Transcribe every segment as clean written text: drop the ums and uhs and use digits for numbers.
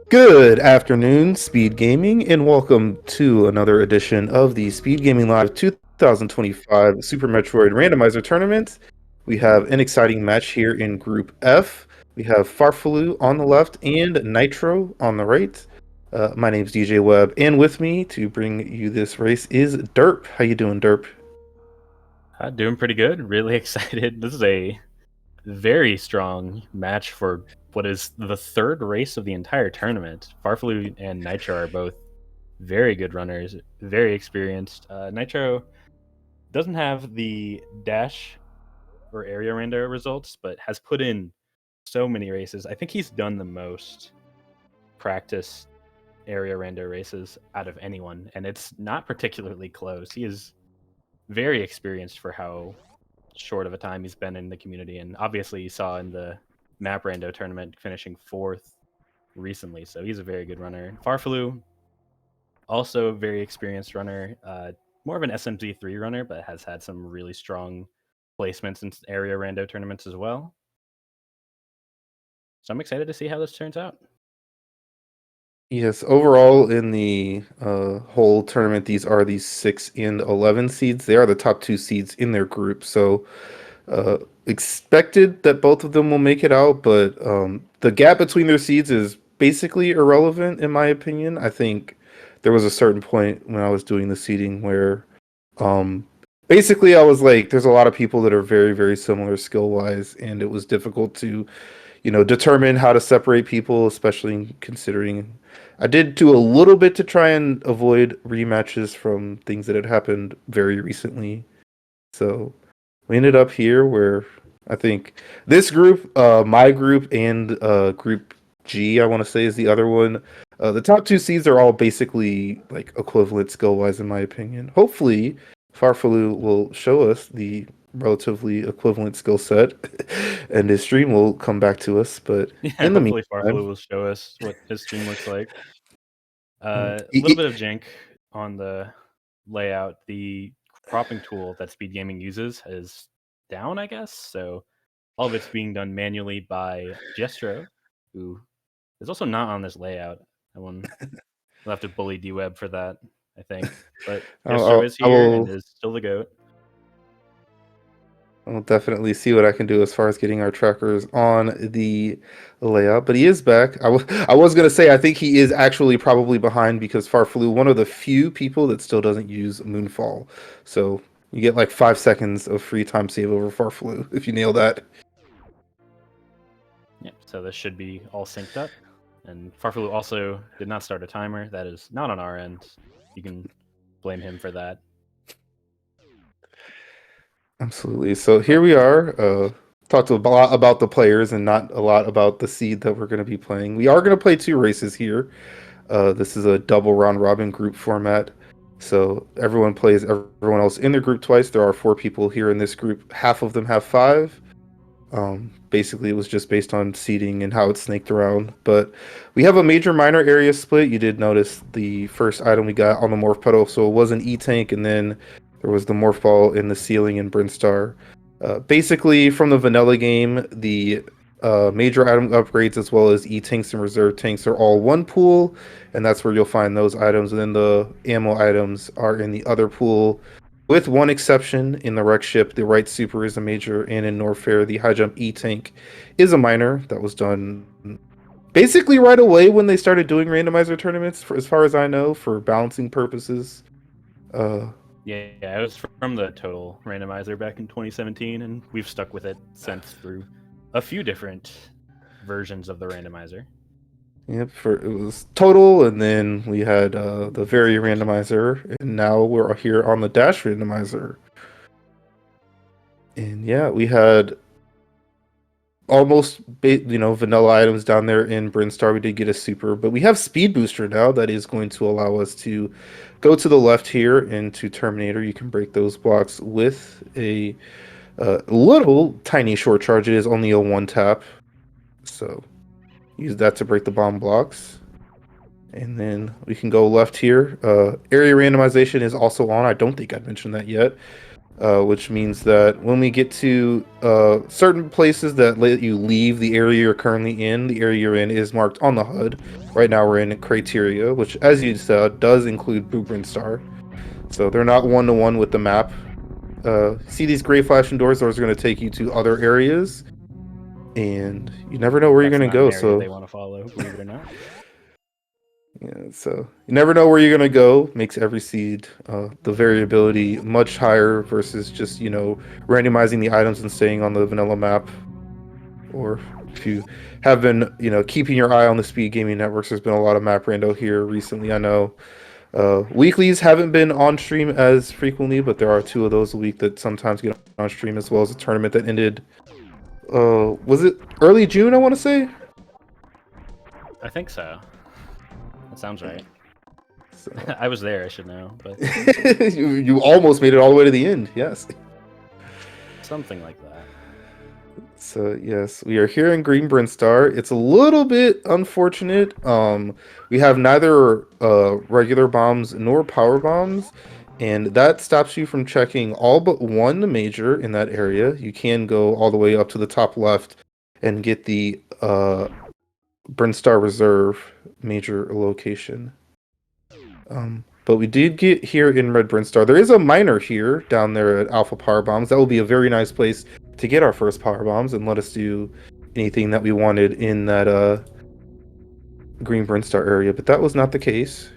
Good afternoon, Speed Gaming, and welcome to another edition of the Speed Gaming Live 2025 Super Metroid Randomizer Tournament. We have an exciting match here in Group F. We have Farfelu on the left and Nitro on the right. My name's DJ Webb, and with me to bring you this race is Derp. How you doing, Derp? Doing pretty good. Really excited. This is a very strong match for what is the third race of the entire tournament. Farfelu and Nitro are both very good runners, very experienced. Nitro doesn't have the dash or area rando results, but has put in so many races. I think he's done the most practice area rando races out of anyone, and it's not particularly close. He is very experienced for how short of a time he's been in the community, and obviously you saw in the map rando tournament finishing 4th recently, so he's a very good runner. Farfelu, also a very experienced runner, more of an SMZ3 runner, but has had some really strong placements in area rando tournaments as well. So I'm excited to see how this turns out. Yes, overall in the whole tournament, these are the 6 and 11 seeds. They are the top two seeds in their group, so expected that both of them will make it out, but the gap between their seeds is basically irrelevant in my opinion. I think there was a certain point when I was doing the seeding where um, basically I was like, there's a lot of people that are very, very similar skill wise, and it was difficult to, determine how to separate people, especially considering I did do a little bit to try and avoid rematches from things that had happened very recently. So we ended up here where I think this group, my group, and Group G, I want to say, is the other one. The top two seeds are all basically like equivalent skill wise, in my opinion. Hopefully, Farfelu will show us the relatively equivalent skill set, and his stream will come back to us. But Yeah, in the hopefully Farfelu meantime, will show us what his stream looks like. mm, A little bit of jank on the layout. The cropping tool that Speed Gaming uses is down, I guess. So all of it's being done manually by Jestro, who is also not on this layout. That one will have to bully D-Web for that, I think. But Jestro is I here and will is still the GOAT. I'll definitely see what I can do as far as getting our trackers on the layout. But he is back. I was going to say, I think he is actually probably behind because Farfelu, one of the few people that still doesn't use Moonfall. So you get like 5 seconds of free time save over Farfelu if you nail that. Yep, so this should be all synced up. And Farfelu also did not start a timer. That is not on our end. You can blame him for that. Absolutely. So here we are. Talked a lot about the players and not a lot about the seed that we're going to be playing. We are going to play two races here. This is a double round robin group format. So everyone plays everyone else in their group twice. There are 4 people here in this group. Half of them have 5. Basically, it was just based on seeding and how it snaked around. But we have a major minor area split. You did notice the first item we got on the morph pedal. So it was an E-Tank, and then there was the morph ball in the ceiling in Brinstar. Basically, from the vanilla game, the major item upgrades as well as E-Tanks and reserve tanks are all one pool, and that's where you'll find those items. And then the ammo items are in the other pool, with one exception. In the wreck ship, the right super is a major, and in Norfair, the high jump E-Tank is a minor. That was done basically right away when they started doing randomizer tournaments, for, as far as I know, for balancing purposes. Yeah, it was from the total randomizer back in 2017, and we've stuck with it since through a few different versions of the randomizer. Yep, for it was total, and then we had the very randomizer, and now we're here on the dash randomizer. And yeah, we had almost vanilla items down there in Brinstar. We did get a super, but we have speed booster now that is going to allow us to go to the left here into Terminator. You can break those blocks with a little tiny short charge. It is only a 1 tap, so use that to break the bomb blocks. And then we can go left here. Area randomization is also on. I don't think I mentioned that yet. which means that when we get to certain places that let you leave the area you're currently in, the area you're in is marked on the HUD. Right now we're in criteria, which, as you said, does include Blueprint Star. So they're not one-to-one with the map. See these gray flashing doors? Those are going to take you to other areas, and you never know where you're going to go. So they want to follow, believe it or not. yeah, so you never know where you're going to go. Makes every seed the variability much higher versus just randomizing the items and staying on the vanilla map. Or if you have been keeping your eye on the Speedgaming networks, there's been a lot of map rando here recently. I know. Weeklies haven't been on stream as frequently, but there are 2 of those a week that sometimes get on stream, as well as a tournament that ended. Was it early June? I want to say. I think so. That sounds right. So. I was there. I should know, but you almost made it all the way to the end. Yes. Something like that. So yes, we are here in Green Brinstar. It's a little bit unfortunate. We have neither regular bombs nor power bombs, and that stops you from checking all but one major in that area. You can go all the way up to the top left and get the Brinstar Reserve major location. But we did get here in Red Brinstar. There is a miner here down there at Alpha Power Bombs. That will be a very nice place to get our first power bombs and let us do anything that we wanted in that Green Brinstar area. But that was not the case.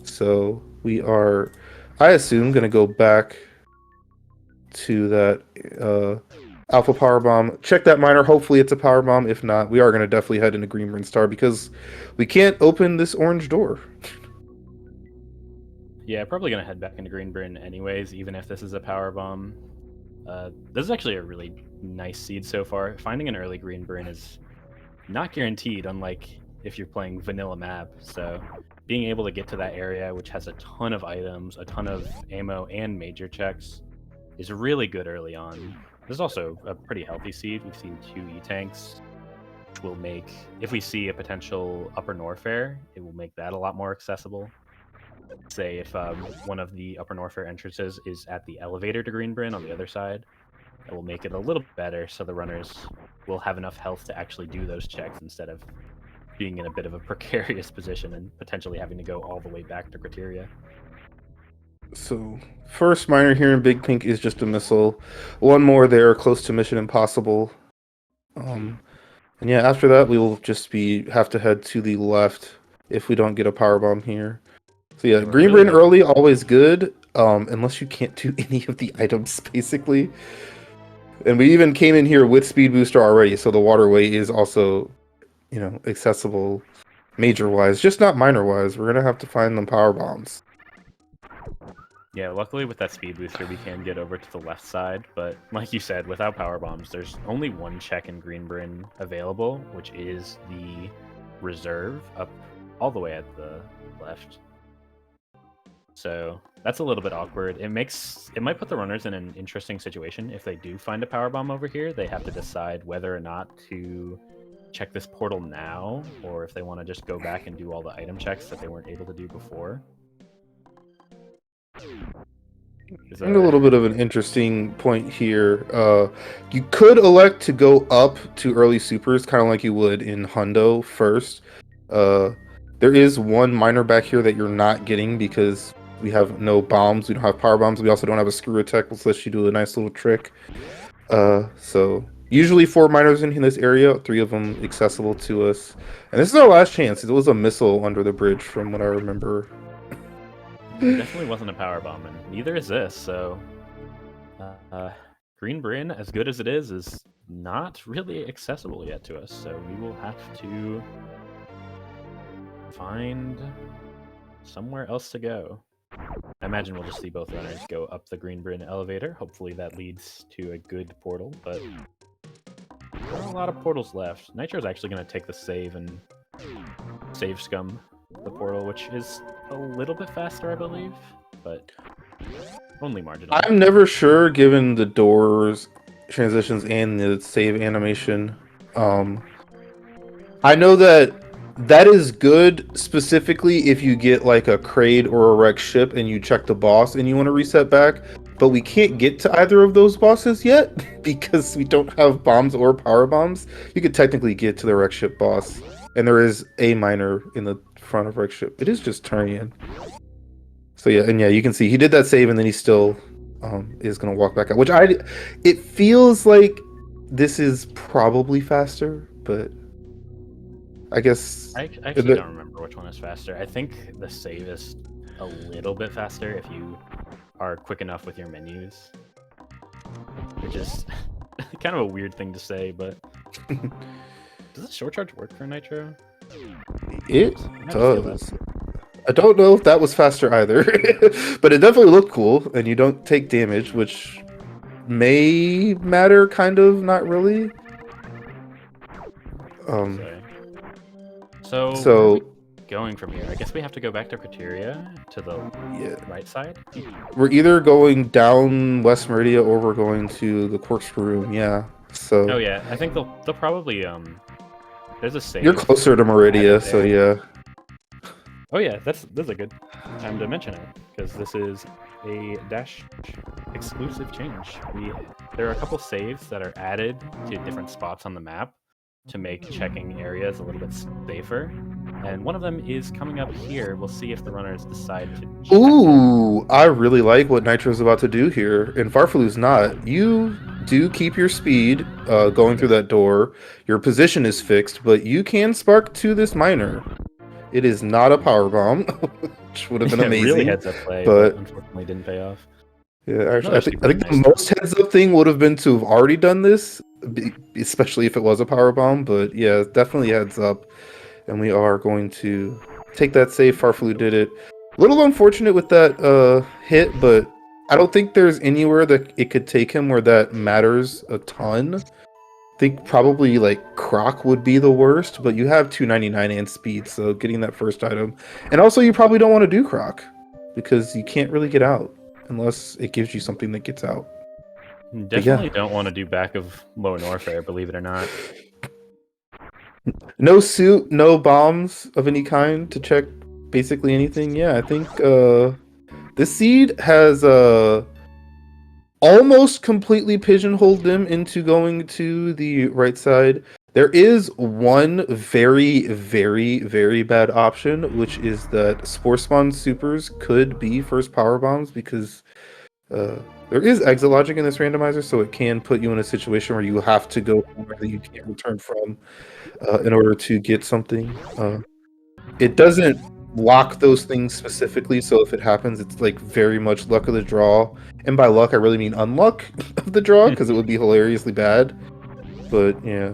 So we are, I assume, going to go back to that Alpha Power Bomb. Check that miner. Hopefully it's a power bomb. If not, we are going to definitely head into Green Brinstar because we can't open this orange door. Yeah, probably gonna head back into Green Bryn anyways, even if this is a power bomb. This is actually a really nice seed so far. Finding an early Green Bryn is not guaranteed, unlike if you're playing vanilla map. So being able to get to that area, which has a ton of items, a ton of ammo, and major checks, is really good early on. This is also a pretty healthy seed. We've seen 2 E-tanks, which will make, if we see a potential upper Norfair, it will make that a lot more accessible. Say if one of the upper Norfair entrances is at the elevator to Green Bryn on the other side, it will make it a little better so the runners will have enough health to actually do those checks instead of being in a bit of a precarious position and potentially having to go all the way back to criteria. So first miner here in Big Pink is just a missile. One more there close to Mission Impossible. And yeah, after that we will just have to head to the left if we don't get a power bomb here. So yeah, Green Bryn early, always good, unless you can't do any of the items, basically. And we even came in here with Speed Booster already, so the waterway is also, accessible major-wise, just not minor-wise. We're going to have to find them power bombs. Yeah, luckily with that Speed Booster, we can get over to the left side, but like you said, without power bombs, there's only one check in Green Bryn available, which is the Reserve up all the way at the left. So that's a little bit awkward. It might put the runners in an interesting situation. If they do find a power bomb over here, they have to decide whether or not to check this portal now, or if they want to just go back and do all the item checks that they weren't able to do before. And a little bit of an interesting point here. You could elect to go up to early supers, kind of like you would in Hundo first. There is one miner back here that you're not getting because we have no bombs. We don't have power bombs. We also don't have a screw attack, which lets you do a nice little trick. So usually 4 miners in this area, 3 of them accessible to us. And this is our last chance. It was a missile under the bridge from what I remember. It definitely wasn't a power bomb, and neither is this, so Green Bryn, as good as it is not really accessible yet to us, so we will have to find somewhere else to go. I imagine we'll just see both runners go up the Green Bryn elevator. Hopefully that leads to a good portal, but there are a lot of portals left. Nitro's actually going to take the save and save scum the portal, which is a little bit faster, I believe, but only marginal. I'm never sure, given the doors transitions and the save animation. I know that is good specifically if you get like a Kraid or a wrecked ship and you check the boss and you want to reset back. but we can't get to either of those bosses yet because we don't have bombs or power bombs. You could technically get to the wreck ship boss, and there is a miner in the front of wreck ship. It is just turning in. So yeah, and yeah, you can see he did that save, and then he still is gonna walk back out. Which it feels like this is probably faster, but I guess I actually don't remember which one is faster. I think the save is a little bit faster if you are quick enough with your menus, which is kind of a weird thing to say, but does the short charge work for Nitro? It does. I don't know if that was faster either, but it definitely looked cool, and you don't take damage, which may matter, kind of, not really. So going from here, I guess we have to go back to Criteria to the right side. We're either going down West Meridia or we're going to the corkscrew room. Yeah. So. Oh yeah, I think they'll probably there's a save. You're closer to Meridia, so yeah. Oh yeah, that's a good time to mention it because this is a Dash exclusive change. There are a couple saves that are added to different spots on the map to make checking areas a little bit safer. And one of them is coming up here. We'll see if the runners decide to. Ooh, I really like what Nitro's about to do here, and farfelu's not. You do keep your speed going through that door. Your position is fixed, but you can spark to this miner. It is not a power bomb, which would have been amazing. Really heads up play, but unfortunately didn't pay off. Yeah, actually, I think the most heads up thing would have been to have already done this, especially if it was a power bomb. But yeah, definitely heads up. And we are going to take that save. Farfelu did it. A little unfortunate with that hit, but I don't think there's anywhere that it could take him where that matters a ton. I think probably like Croc would be the worst, but you have 299 and speed, so getting that first item. And also you probably don't want to do Croc because you can't really get out unless it gives you something that gets out. Definitely don't want to do back of Lower Norfair, believe it or not. No suit, no bombs of any kind to check basically anything. Yeah, I think this seed has almost completely pigeonholed them into going to the right side. There is one very, very, very bad option, which is that Spore Spawn Supers could be first power bombs because there is exit logic in this randomizer, so it can put you in a situation where you have to go somewhere that you can't return from in order to get something. It doesn't lock those things specifically, so if it happens, it's like very much luck of the draw. And by luck, I really mean unluck of the draw, because it would be hilariously bad. But yeah,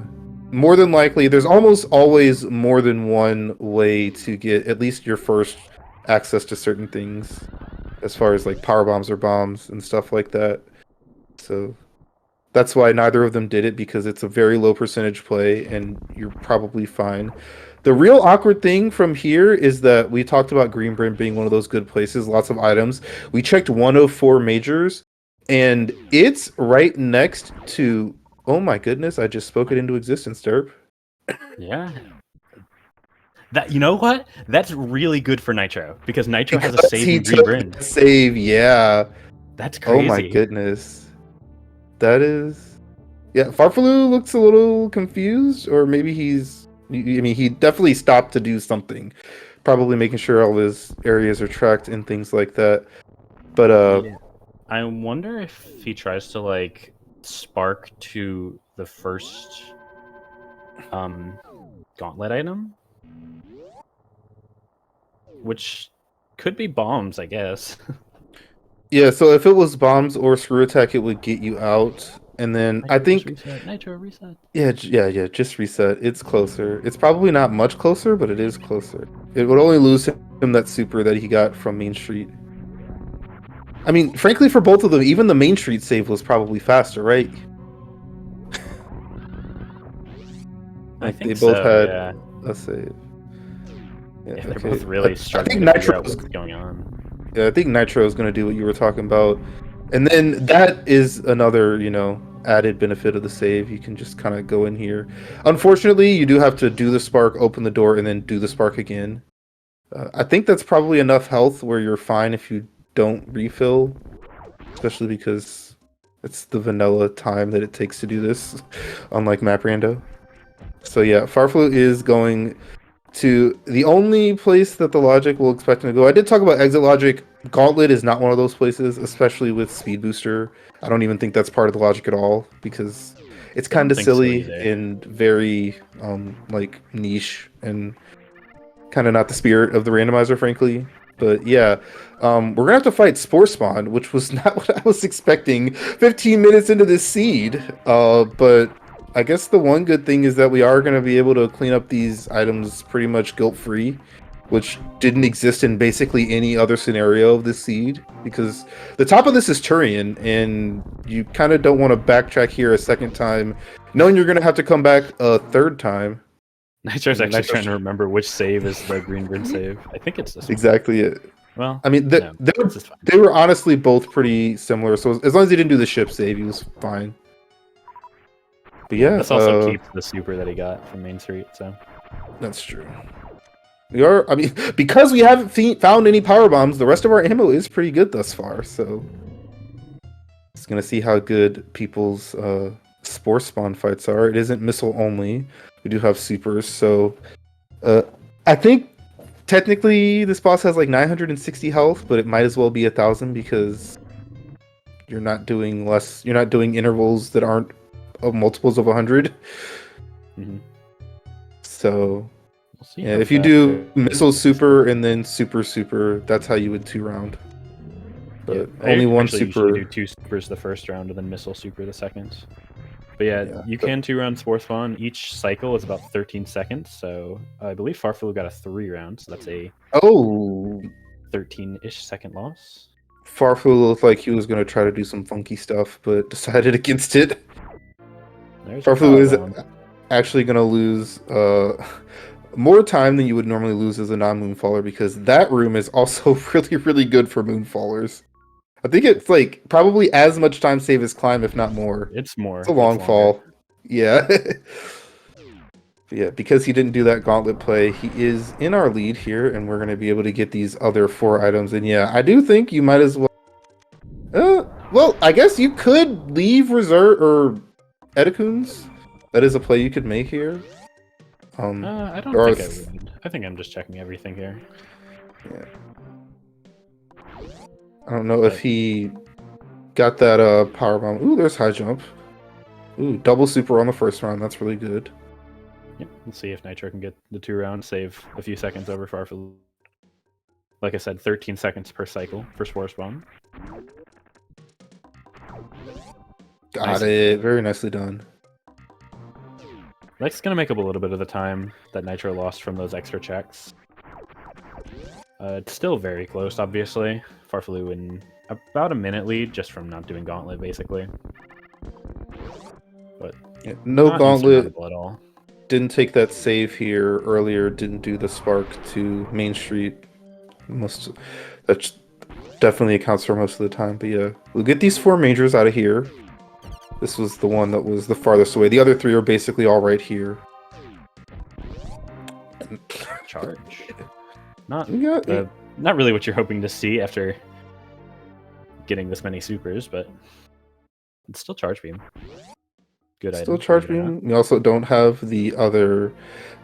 more than likely, there's almost always more than one way to get at least your first access to certain things, as far as like power bombs or bombs and stuff like that. So that's why neither of them did it, because it's a very low percentage play and you're probably fine. The real awkward thing from here is that we talked about Greenbrand being one of those good places, lots of items. We checked 104 majors, and it's right next to... Oh my goodness, I just spoke it into existence, Derp. Yeah. You know what? That's really good for Nitro, because Nitro has a save in Greenbrand. Save, yeah. That's crazy. Oh my goodness. That is... Yeah, Farfelu looks a little confused, or maybe he's... I mean, he definitely stopped to do something. Probably making sure all his areas are tracked and things like that. But, yeah. I wonder if he tries to, like, spark to the first gauntlet item? Which could be bombs, I guess. Yeah, so if it was bombs or screw attack, it would get you out. And then I think Nitro reset. Yeah, just reset. It's closer. It's probably not much closer, but it is closer. It would only lose him that super that he got from Main Street. I mean, frankly, for both of them, even the Main Street save was probably faster, right? I think they both had yeah. a save. Yeah, they're both really struggling to figure out what's going on. Yeah, I think Nitro is going to do what you were talking about. And then that is another, added benefit of the save. You can just kind of go in here. Unfortunately, you do have to do the spark, open the door, and then do the spark again. I think that's probably enough health where you're fine if you don't refill. especially because it's the vanilla time that it takes to do this, unlike Map Rando. So yeah, farfelu is going to the only place that the logic will expect him to go. I did talk about exit logic. Gauntlet is not one of those places, especially with speed booster. I don't even think that's part of the logic at all because it's I don't kind of think so silly either. and very like niche and kind of not the spirit of the randomizer, frankly. But yeah, we're gonna have to fight Spore Spawn, which was not what I was expecting 15 minutes into this seed. But I guess the one good thing is that we are gonna be able to clean up these items pretty much guilt-free, which didn't exist in basically any other scenario of this seed, because the top of this is Turian, and you kind of don't want to backtrack here a second time, knowing you're gonna have to come back a third time. Nitro's actually Nitro- trying to remember which save is the green grid save. I think it's this one. Exactly it. Well, I mean, no, they this is fine. were honestly both pretty similar. So as long as he didn't do the ship save, he was fine. But yeah, This also keeps the super that he got from Main Street, so that's true. We are. I mean, because we haven't found any power bombs, the rest of our ammo is pretty good thus far. So it's gonna see how good people's spore spawn fights are. It isn't missile only. We do have supers, so I think technically this boss has like 960 health, but it might as well be 1,000 because you're not doing less. You're not doing intervals that aren't multiples of 100. Mm-hmm. So we'll see. yeah, if you do missile super and then super, that's how you would 2-round. But Yeah, only one actually, super. You do 2 supers the first round and then missile super the second. But yeah, you but- can 2-round spore spawn. Each cycle is about 13 seconds, so I believe farfelu got a 3-round, so that's a Oh, 13-ish second loss. farfelu looked like he was going to try to do some funky stuff, but decided against it. There's your Farfelu is power bomb. actually going to lose more time than you would normally lose as a non-moonfaller, because that room is also really, really good for moonfallers. I think it's like probably as much time save as climb, if not more. It's more. It's a long fall. Yeah. Yeah, because he didn't do that gauntlet play, he is in our lead here, and we're going to be able to get these other 4 items. And yeah, I do think you might as well... well, I guess you could leave reserve or Edecuns. That is a play you could make here. I don't think I would. I think I'm just checking everything here. Yeah. I don't know if he got that power bomb. Ooh, there's high jump. Ooh, double super on the first round. That's really good. Yeah, let's see if Nitro can get the 2 rounds, save a few seconds over farfelu. Like I said, 13 seconds per cycle for spore spawn. Got it. Very nicely done. That's gonna make up a little bit of the time that Nitro lost from those extra checks. It's still very close, obviously. Farfelu in about a minute lead, just from not doing gauntlet, basically. But yeah, no gauntlet at all. Didn't take that save here earlier. Didn't do the spark to Main Street. That definitely accounts for most of the time. But yeah, we'll get these 4 majors out of here. This was the one that was the farthest away. The other 3 are basically all right here. Charge. Not really what you're hoping to see after getting this many supers, but it's still charge beam. Good item. Still charge beam. We also don't have the other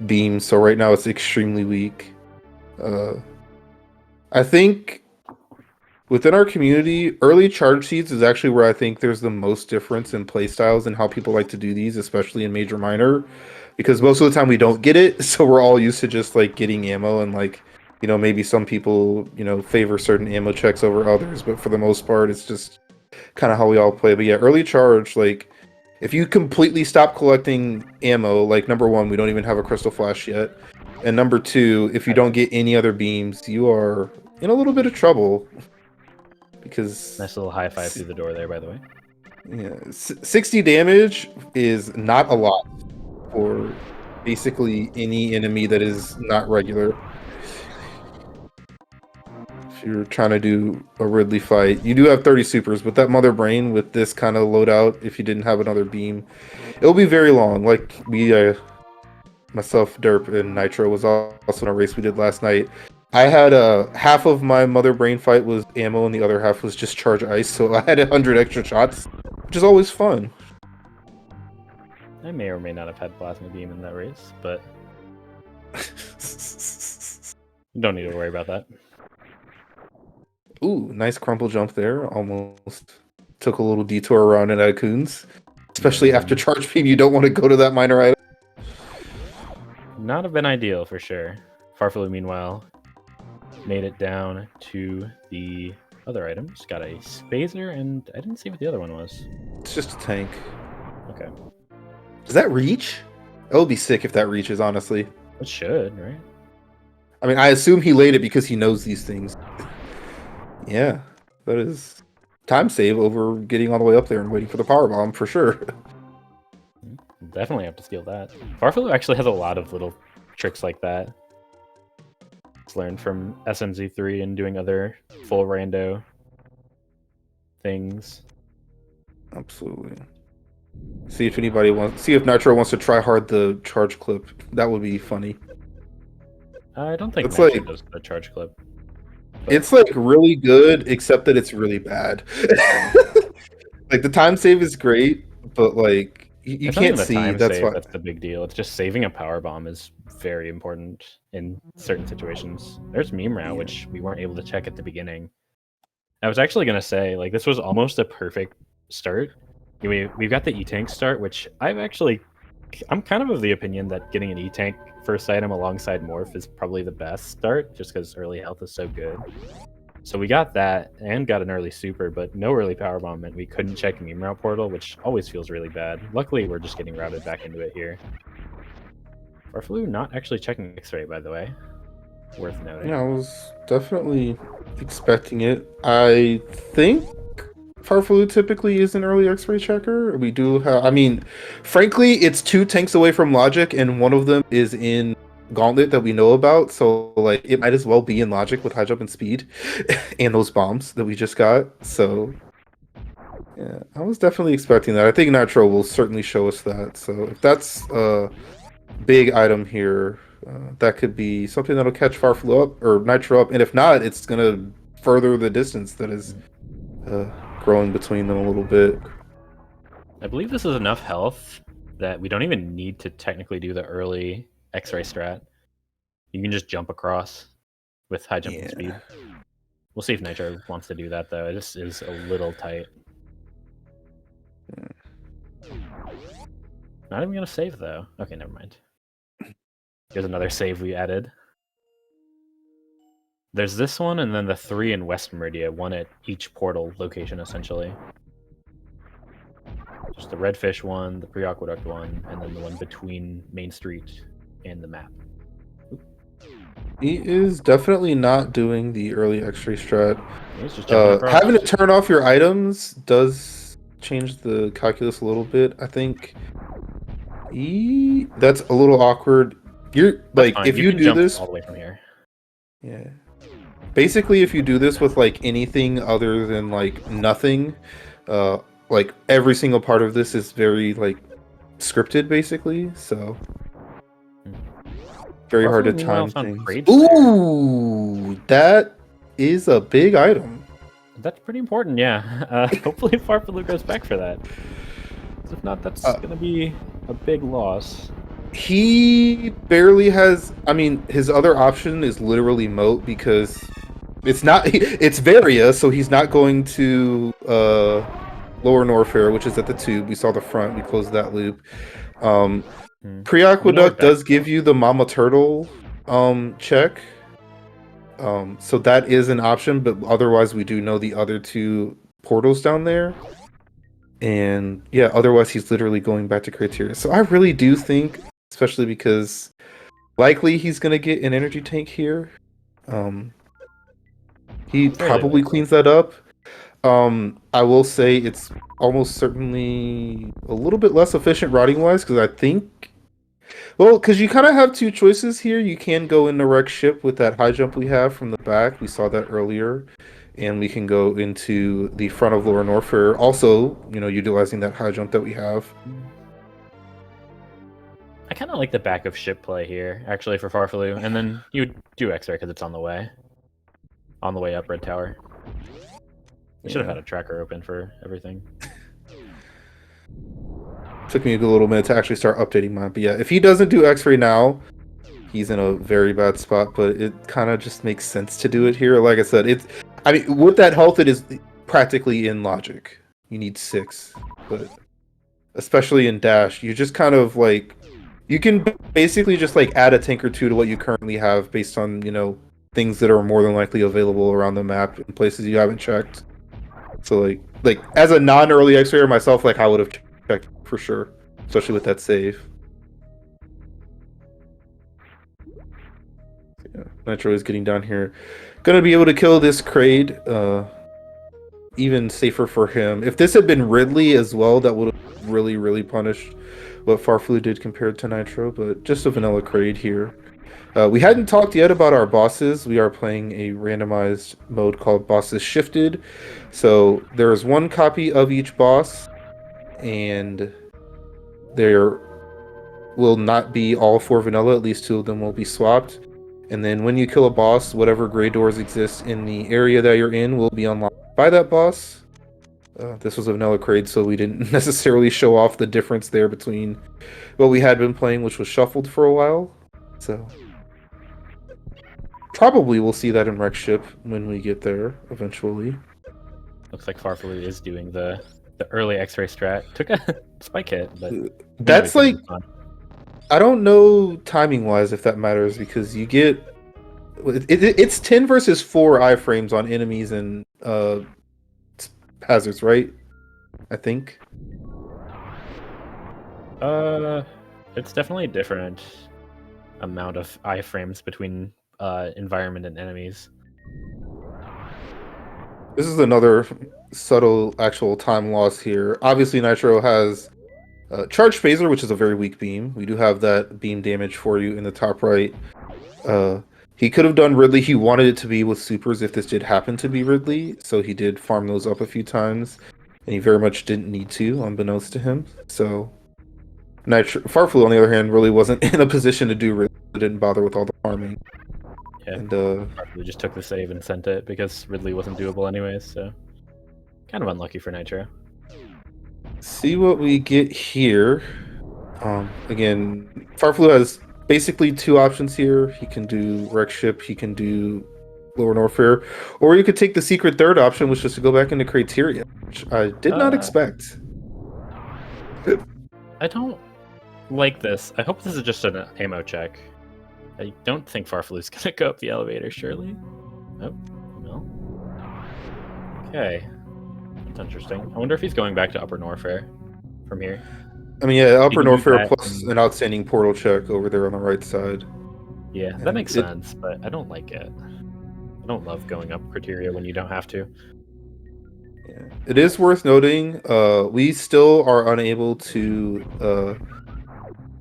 beam, so right now it's extremely weak. I think within our community, early charge seeds is actually where I think there's the most difference in playstyles and how people like to do these, especially in major minor, because most of the time we don't get it, so we're all used to just like getting ammo and like, you know, maybe some people, you know, favor certain ammo checks over others, but for the most part it's just kind of how we all play. But yeah, early charge, like if you completely stop collecting ammo, like number 1, we don't even have a crystal flash yet, and number 2, if you don't get any other beams, you are in a little bit of trouble. Because nice little high five through the door there, by the way. Yeah, 60 damage is not a lot for basically any enemy that is not regular. If you're trying to do a Ridley fight, you do have 30 supers, but that Mother Brain with this kind of loadout, if you didn't have another beam, it'll be very long. Like myself, Derp, and Nitro was also in a race we did last night. I had half of my mother brain fight was ammo and the other half was just charge ice, so I had 100 extra shots, which is always fun. I may or may not have had plasma beam in that race, but you don't need to worry about that. Ooh, nice crumple jump there. Almost took a little detour around in Icons. Especially after charge beam, you don't want to go to that minor item. Not have been ideal for sure. Farfelu, meanwhile, made it down to the other items. Got a Spazer, and I didn't see what the other one was. It's just a tank. Okay. Does that reach? It would be sick if that reaches, honestly. It should, right? I mean, I assume he laid it because he knows these things. Yeah, that is time save over getting all the way up there and waiting for the power bomb for sure. Definitely have to steal that. Farfelu actually has a lot of little tricks like that. It's learned from SMZ3 and doing other full rando things. Absolutely. See if Nitro wants to try hard the charge clip. That would be funny. I don't think It's Nitro like- does the charge clip. It's like really good, except that it's really bad. Like the time save is great, but like you It's not can't even the see. time That's save why. that's the big deal. It's just saving a power bomb is very important in certain situations. There's meme route, Yeah. which we weren't able to check at the beginning. I was actually gonna say, like, this was almost a perfect start. We've got the E-Tank start, which I'm kind of the opinion that getting an E-Tank first item alongside Morph is probably the best start, just because early health is so good. So we got that, and got an early super, but no early power bomb meant we couldn't check meme route portal, which always feels really bad. Luckily, we're just getting routed back into it here. Farfelu not actually checking X-ray, by the way. Worth noting. Yeah, I was definitely expecting it. I think Farfelu typically is an early X-ray checker. We do have. I mean, frankly, it's 2 tanks away from Logic, and one of them is in Gauntlet that we know about. So, like, it might as well be in Logic with high jump and speed, and those bombs that we just got. So, yeah, I was definitely expecting that. I think Nitro will certainly show us that. So, if that's a big item here, that could be something that'll catch Farfelu up or Nitro up, and if not, it's gonna further the distance that is growing between them a little bit. I believe this is enough health that we don't even need to technically do the early X-ray strat. You can just jump across with high jump and speed. We'll see if Nitro wants to do that, though. This is a little tight. Not even gonna save, though. Okay, never mind. Here's another save we added. There's this one, and then the 3 in West Meridia, one at each portal location, essentially. Just the Redfish one, the Pre-Aqueduct one, and then the one between Main Street and the map. He is definitely not doing the early X-ray strat. He's just jumping across. Having to turn off your items does change the calculus a little bit. I think that's a little awkward. You're like, fine. if you can do jump this, all the way from here. yeah. Basically, if you do this with like anything other than like nothing, like every single part of this is very like scripted, basically. So very hard to time things. Ooh, that is a big item. That's pretty important, yeah. Hopefully Farfelu goes back for that. If not, that's gonna be a big loss. He barely has. I mean, his other option is literally moat because it's not. It's Varia, so he's not going to Lower Norfair, which is at the tube. We saw the front. We closed that loop. Pre-Aqueduct does give you the Mama Turtle check. So that is an option, but otherwise we do know the other 2 portals down there. And yeah, otherwise he's literally going back to criteria. So I really do think, especially because likely he's gonna get an energy tank here. He probably cleans that up. I will say it's almost certainly a little bit less efficient routing wise because I think, well, because you kind of have 2 choices here. You can go into wreck ship with that high jump we have from the back. We saw that earlier. And we can go into the front of Lower Norfair. Also, you know, utilizing that high jump that we have. kind of like the back of ship play here, actually, for farfelu, and then you would do X-ray because it's on the way up red tower. We should have had a tracker open for everything. Took me a little minute to actually start updating mine, but yeah, if he doesn't do X-ray now, he's in a very bad spot. But it kind of just makes sense to do it here. Like I said, I mean, with that health, it is practically in logic. You need 6, but especially in Dash, you just kind of like you can basically just like add a tank or two to what you currently have based on things that are more than likely available around the map in places you haven't checked. So like as a non-early X-rayer myself, like I would have checked for sure, especially with that save. Yeah, Nitro is getting down here, gonna be able to kill this Kraid. Even safer for him. If this had been Ridley as well, that would have really punished what farfelu did compared to Nitro. But just a vanilla Kraid here. We hadn't talked yet about our bosses. We are playing a randomized mode called Bosses Shifted. So there is one copy of each boss, and there will not be all 4 vanilla. At least 2 of them will be swapped. And then when you kill a boss, whatever gray doors exist in the area that you're in will be unlocked by that boss. This was a vanilla Kraid, so we didn't necessarily show off the difference there between what we had been playing, which was shuffled for a while. So probably we'll see that in Wreck Ship when we get there eventually. Looks like farfelu is doing the early X-ray strat. Took a spike hit, but that's like, I don't know timing wise if that matters, because you get it's 10 versus 4 iframes on enemies and hazards, right? I think. It's definitely a different amount of iframes between environment and enemies. This is another subtle actual time loss here. Obviously, Nitro has Charge Phaser, which is a very weak beam. We do have that beam damage for you in the top right. He could have done Ridley. He wanted it to be with supers if this did happen to be Ridley, so he did farm those up a few times, and he very much didn't need to, unbeknownst to him. So farfelu, on the other hand, really wasn't in a position to do Ridley. Didn't bother with all the farming. Yeah, and farfelu just took the save and sent it because Ridley wasn't doable anyways, so kind of unlucky for Nitro. See what we get here. Again, farfelu has basically 2 options here. He can do Wreck Ship, he can do Lower Norfair, or you could take the secret third option, which is to go back into Criteria, which I did not expect. I don't like this. I hope this is just an ammo check. I don't think farfelu's gonna go up the elevator, surely. Oh, no. Okay. That's interesting. I wonder if he's going back to Upper Norfair from here. I mean, yeah, Upper Norfair plus an outstanding portal check over there on the right side. Yeah, that makes sense, but I don't like it. I don't love going up criteria when you don't have to. Yeah. It is worth noting, we still are unable to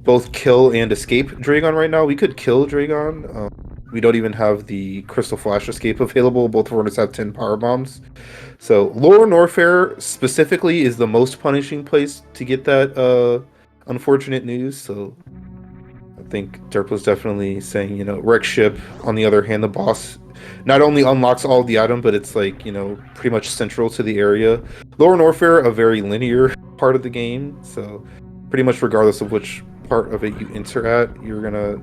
both kill and escape Dragon right now. We could kill Dragon. We don't even have the Crystal Flash escape available. Both of us have 10 power bombs. So Lower Norfair specifically is the most punishing place to get that unfortunate news. So I think Derp was definitely saying, Wreck Ship, on the other hand, the boss not only unlocks all the item, but it's like, pretty much central to the area. Lower Norfair, a very linear part of the game. So pretty much regardless of which part of it you enter at, you're gonna,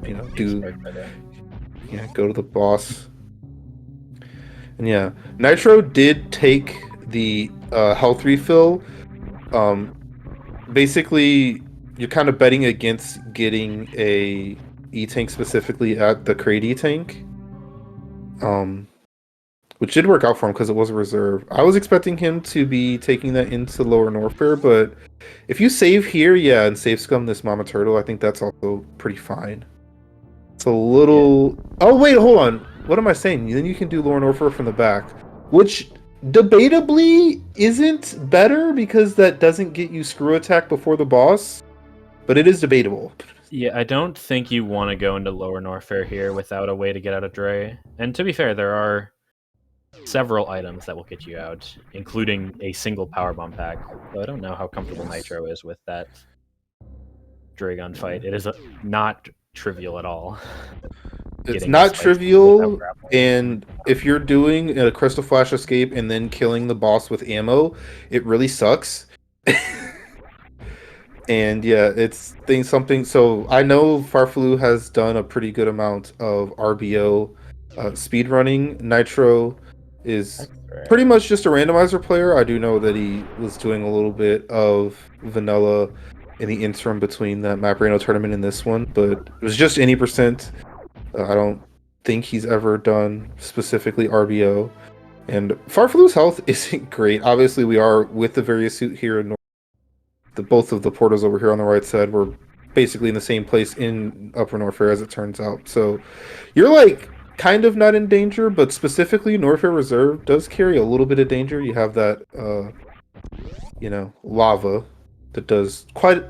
go to the boss. And yeah, Nitro did take the health refill. Basically, you're kind of betting against getting a E-Tank specifically at the Kraid E-Tank. Which did work out for him because it was a reserve. I was expecting him to be taking that into Lower Norfair, but if you save here, yeah, and save scum this Mama Turtle, I think that's also pretty fine. It's a little... Yeah. Oh, wait, hold on. What am I saying? Then you can do Lower Norfair from the back, which debatably isn't better because that doesn't get you screw attack before the boss, but it is debatable. Yeah, I don't think you want to go into Lower Norfair here without a way to get out of Dre. And to be fair, there are several items that will get you out, including a single powerbomb pack. So I don't know how comfortable Nitro is with that Dragon fight. It is not trivial at all. It's Getting not a spice trivial, without grappling. and if you're doing a Crystal Flash escape and then killing the boss with ammo, it really sucks. And yeah, it's something. So I know Farfelu has done a pretty good amount of RBO speed running. Nitro is pretty much just a randomizer player. I do know that he was doing a little bit of vanilla in the interim between the Map Reno tournament and this one, but it was just any percent. I don't think he's ever done specifically RBO. And Farfelu's health isn't great. Obviously, we are with the various suit here in North. Both of the portals over here on the right side were basically in the same place in Upper Norfair, as it turns out. So you're like kind of not in danger, but specifically Norfair Reserve does carry a little bit of danger. You have that, lava that does quite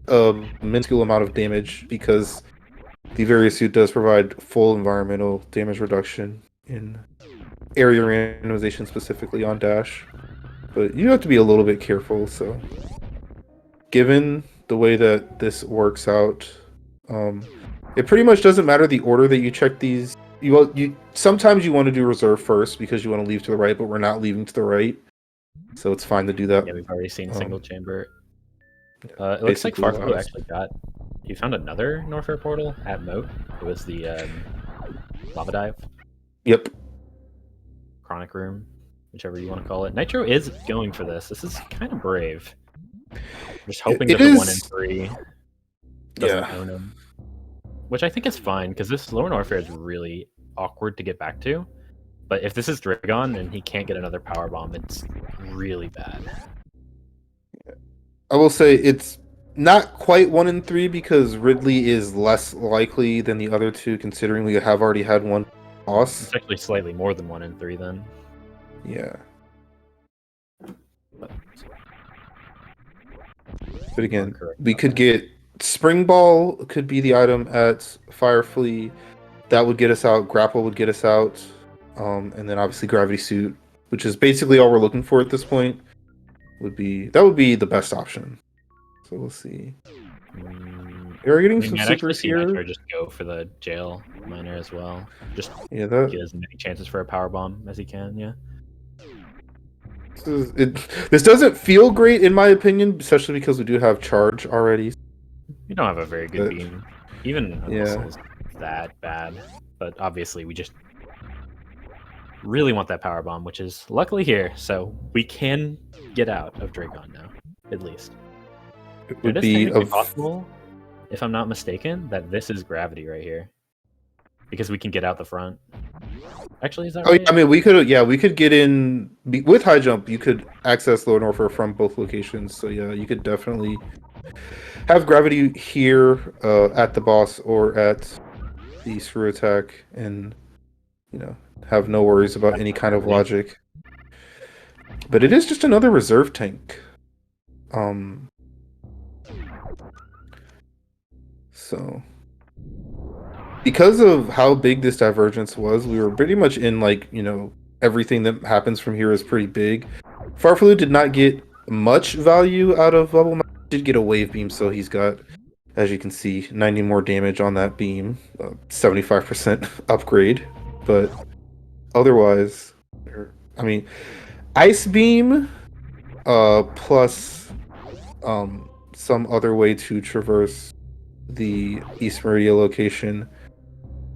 a minuscule amount of damage because the various suit does provide full environmental damage reduction in area randomization, specifically on Dash. But you have to be a little bit careful, so given the way that this works out, it pretty much doesn't matter the order that you check these. You sometimes you want to do reserve first because you want to leave to the right, but we're not leaving to the right, so it's fine to do that. Yeah, we've already seen single chamber. It looks like Farfelu actually he found another Norfair portal at Moat. It was the lava dive. Yep. Chronic room, whichever you want to call it. Nitro is going for this. This is kind of brave. Just hoping that the 1 in 3 doesn't own him. Which I think is fine, because this lower Norfair is really awkward to get back to. But if this is Dragon and he can't get another power bomb, it's really bad. I will say it's not quite 1 in 3 because Ridley is less likely than the other two, considering we have already had one boss. It's actually slightly more than 1 in 3 then. Yeah. But again, we could get Spring Ball could be the item at Fire Flea. That would get us out. Grapple would get us out. And then obviously Gravity Suit, which is basically all we're looking for at this point, would be the best option. So we'll see. We're getting some supers here. Or just go for the jail miner as well. Just get as many chances for a power bomb as he can. Yeah. This doesn't feel great in my opinion, especially because we do have charge already. We don't have a very good beam, even is that bad. But obviously, we just really want that power bomb, which is luckily here, so we can get out of Dragon now, at least. It would be possible, if I'm not mistaken, that this is gravity right here, because we can get out the front. Actually, is that right? I mean, we could get in with high jump. You could access Lower Norfair from both locations. So yeah, you could definitely have gravity here at the boss or at the screw attack, and have no worries about any kind of logic. But it is just another reserve tank. So because of how big this divergence was, we were pretty much in everything that happens from here is pretty big. Farfelu did not get much value out of Bubble Map. Did get a wave beam, so he's got, as you can see, 90 more damage on that beam, 75% upgrade. But otherwise, I mean, ice beam plus some other way to traverse the East Meridia location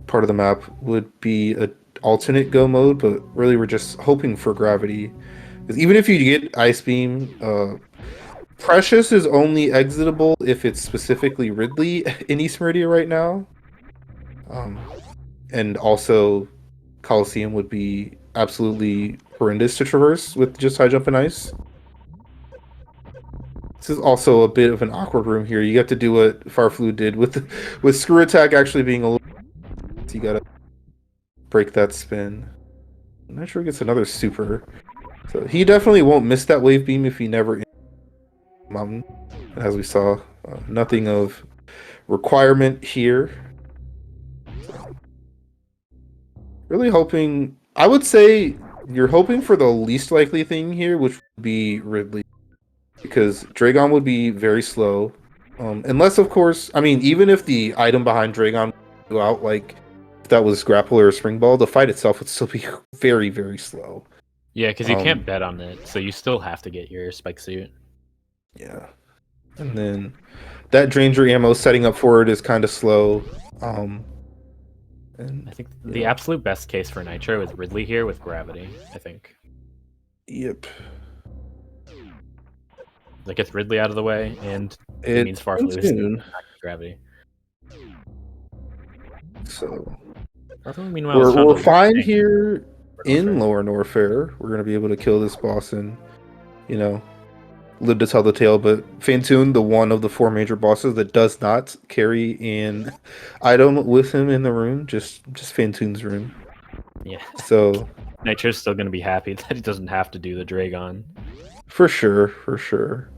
part of the map would be an alternate go mode, but really we're just hoping for gravity. Because even if you get ice beam, Precious is only exitable if it's specifically Ridley in East Meridia right now. And also Coliseum would be absolutely horrendous to traverse with just high jump and ice. This is also a bit of an awkward room here. You have to do what Farfelu did with screw attack actually being a little. So you gotta break that spin. I'm not sure he gets another super. So he definitely won't miss that wave beam if he never mountain. As we saw, nothing of requirement here. So, really hoping. I would say you're hoping for the least likely thing here, which would be Ridley. Because Dragon would be very slow. Unless, of course, I mean, even if the item behind Dragon would go out, like if that was Grapple or Spring Ball, the fight itself would still be very, very slow. Yeah, because you can't bet on it, so you still have to get your Spike Suit. Yeah. And then that Dranger ammo setting up for it is kind of slow. And I think the absolute best case for Nitro is Ridley here with Gravity, I think. Yep. That gets Ridley out of the way, and it means Farfelu is Gravity. So Farfelu, meanwhile, we're fine here in Lower Norfair. We're gonna be able to kill this boss and, you know, live to tell the tale. But Fantoon, the one of the 4 major bosses that does not carry an item with him in the room, just Fantoon's room. Yeah. So Nitro's still gonna be happy that he doesn't have to do the Dragon. For sure.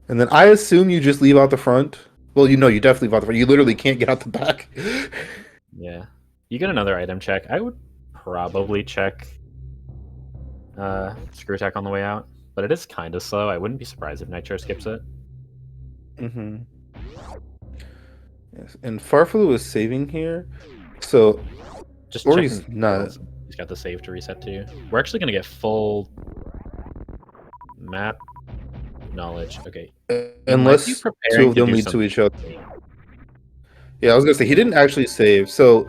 And then I assume you just leave out the front. Well, you definitely leave out the front. You literally can't get out the back. Yeah. You get another item check. I would probably check Screw Attack on the way out, but it is kind of slow. I wouldn't be surprised if Nitro skips it. Mm-hmm. Yes, and Farfelu is saving here, so just or he's not. He's got the save to reset too. We're actually gonna get full map knowledge. Okay. Unless 2 of them lead to each other. Yeah, I was gonna say he didn't actually save. So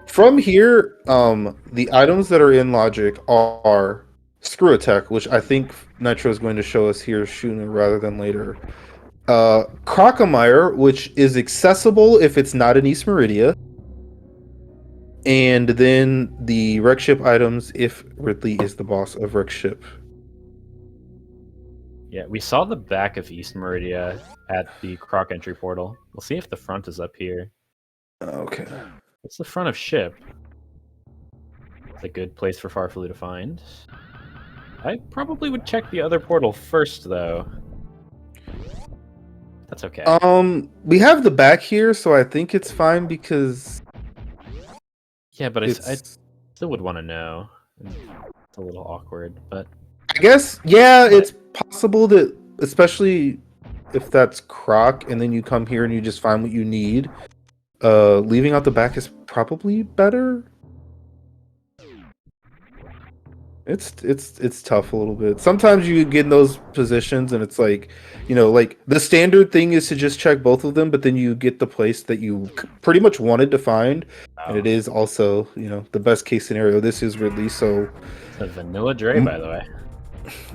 from here, the items that are in logic are Screw Attack, which I think Nitro is going to show us here sooner rather than later. Crocomire, which is accessible if it's not in East Meridia. And then the Wreck Ship items if Ridley is the boss of Wreck Ship. Yeah, we saw the back of East Meridia at the Croc entry portal. We'll see if the front is up here. Okay. It's the front of Ship. It's a good place for Farfelu to find. I probably would check the other portal first, though. That's okay. We have the back here, so I think it's fine because... Yeah, but I still would want to know. It's a little awkward, but... I guess, yeah, it's possible that, especially if that's Croc, and then you come here and you just find what you need, leaving out the back is probably better. It's tough a little bit. Sometimes you get in those positions and it's like, like the standard thing is to just check both of them, but then you get the place that you pretty much wanted to find, and it is also, the best case scenario. This is Ridley, so it's a vanilla Dre, by the way.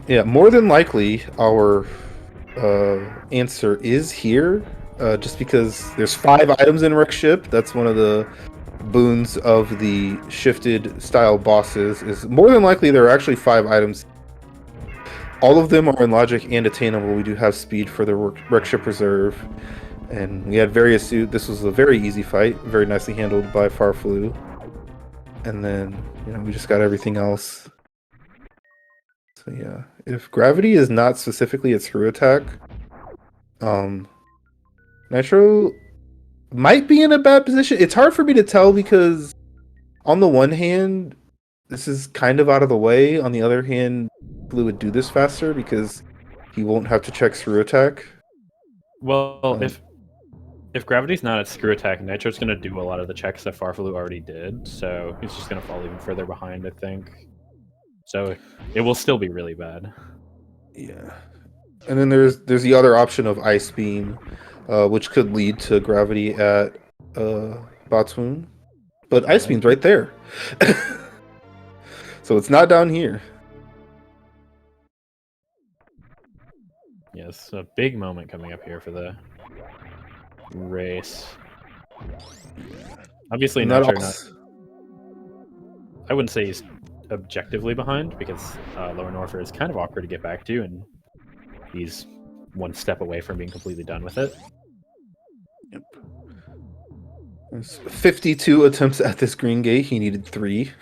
Yeah, more than likely our answer is here, just because there's 5 items in Wreck Ship. That's one of the boons of the shifted style bosses, is more than likely there are actually 5 items. All of them are in logic and attainable. We do have speed for the Wreck Ship Reserve, and we had various suit. This was a very easy fight, very nicely handled by Farfelu. And then, we just got everything else. So yeah, if Gravity is not specifically its Screw Attack, Nitro might be in a bad position. It's hard for me to tell because on the one hand, this is kind of out of the way. On the other hand, Blue would do this faster because he won't have to check Screw Attack. Well, if Gravity's not at Screw Attack, Nitro's going to do a lot of the checks that Farfelu already did, so he's just going to fall even further behind, I think. So it will still be really bad. Yeah. And then there's the other option of Ice Beam, which could lead to Gravity at Botswoon. But Ice Beam's right there. So it's not down here. Yes, a big moment coming up here for the race. Obviously, I wouldn't say he's objectively behind, because Lower Norfair is kind of awkward to get back to, and he's one step away from being completely done with it. Yep. There's 52 attempts at this green gate. He needed 3.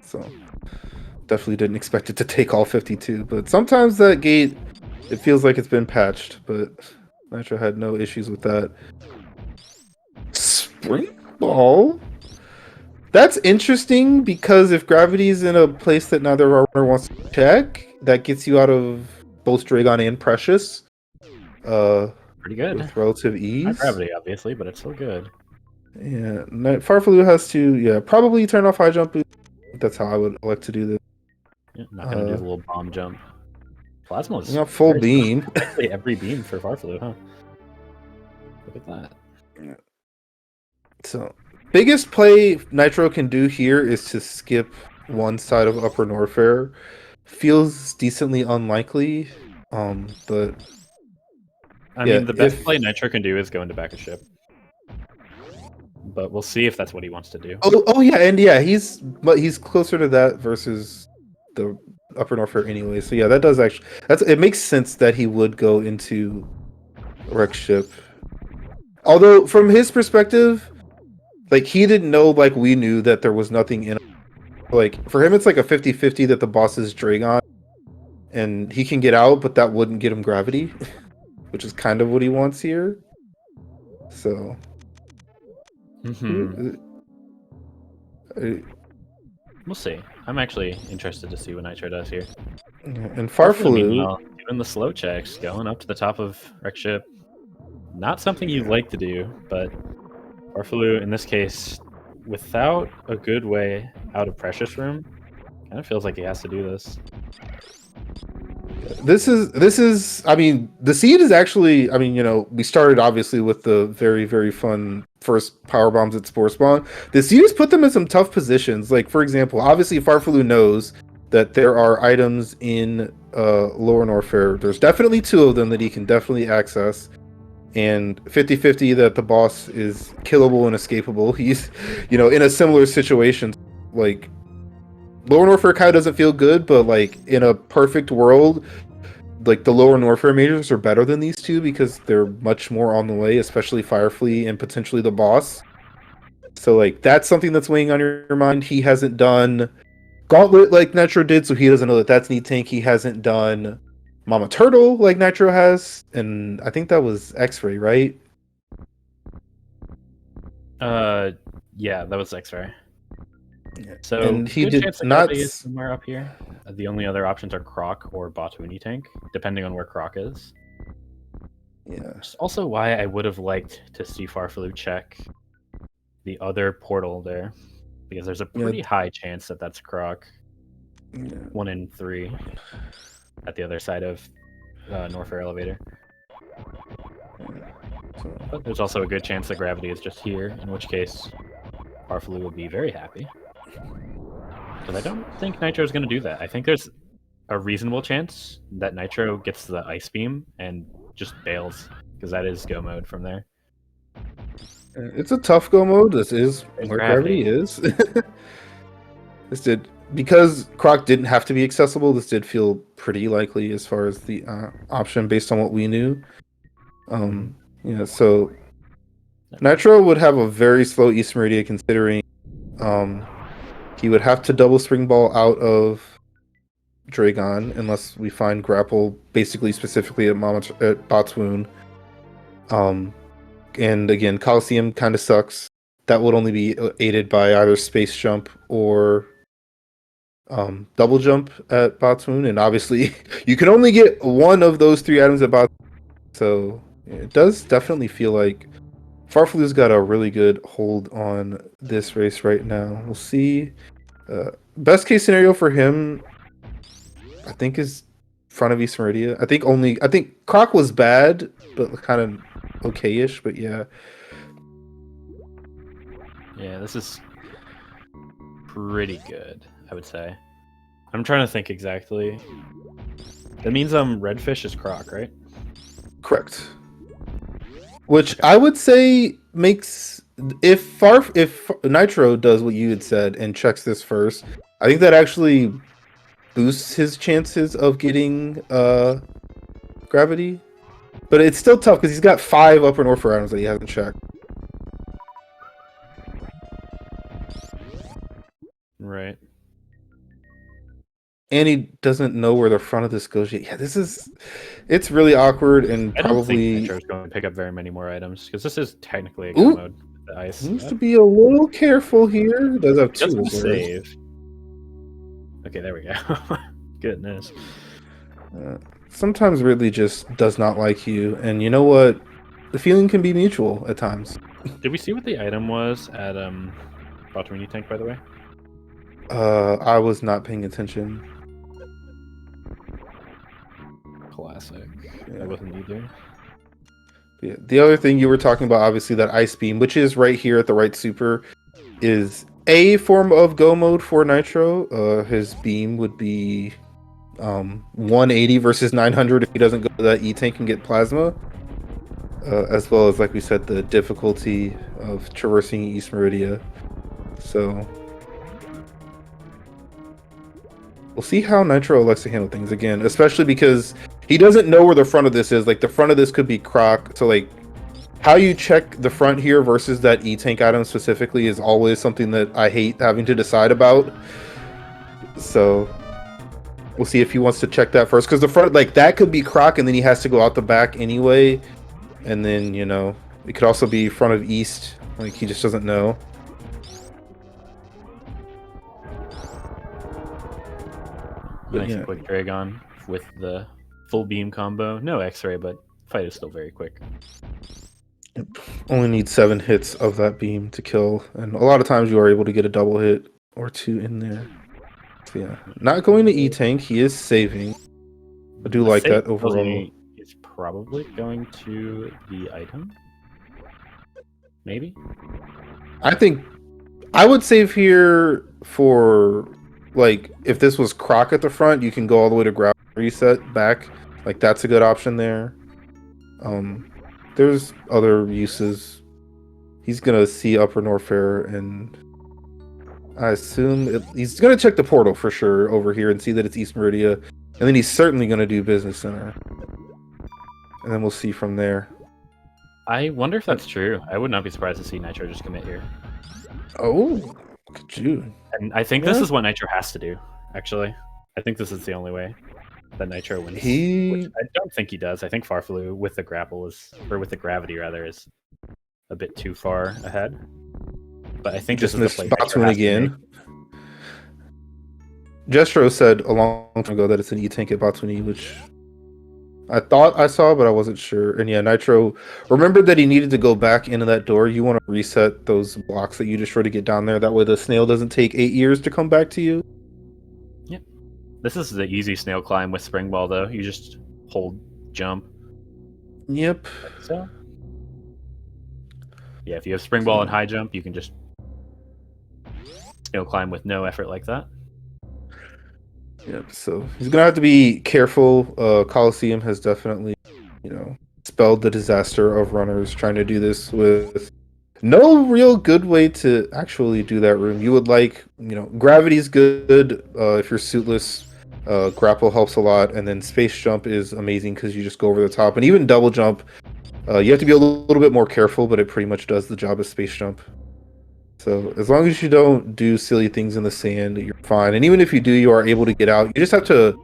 So definitely didn't expect it to take all 52. But sometimes that gate, it feels like it's been patched, but Nitro had no issues with that. Spring Ball? That's interesting, because if Gravity's in a place that neither runner wants to check, that gets you out of both Dragon and Precious. Pretty good. with relative Not ease. gravity, obviously, but it's still good. Yeah, farfelu has to probably turn off high jump boost. That's how I would like to do this. Yeah, not gonna do the little bomb jump. Plasma is Full very beam. Actually, every beam for farfelu, huh? Look at that. So, biggest play Nitro can do here is to skip one side of upper Norfair. Feels decently unlikely, but I mean, the best play Nitro can do is go into back of ship. But we'll see if that's what he wants to do. Oh yeah, and yeah, he's closer to that versus the upper Norfair anyway. So yeah, that does actually it makes sense that he would go into wreck ship. Although from his perspective, like he didn't know like we knew that there was nothing in. Like for him, it's like a 50-50 that the boss is Dragon, and he can get out, but that wouldn't get him gravity, which is kind of what he wants here. So. We'll see. I'm actually interested to see what Nitro does here. And farfelu doing the slow checks, going up to the top of wreck ship. Not something you'd like to do, but farfelu in this case, without a good way out of precious room, kind of feels like he has to do this. This is I mean, the seed is actually, I mean, we started obviously with the very, very fun first power bombs at Spore Spawn. The seed has put them in some tough positions. Like, for example, obviously farfelu knows that there are items in Lower Norfair. There's definitely 2 of them that he can definitely access. And 50-50 that the boss is killable and escapable. He's, in a similar situation. Like, Lower Norfair kind of doesn't feel good, but like in a perfect world, like the Lower Norfair majors are better than these 2 because they're much more on the way, especially Firefly and potentially the boss. So like that's something that's weighing on your mind. He hasn't done Gauntlet like Nitro did, so he doesn't know that that's Neat Tank. He hasn't done Mama Turtle like Nitro has, and I think that was X-Ray, right? Yeah, that was X-Ray. Yeah. So and he did not is somewhere up here. The only other options are Croc or v2nitro tank, depending on where Croc is. Yeah. It's also why I would have liked to see farfelu check the other portal there, because there's a pretty high chance that that's Croc. 1 in 3 at the other side of Norfair elevator. But there's also a good chance that gravity is just here, in which case farfelu will be very happy. But I don't think Nitro is going to do that. I think there's a reasonable chance that Nitro gets the ice beam and just bails, because that is go mode from there. It's a tough go mode. This is where gravity is. Because Croc didn't have to be accessible, this did feel pretty likely as far as the option based on what we knew. So Nitro would have a very slow East Meridia considering he would have to double spring ball out of Dragon unless we find grapple basically specifically at Bot's wound. And again, Coliseum kind of sucks. That would only be aided by either space jump or double jump at Bot's wound, and obviously you can only get one of those 3 items at Bot's wound. So it does definitely feel like farfelu's got a really good hold on this race right now. We'll see. Best case scenario for him, I think, is front of East Meridia. I think Croc was bad, but kind of okay-ish. But yeah. Yeah, this is pretty good, I would say. I'm trying to think exactly. That means Redfish is Croc, right? Correct. Which I would say makes if Nitro does what you had said and checks this first, I think that actually boosts his chances of getting gravity. But it's still tough because he's got 5 upper Norfair items that he hasn't checked. Right. And he doesn't know where the front of this goes yet. Yeah, it's really awkward, and I don't think probably Nitro's going to pick up very many more items, because this is technically a go mode. The ice. Needs to be a little careful here. Does have 2 save. Okay, there we go. Goodness. Sometimes Ridley just does not like you, and you know what? the feeling can be mutual at times. Did we see what the item was at Baltimore Tank, by the way? I was not paying attention. Classic. Yeah. I wasn't either. Yeah. The other thing you were talking about, obviously, that ice beam, which is right here at the right super, is a form of go mode for Nitro. His beam would be 180 versus 900 if he doesn't go to that E-Tank and get plasma. As well as, like we said, the difficulty of traversing East Meridia. So we'll see how Nitro elects to handle things again, especially because he doesn't know where the front of this is. Like, the front of this could be Croc. So, like, how you check the front here versus that E-Tank item specifically is always something that I hate having to decide about. So we'll see if he wants to check that first. Because the front, like, that could be Croc, and then he has to go out the back anyway. And then, you know, it could also be front of East. Like, he just doesn't know. Nice Yeah. and quick Dragon with the full beam combo. No X-ray, but fight is still very quick. Only need 7 hits of that beam to kill. And a lot of times you are able to get a double hit or 2 in there. So, yeah. Not going to E-Tank. He is saving. I do like that overall. He's probably going to the item. Maybe. I think I would save here for, like, if this was Croc at the front, you can go all the way to grab reset back. Like, that's a good option there. There's other uses. He's gonna see Upper Norfair, and I assume he's gonna check the portal for sure over here and see that it's East Meridia, and then he's certainly gonna do Business Center, and then we'll see from there. I wonder if that's true. I would not be surprised to see Nitro just commit here. Oh, look at you. And I think this is what Nitro has to do, actually. I think this is the only way that Nitro wins. Which I don't think he does. I think farfelu with the grapple is, or with the gravity rather, is a bit too far ahead. But I think just this is missed the play Botswan again. Jestro said a long time ago that it's an E-Tank at Botswani, which I thought I saw, but I wasn't sure. And yeah, Nitro remembered that he needed to go back into that door. You want to reset those blocks that you destroyed to get down there. That way the snail doesn't take 8 years to come back to you. Yep. This is the easy snail climb with Spring Ball, though. You just hold jump. Yep. Like so. Yeah, if you have Spring Ball and high jump, you can just snail climb with no effort like that. Yep, so he's gonna have to be careful. Coliseum has definitely, you know, spelled the disaster of runners trying to do this with no real good way to actually do that room. You would like, you know, gravity's good if you're suitless. Grapple helps a lot, and then space jump is amazing because you just go over the top. And even double jump, you have to be a little bit more careful, but it pretty much does the job of space jump. So as long as you don't do silly things in the sand, you're fine. And even if you do, you are able to get out. You just have to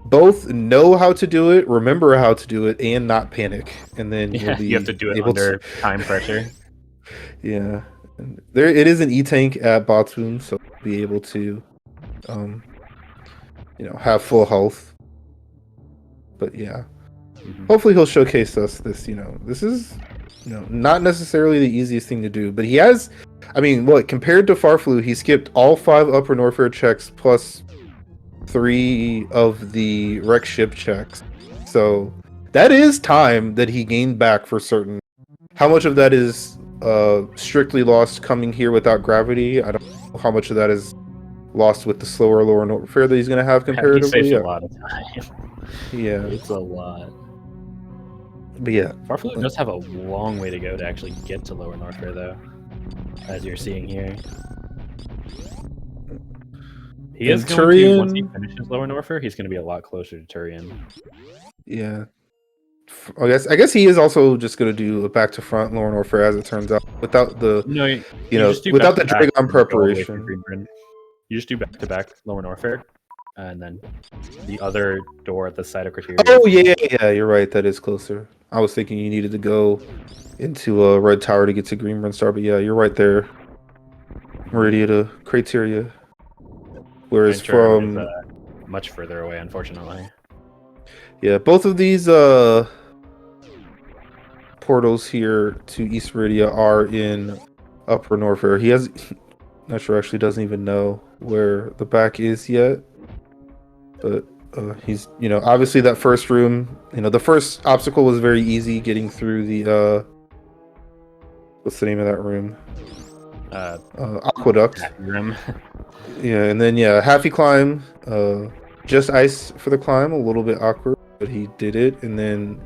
both know how to do it, remember how to do it, and not panic. And then you'll be you have to do it under time pressure. Yeah. And there, it is an E-Tank at Botswan, so be able to, you know, have full health. But yeah, hopefully he'll showcase us this. You know, this is, you know, not necessarily the easiest thing to do, but he has. I mean, what, compared to farfelu, he skipped all 5 Upper Norfair checks plus 3 of the wreck ship checks. So that is time that he gained back for certain. How much of that is strictly lost coming here without gravity? I don't know how much of that is lost with the slower lower Norfair that he's going to have comparatively. He saves a lot of time. Yeah. It's a lot. But yeah. farfelu does have a long way to go to actually get to lower Norfair, though. As you're seeing here, he is going to, once he finishes lower Norfair, he's going to be a lot closer to Turian. Yeah, I guess he is also just going to do a back to front lower Norfair, as it turns out, without the without the Dragon preparation. You just do back to back lower Norfair, and then the other door at the side of Criteria. Oh yeah, you're right. That is closer. I was thinking you needed to go into a red tower to get to Green Run Star, but yeah, you're right there. Meridia to Criteria. Whereas from is, much further away, unfortunately. Yeah, both of these portals here to East Meridia are in Upper Norfair. He has, Nitro actually doesn't even know where the back is yet, but he's, you know, obviously that first room, you know, the first obstacle was very easy, getting through the what's the name of that room? Aqueduct. Room. Yeah, and then yeah, halfy climb, just ice for the climb, a little bit awkward, but he did it. And then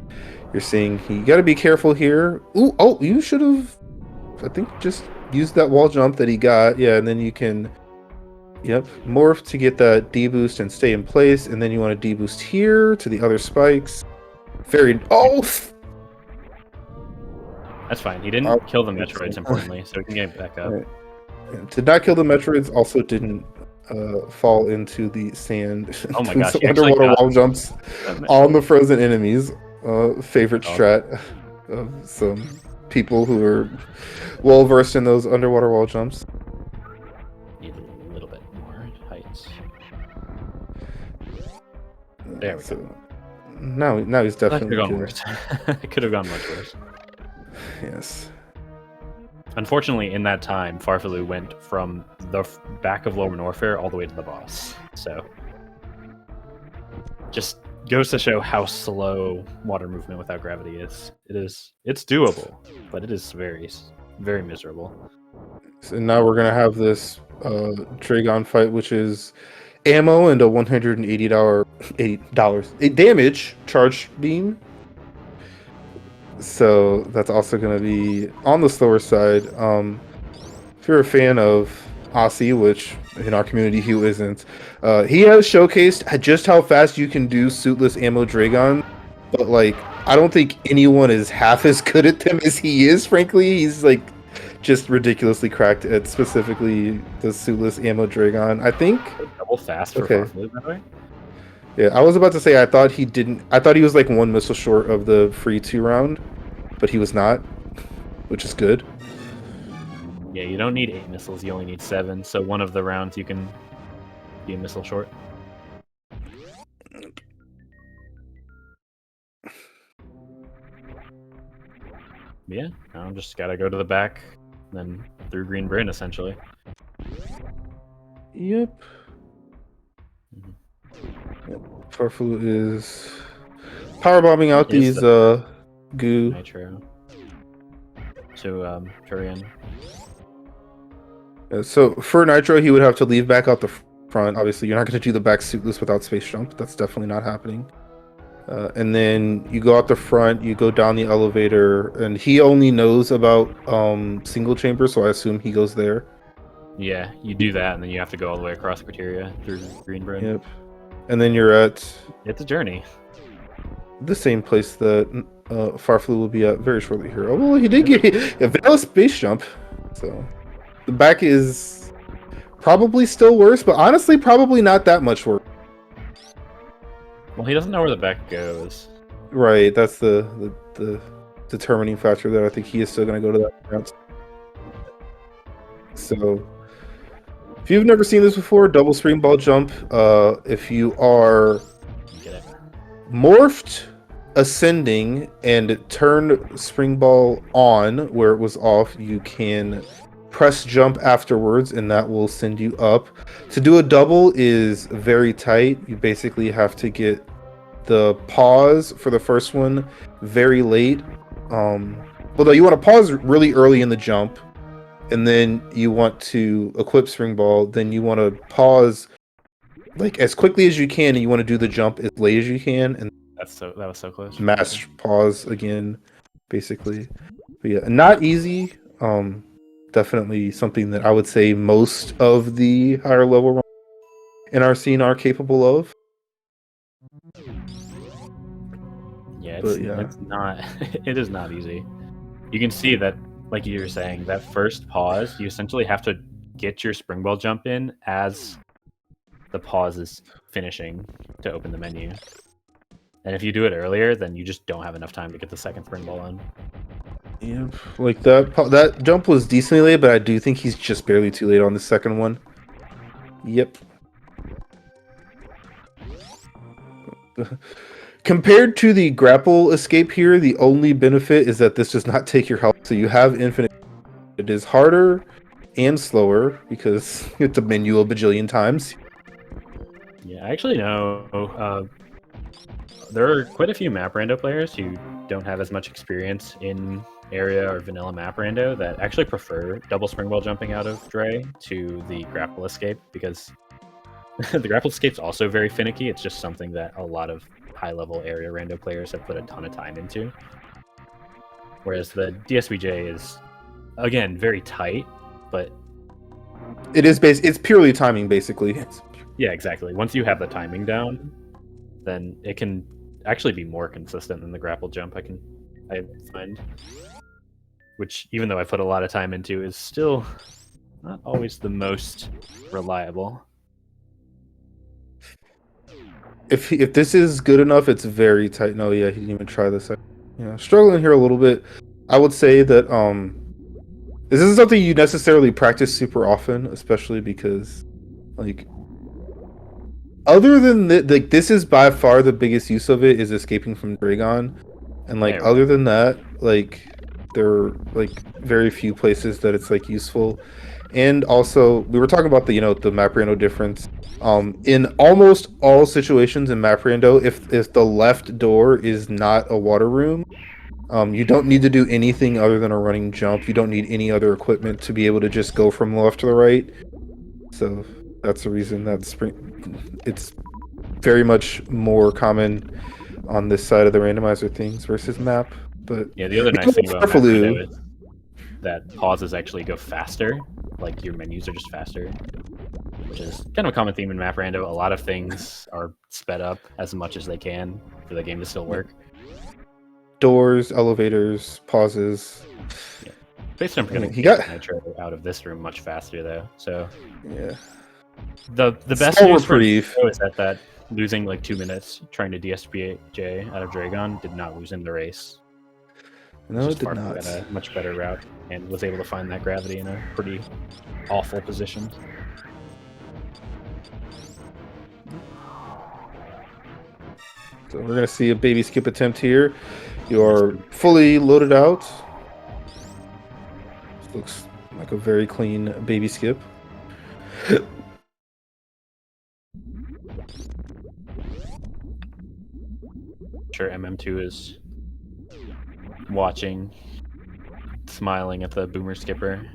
you're seeing you got to be careful here. Ooh, oh, you should have, I think, just used that wall jump that he got. Yeah, and then you can, yep, morph to get that deboost and stay in place. And then you want to deboost here to the other spikes. Very, oh, That's fine. He didn't kill the Metroids, importantly, so we can get back up. right. Did not kill the Metroids. Also didn't fall into the sand. Oh my gosh! Underwater wall jumps on the frozen enemies. Favorite strat of some people who are well versed in those underwater wall jumps. Need a little bit more heights. There we go. Now he's definitely gone worse. It could have gone much worse. Yes. Unfortunately, in that time, Farfelu went from the back of Lower Norfair all the way to the boss. So, just goes to show how slow water movement without gravity is. It's doable, but it is very, very miserable. So now we're gonna have this Dragon fight, which is ammo and a $180 damage charge beam. So that's also going to be on the slower side. If you're a fan of Aussie, which in our community who isn't, he has showcased just how fast you can do suitless ammo Dragon, but like I don't think anyone is half as good at them as he is. Frankly, he's like just ridiculously cracked at specifically the suitless ammo Dragon. I think double fast for Farfelu, by the way. Yeah, I was about to say I thought he was like one missile short of the free 2 round, but he was not, which is good. Yeah, you don't need 8 missiles, you only need 7, so one of the rounds you can be a missile short. Yeah, now I'm just gotta go to the back, then through Green Bryn, essentially. Yep. Farfelu is powerbombing out these goo. Nitro. So, Turian. So for Nitro, he would have to leave back out the front. Obviously, you're not going to do the back suitless without space jump. That's definitely not happening. And then you go out the front, you go down the elevator, and he only knows about single chamber, so I assume he goes there. Yeah, you do that, and then you have to go all the way across Criteria through Green Bryn. Yep. And then you're at... It's a journey. The same place that Farfelu will be at very shortly here. Oh, well, he did get a vanilla space jump. So the back is probably still worse, but honestly, probably not that much worse. Well, he doesn't know where the back goes. Right, that's the determining factor there. I think he is still going to go to that route. So if you've never seen this before, double spring ball jump. If you are morphed, ascending, and turn spring ball on where it was off, you can press jump afterwards, and that will send you up. To do a double is very tight. You basically have to get the pause for the first one very late. Although you want to pause really early in the jump, and then you want to equip spring ball, then you want to pause like as quickly as you can, and you want to do the jump as late as you can, and that was so close. Mash pause again, basically. But yeah, not easy. Definitely something that I would say most of the higher level in our scene are capable of. Yeah, it's not. It is not easy. You can see that, like you were saying, that first pause, you essentially have to get your spring ball jump in as the pause is finishing to open the menu. And if you do it earlier, then you just don't have enough time to get the second spring ball in. Yeah, like that jump was decently late, but I do think he's just barely too late on the second one. Yep. Compared to the grapple escape here, the only benefit is that this does not take your health, so you have infinite. It is harder and slower because it's a menu a bajillion times. Yeah, I actually know there are quite a few map rando players who don't have as much experience in area or vanilla map rando that actually prefer double springwell jumping out of Dre to the grapple escape, because the grapple escape's also very finicky. It's just something that a lot of high-level area rando players have put a ton of time into. Whereas the DSBJ is, again, very tight, but It's purely timing, basically. yeah, exactly. Once you have the timing down, then it can actually be more consistent than the grapple jump I find. Which, even though I put a lot of time into, is still not always the most reliable. If this is good enough, it's very tight. No, yeah, he didn't even try this. Yeah, struggling here a little bit. I would say that this isn't something you necessarily practice super often, especially because, like, other than this is by far the biggest use of it is escaping from Dragon, and like other than that, like there are like very few places that it's like useful. And also, we were talking about the the map rando difference. In almost all situations in map rando, if the left door is not a water room, you don't need to do anything other than a running jump. You don't need any other equipment to be able to just go from the left to the right. So that's the reason that it's very much more common on this side of the randomizer things versus map. But yeah, the other nice thing about map rando is that pauses actually go faster. Like, your menus are just faster, which is kind of a common theme in map rando. A lot of things are sped up as much as they can for the game to still work. Doors, elevators, pauses. Yeah. Based on going he got Nitro out of this room much faster though. So yeah, the best news for Nitro is that losing like 2 minutes trying to DSBJ out of Dragon did not lose him the race. No, it did not. Got a much better route and was able to find that gravity in a pretty awful position. So we're gonna see a baby skip attempt here. You are fully loaded out. This looks like a very clean baby skip. Sure, MM2 is watching, smiling at the boomer skipper.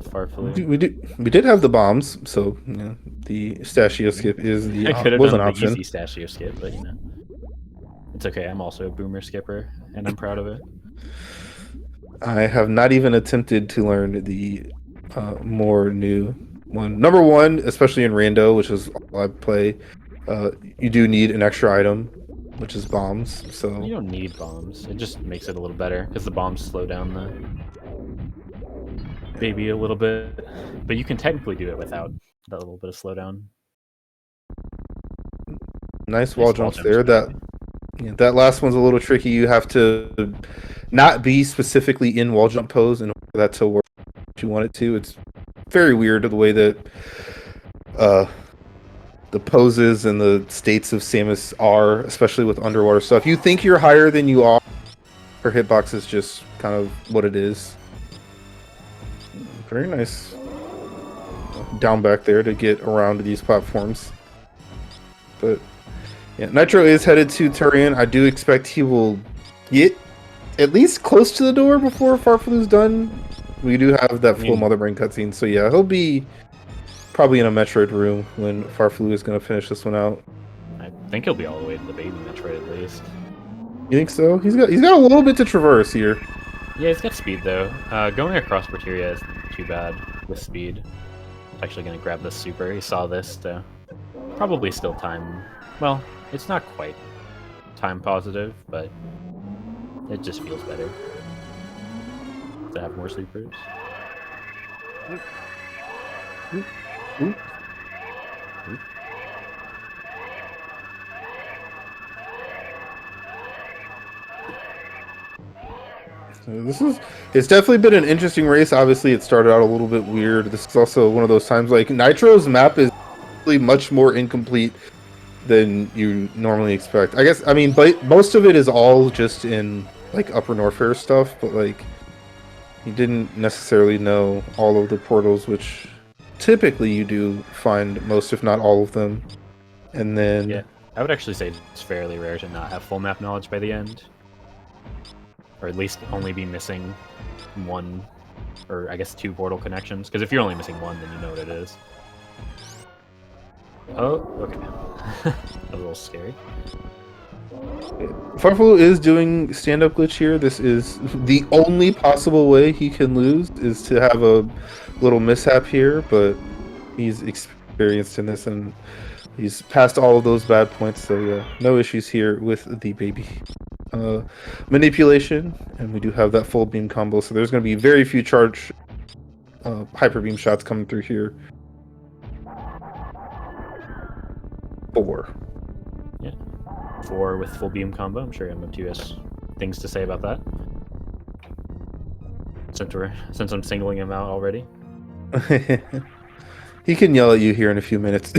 Farfelu. We did have the bombs, so the Stashio skip is the was an option. Easy Stashio skip, but it's okay. I'm also a boomer skipper, and I'm proud of it. I have not even attempted to learn the more new one. Number one, especially in Rando, which is all I play, you do need an extra item, which is bombs. So you don't need bombs. It just makes it a little better because the bombs slow down the baby a little bit, but you can technically do it without that little bit of slowdown. Nice wall jumps there. That last one's a little tricky. You have to not be specifically in wall jump pose in order for that to work what you want it to. It's very weird the way that the poses and the states of Samus are, especially with underwater stuff. You think you're higher than you are. Her hitbox is just kind of what it is. Very nice down back there to get around these platforms. But yeah, Nitro is headed to Turian. I do expect he will get at least close to the door before Farfelu's done. We do have that full Mother Brain cutscene, so yeah, he'll be probably in a Metroid room when Farfelu is going to finish this one out. I think he'll be all the way to the baby Metroid at least. You think so? He's got a little bit to traverse here. Yeah, he's got speed though. Going across Porteria isn't too bad with speed. He's actually going to grab the super. He saw this to probably still time. Well, it's not quite time positive, but it just feels better to have more supers. It's definitely been an interesting race. Obviously, it started out a little bit weird. This is also one of those times like Nitro's map is really much more incomplete than you normally expect. I guess, I mean, but most of it is all just in like Upper Norfair stuff, but like you didn't necessarily know all of the portals, which typically you do find most, if not all of them. And then Yeah, I would actually say it's fairly rare to not have full map knowledge by the end, or at least only be missing one, or I guess 2 portal connections. Because if you're only missing one, then you know what it is. Oh, okay. A little scary. farfelu is doing stand-up glitch here. This is the only possible way he can lose, is to have a little mishap here, but he's experienced in this and he's passed all of those bad points, so yeah, no issues here with the baby manipulation. And we do have that full beam combo, so there's going to be very few charge hyper beam shots coming through here. 4. Yeah, 4 with full beam combo. I'm sure MM2 has things to say about that. Since I'm singling him out already. He can yell at you here in a few minutes.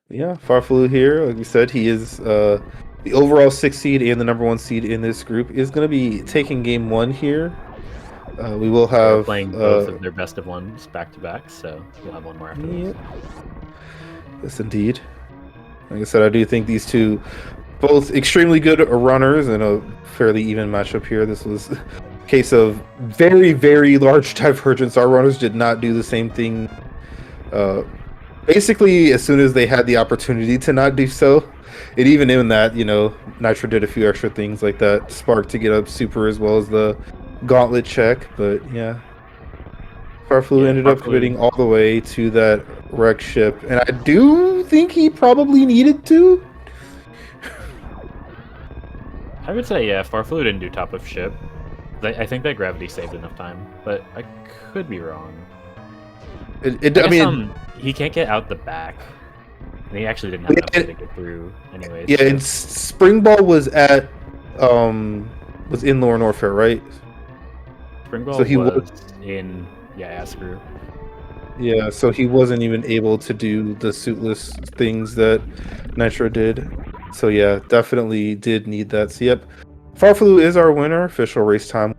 Yeah, farfelu here, like we said, he is the overall 6th seed and the number 1 seed in this group. Is going to be taking game 1 here. We will have They're playing both of their best of ones back to back, so we'll have one more after this. Yes, indeed. Like I said, I do think these two, both extremely good runners, and a fairly even matchup here. This was a case of very, very large divergence. Our runners did not do the same thing. Basically, as soon as they had the opportunity to not do so, and even in that, you know, Nitro did a few extra things like that spark to get up super, as well as the gauntlet check. But yeah, farfelu ended up committing all the way to that wreck ship, and I do think he probably needed to. I would say, yeah, farfelu didn't do top of ship. I think that gravity saved enough time, but I could be wrong. I mean, he can't get out the back. And he actually didn't have enough to get through anyways. Yeah, and Springball was at was in Lower Norfair, right? Springball so he was in Askew. Yeah, so he wasn't even able to do the suitless things that Nitro did. So yeah, definitely did need that. So yep, farfelu is our winner. Official race time,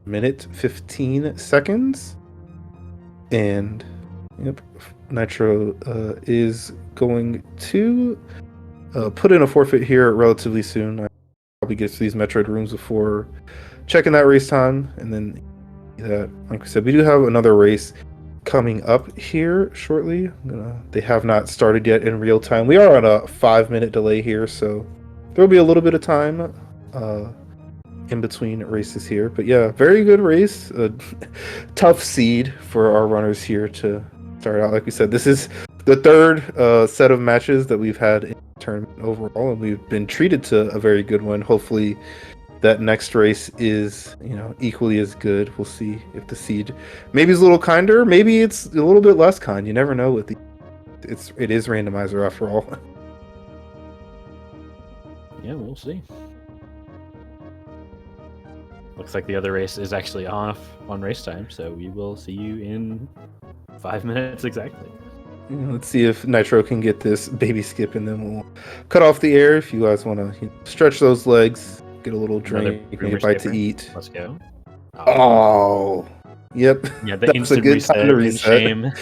minute 15 seconds. And yep, Nitro is going to put in a forfeit here relatively soon. I probably get to these Metroid rooms before checking that race time, and then that, like we said, we do have another race coming up here shortly. They have not started yet in real time. We are on a 5-minute delay here, so there will be a little bit of time in between races here. But yeah, very good race. Tough seed for our runners here to start out. Like we said, this is the 3rd set of matches that we've had in the tournament overall, and we've been treated to a very good one. Hopefully that next race is, you know, equally as good. We'll see if the seed maybe is a little kinder, maybe it's a little bit less kind. You never know with the it is randomizer after all. Yeah, we'll see. Looks like the other race is actually off on race time, so we will see you in 5 minutes exactly. Let's see if Nitro can get this baby skip, and then we'll cut off the air. If you guys want to stretch those legs, get a little drink, maybe a bite to eat. Let's go. Oh, yep. Yeah, the instant a good time to reset. Shame.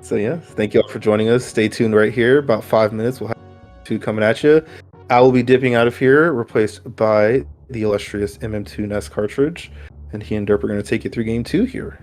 So yeah, thank you all for joining us. Stay tuned right here. About 5 minutes, we'll have 2 coming at you. I will be dipping out of here, replaced by the illustrious MM2 NES cartridge, and he and Derp are going to take you through game 2 here.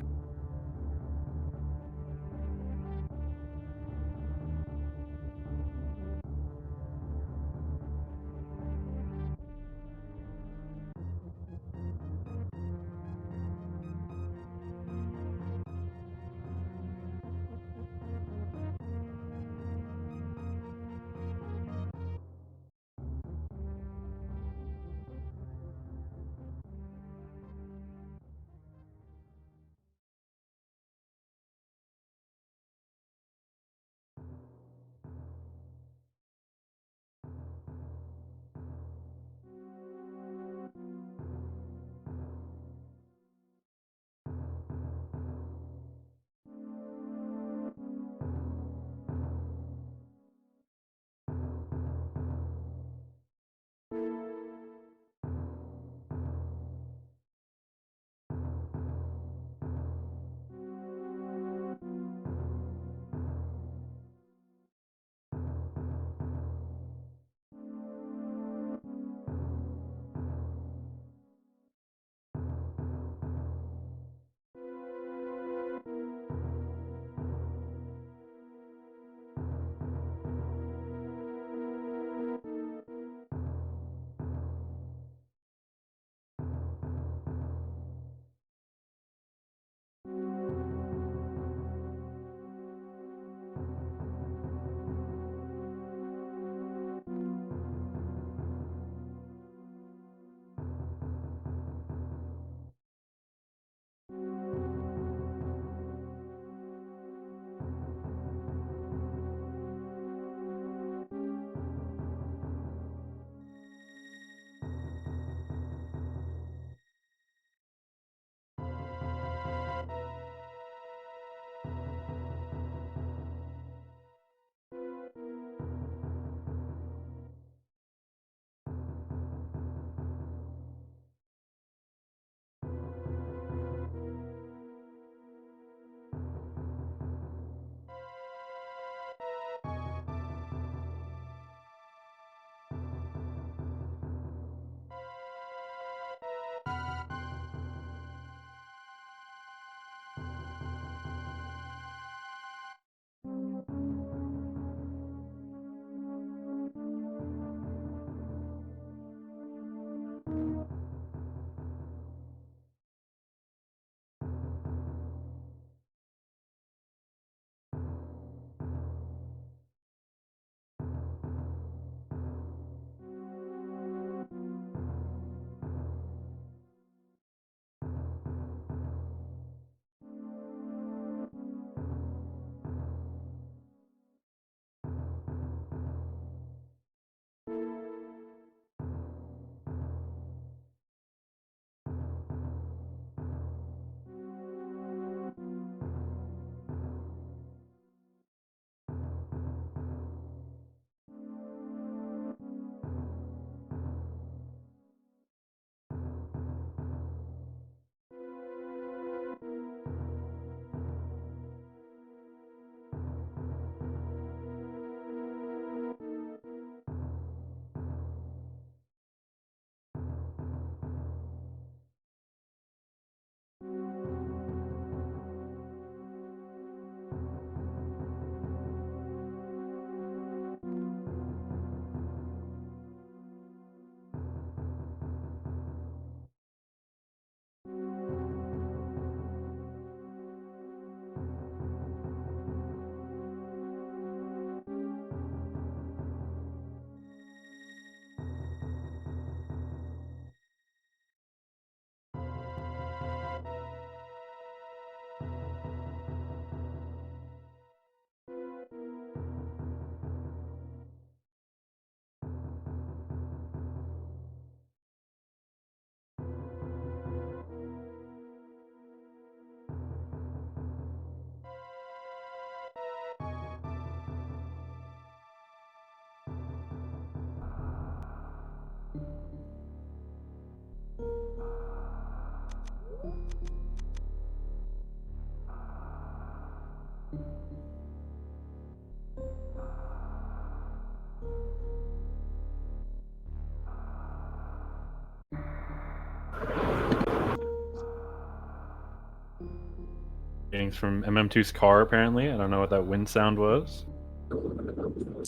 Greetings from MM2's car, apparently. I don't know what that wind sound was.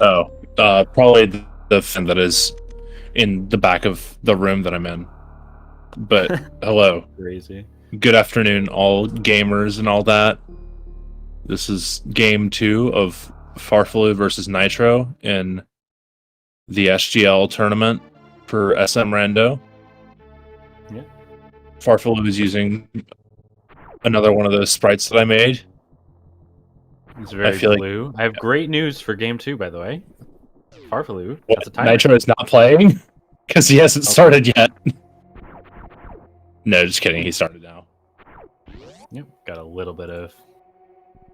Oh, probably the fan that is in the back of the room that I'm in. But hello, Crazy. good afternoon, all gamers and all that. This is game 2 of farfelu versus Nitro in the SGL tournament for SM Rando. Yeah. Farfelu is using another one of those sprites that I made. It's very feel like- blue. I have great news for game 2, by the way. farfelu What, has a timer. Nitro is not playing because he hasn't started yet. No, just kidding. He started now. Yep, got a little bit of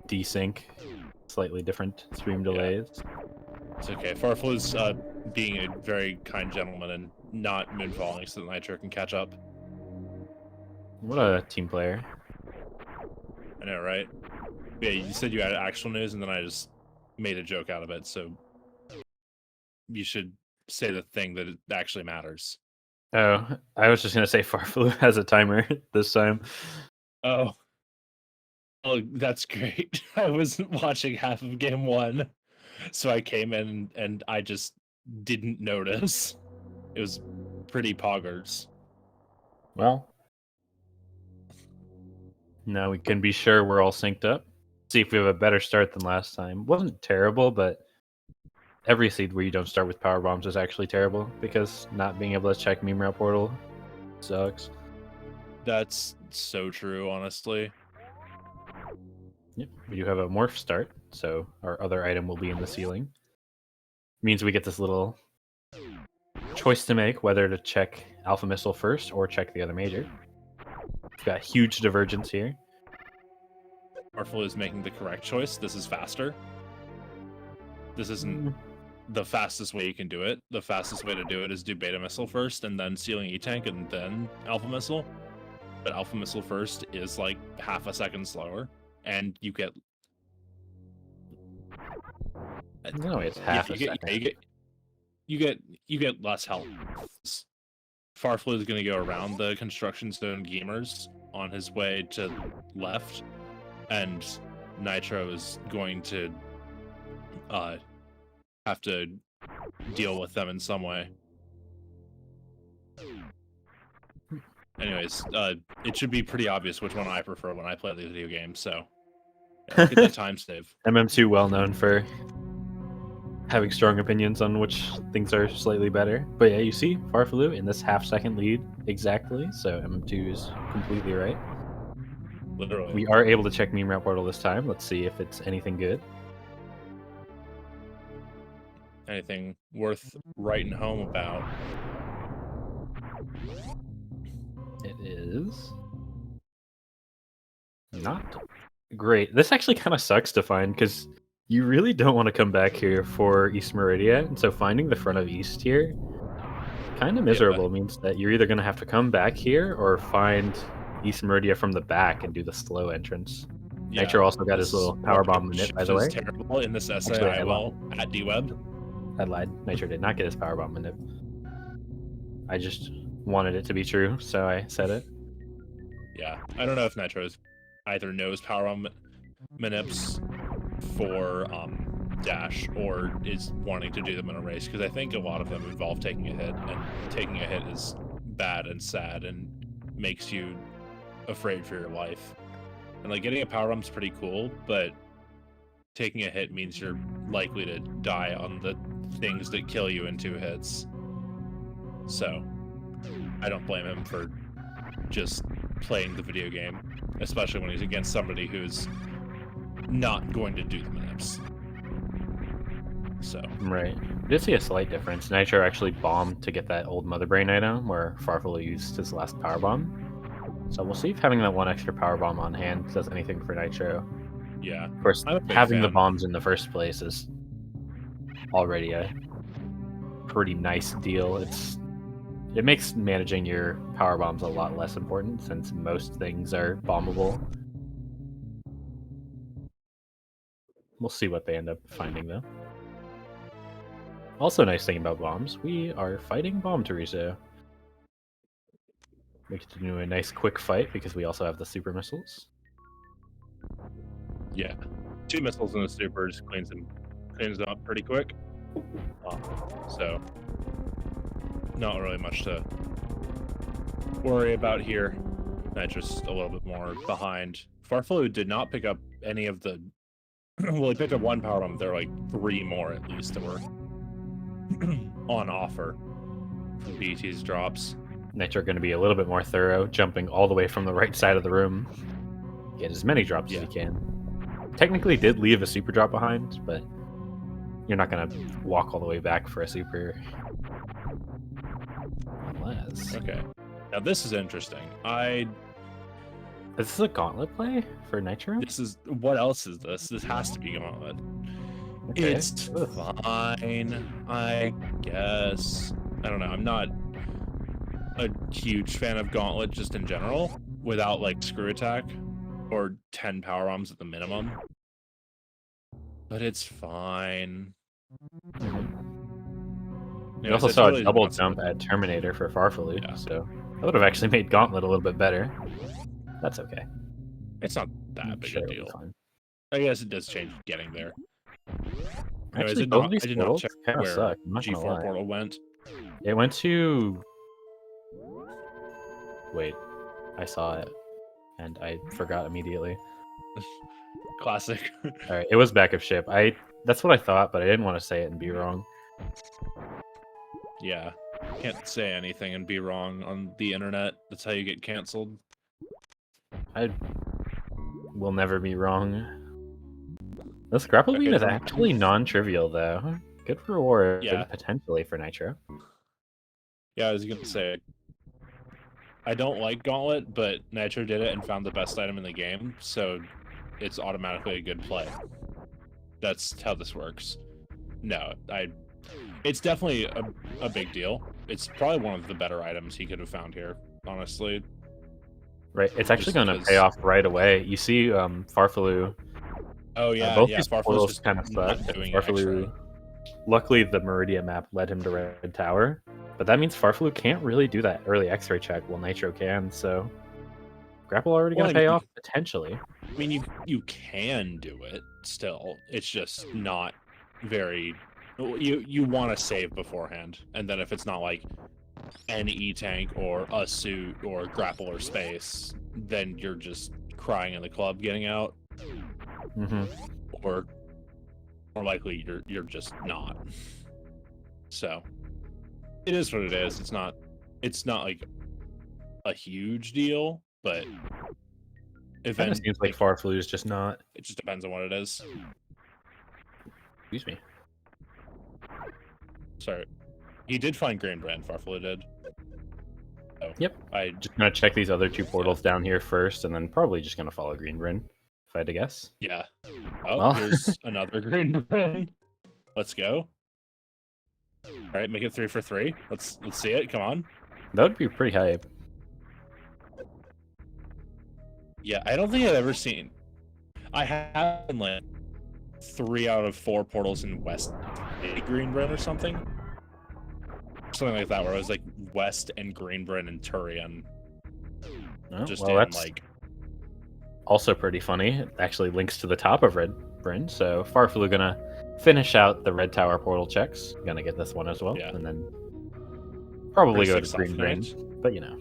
desync, slightly different stream delays. It's okay. Farfelu's being a very kind gentleman and not moonfalling so that Nitro can catch up. What a team player. I know, right? Yeah, you said you had actual news, and then I just made a joke out of it, so you should say the thing that actually matters. Oh, I was just going to say farfelu has a timer this time. Oh, that's great. I was watching half of game 1, so I came in and I just didn't notice. It was pretty poggers. Well, now we can be sure we're all synced up. See if we have a better start than last time. Wasn't terrible, but every seed where you don't start with power bombs is actually terrible because not being able to check meme route portal sucks. That's so true, honestly. Yep, we do have a morph start, so our other item will be in the ceiling. Means we get this little choice to make whether to check Alpha Missile first or check the other major. We've got huge divergence here. Farfelu is making the correct choice. This is faster. This isn't the fastest way you can do it. The fastest way to do it is do Beta Missile first, and then Ceiling E-Tank, and then Alpha Missile. But Alpha Missile first is like half a second slower, and you get... No, it's half a second. You get less health. Farfelu is going to go around the construction zone gamers on his way to left, and Nitro is going to have to deal with them in some way. Anyways, it should be pretty obvious which one I prefer when I play the video game, so yeah, look at the time save. MM2 well known for having strong opinions on which things are slightly better. But yeah, you see farfelu in this half-second lead exactly, so MM2 is completely right. Literally. We are able to check meme route portal this time. Let's see if it's anything good. Anything worth writing home about? It is not great. This actually kind of sucks to find because you really don't want to come back here for East Meridia, and so finding the front of East here kind of miserable. Means that you're either going to have to come back here or find East Meridia from the back and do the slow entrance. Yeah, Nitro also got his little power bomb manip, by the way. Terrible in this essay Actually, I will at DWeb. I lied. Nitro did not get his power bomb manip. I just wanted it to be true, so I said it. Yeah, I don't know if Nitro's either knows power bomb manips for Dash or is wanting to do them in a race, because I think a lot of them involve taking a hit, and taking a hit is bad and sad and makes you afraid for your life. And like getting a power bomb is pretty cool, but taking a hit means you're likely to die on the things that kill you in 2 hits. So I don't blame him for just playing the video game, especially when he's against somebody who's not going to do the manips. So Right. I did see a slight difference. Nitro actually bombed to get that old Mother Brain item, where farfelu used his last power bomb. So we'll see if having that one extra power bomb on hand does anything for Nitro. yeah, Of course, I'm a big having the fan. bombs in the first place is already a pretty nice deal. It makes managing your power bombs a lot less important since most things are bombable. We'll see what they end up finding though. Also, nice thing about bombs, we are fighting Bomb Teresa. We get to do a nice quick fight because we also have the super missiles. Yeah, 2 missiles and a super just cleans them up pretty quick. So not really much to worry about here. Just a little bit more behind. Farfelu did not pick up any of the. Well, he picked up 1 power bomb. There are like 3 more at least that were on offer from BT's drops. Nitro going to be a little bit more thorough, jumping all the way from the right side of the room. Get as many drops as he can. Technically did leave a super drop behind, but you're not going to walk all the way back for a super. Unless... Okay. Now this is interesting. Is this a gauntlet play for Nitro? This is... What else is this? This has to be gauntlet. Okay. It's fine, I guess. I don't know. I'm not a huge fan of gauntlet just in general, without like screw attack or 10 power bombs at the minimum. But it's fine. You also saw a double jump at Terminator for Farfelu, so that would have actually made Gauntlet a little bit better. That's okay. It's not that big a deal. I guess it does change getting there. Actually, I did not check kind of where suck. I'm not gonna G4 lie. portal went. It went to... Wait, I saw it, and I forgot immediately. Classic. All right, it was back of ship. That's what I thought, but I didn't want to say it and be wrong. Yeah, can't say anything and be wrong on the internet. That's how you get canceled. I will never be wrong. This grapple beam is actually non-trivial, though. Good reward, potentially, for Nitro. Yeah, I was gonna say, I don't like Gauntlet, but Nitro did it and found the best item in the game, so it's automatically a good play. That's how this works. No, it's definitely a big deal. It's probably one of the better items he could have found here, honestly. Right, it's actually going to pay off right away. You see Farfelu. Oh yeah, both yeah. these Farfelu's portals just kind of suck. Farfelu. Luckily, the Meridia map led him to Red Tower, but that means Farfelu can't really do that early X-ray check while Nitro can. So, grapple already going to pay off potentially. I mean, you can do it still. It's just not very. You want to save beforehand, and then if it's not like an E-tank or a suit or grapple or space, then you're just crying in the club getting out. Mm-hmm. Or more likely you're just not. So it is what it is. It's not like a huge deal, but it kind of seems like Farfelu is just not. It just depends on what it is. Excuse me. Sorry. He did find Green Brand, Farfelu did. So yep. I just gonna check these other 2 portals down here first, and then probably just gonna follow Green Brand, if I had to guess. Yeah. Oh, here's another Green Brand. Let's go. All right, make it 3 for 3. Let's see it. Come on. That would be pretty hype. Yeah, I don't think I've ever seen. I have like 3 out of 4 portals in West Green Brand or something like that, where it was like West and Green Brand and Turian. Oh, just well, that's like also pretty funny. It actually links to the top of Red Brand, so Farfelu gonna finish out the Red Tower portal checks. Gonna get this one as well, and then probably go to Green Brand. But you know,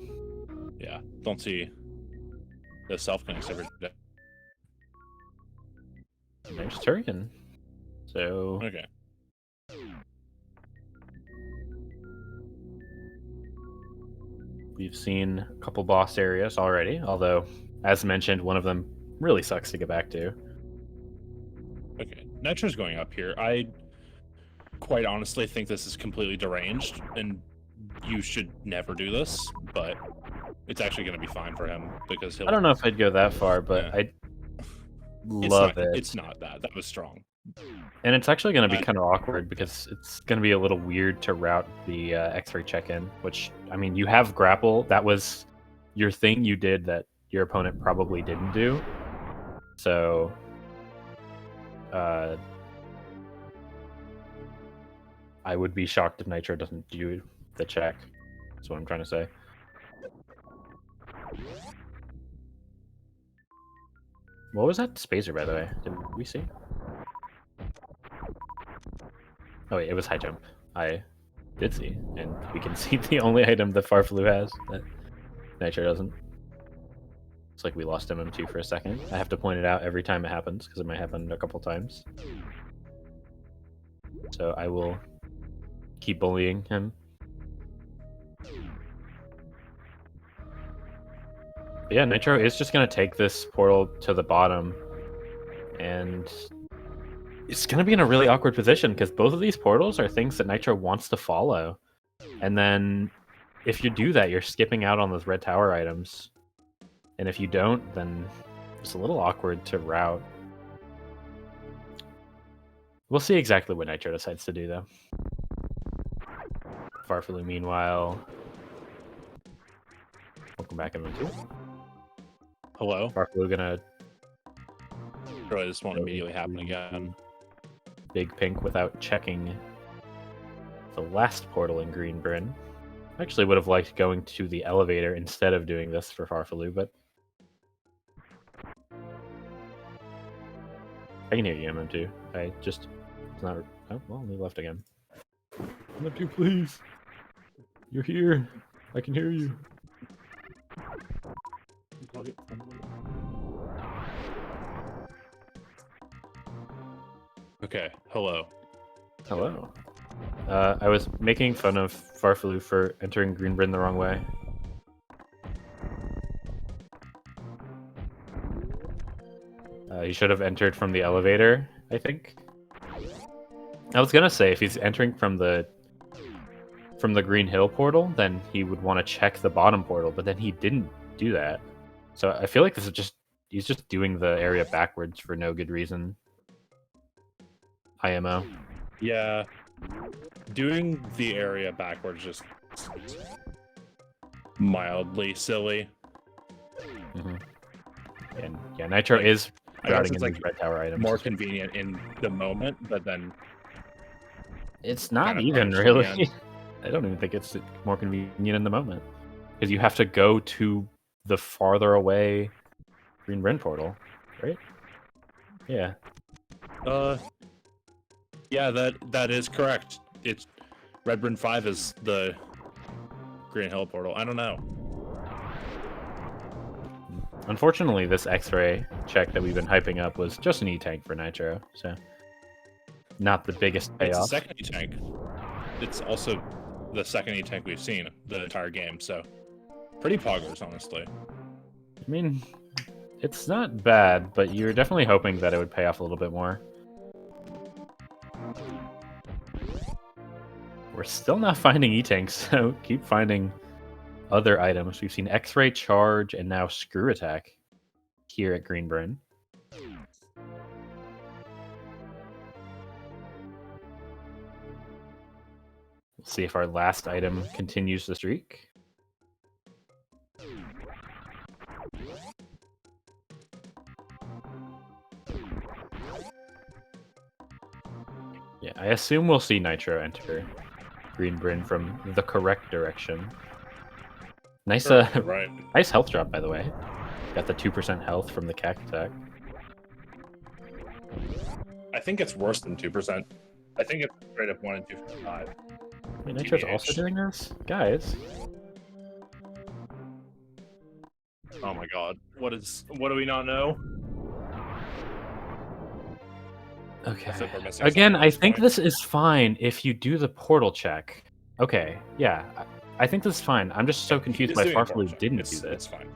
yeah, don't see the self-connects every day. And there's Turian. So okay. We've seen a couple boss areas already, although, as mentioned, one of them really sucks to get back to. Okay, Nitro's going up here. I quite honestly think this is completely deranged, and you should never do this, but it's actually going to be fine for him, because he'll... I don't know if I'd go that far, but I love it. It's not that. That was strong. And it's actually going to be kind of awkward, because it's going to be a little weird to route the X-ray check-in, which, I mean, you have grapple. That was your thing you did that your opponent probably didn't do. So, I would be shocked if Nitro doesn't do the check. That's what I'm trying to say. What was that spacer, by the way? Did we see? Oh wait, it was high jump. I did see, and we can see the only item that farfelu has that Nitro doesn't. It's like we lost MM2 for a second. I have to point it out every time it happens, because it might happen a couple times. So I will keep bullying him. But yeah, Nitro is just going to take this portal to the bottom, and it's going to be in a really awkward position, because both of these portals are things that Nitro wants to follow. And then if you do that, you're skipping out on those red tower items. And if you don't, then it's a little awkward to route. We'll see exactly what Nitro decides to do, though. farfelu, meanwhile. Welcome back, MM2. Hello. farfelu gonna Really, this won't immediately happen again. big pink without checking the last portal in Green Bryn. I actually would have liked going to the elevator instead of doing this for farfelu, but I can hear you, MM2. I just... It's not... Oh, well, he left again. MM2, please! You're here! I can hear you. Okay, hello. Hello. I was making fun of farfelu for entering Green Bryn the wrong way. He should have entered from the elevator, I think. I was gonna say, if he's entering from the Green Hill portal, then he would want to check the bottom portal, but then he didn't do that. So I feel like this is just... He's just doing the area backwards for no good reason. IMO. Yeah. Doing the area backwards just mildly silly. Mm-hmm. And yeah, Nitro Like, is I guess routing it's in like these red tower items. more convenient in the moment, but then It's not kind of even punished in the really. end. I don't even think it's more convenient in the moment, because you have to go to the farther away Green Bryn portal, right? Yeah. Yeah, that is correct. It's Red Bryn 5 is the Green Hill portal. I don't know. Unfortunately, this X-ray check that we've been hyping up was just an E-tank for Nitro, so not the biggest It's a payoff. second E-tank. It's also the second E-tank we've seen the entire game, so pretty poggers, honestly. I mean, it's not bad, but you're definitely hoping that it would pay off a little bit more. We're still not finding E-tanks, so keep finding other items. We've seen X-ray, charge, and now screw attack here at Green Bryn. We'll see if our last item continues the streak. Yeah, I assume we'll see Nitro enter Green Bryn from the correct direction. Nice, Right. nice health drop, by the way. Got the 2% health from the CAC attack. I think it's worse than 2%. I think it's straight up 1 and 2 for 5. Wait, Nitro's TBH. also doing this? Guys. Oh my god. What do we not know? Okay. I think we're missing Again, something at I this think point. this is fine if you do the portal check. Okay, yeah. I think this is fine. I'm just so confused He's why doing a portal farfelu check. didn't do It's this. fine.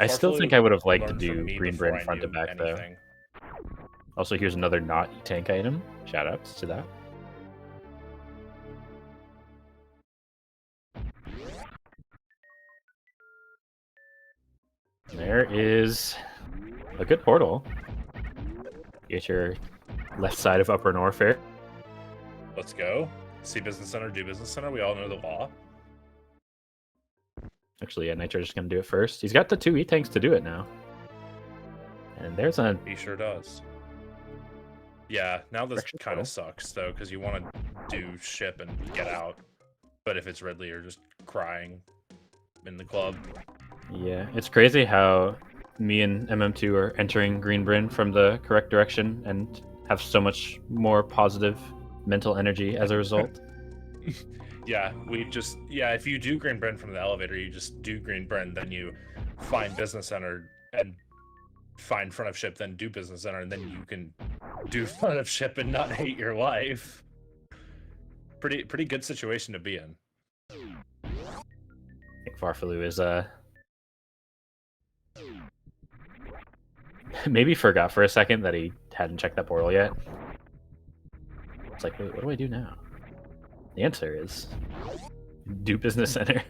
I still farfelu think I would have liked to learned do from me Green before Bryn I front to knew back, though. anything. Also, here's another not E-tank item. Shoutouts to that. There is a good portal. Get your left side of Upper Norfair. Let's go. See Business Center, do Business Center. We all know the law. Actually, yeah, Nitro's just going to do it first. He's got the 2 E-tanks to do it now. And there's a... He sure does. Yeah, now this Direction kind portal. of sucks, though, because you want to do ship and get out. But if it's Ridley, you're just crying in the club. Yeah, it's crazy how me and MM2 are entering Green Bryn from the correct direction and have so much more positive mental energy as a result. Yeah, if you do Green Bryn from the elevator, you just do Green Bryn, then you find Business Center and find front of ship, then do Business Center, and then you can do front of ship and not hate your life. Pretty good situation to be in. I think farfelu is maybe forgot for a second that he hadn't checked that portal yet. It's like, wait, what do I do now? The answer is do Business Center.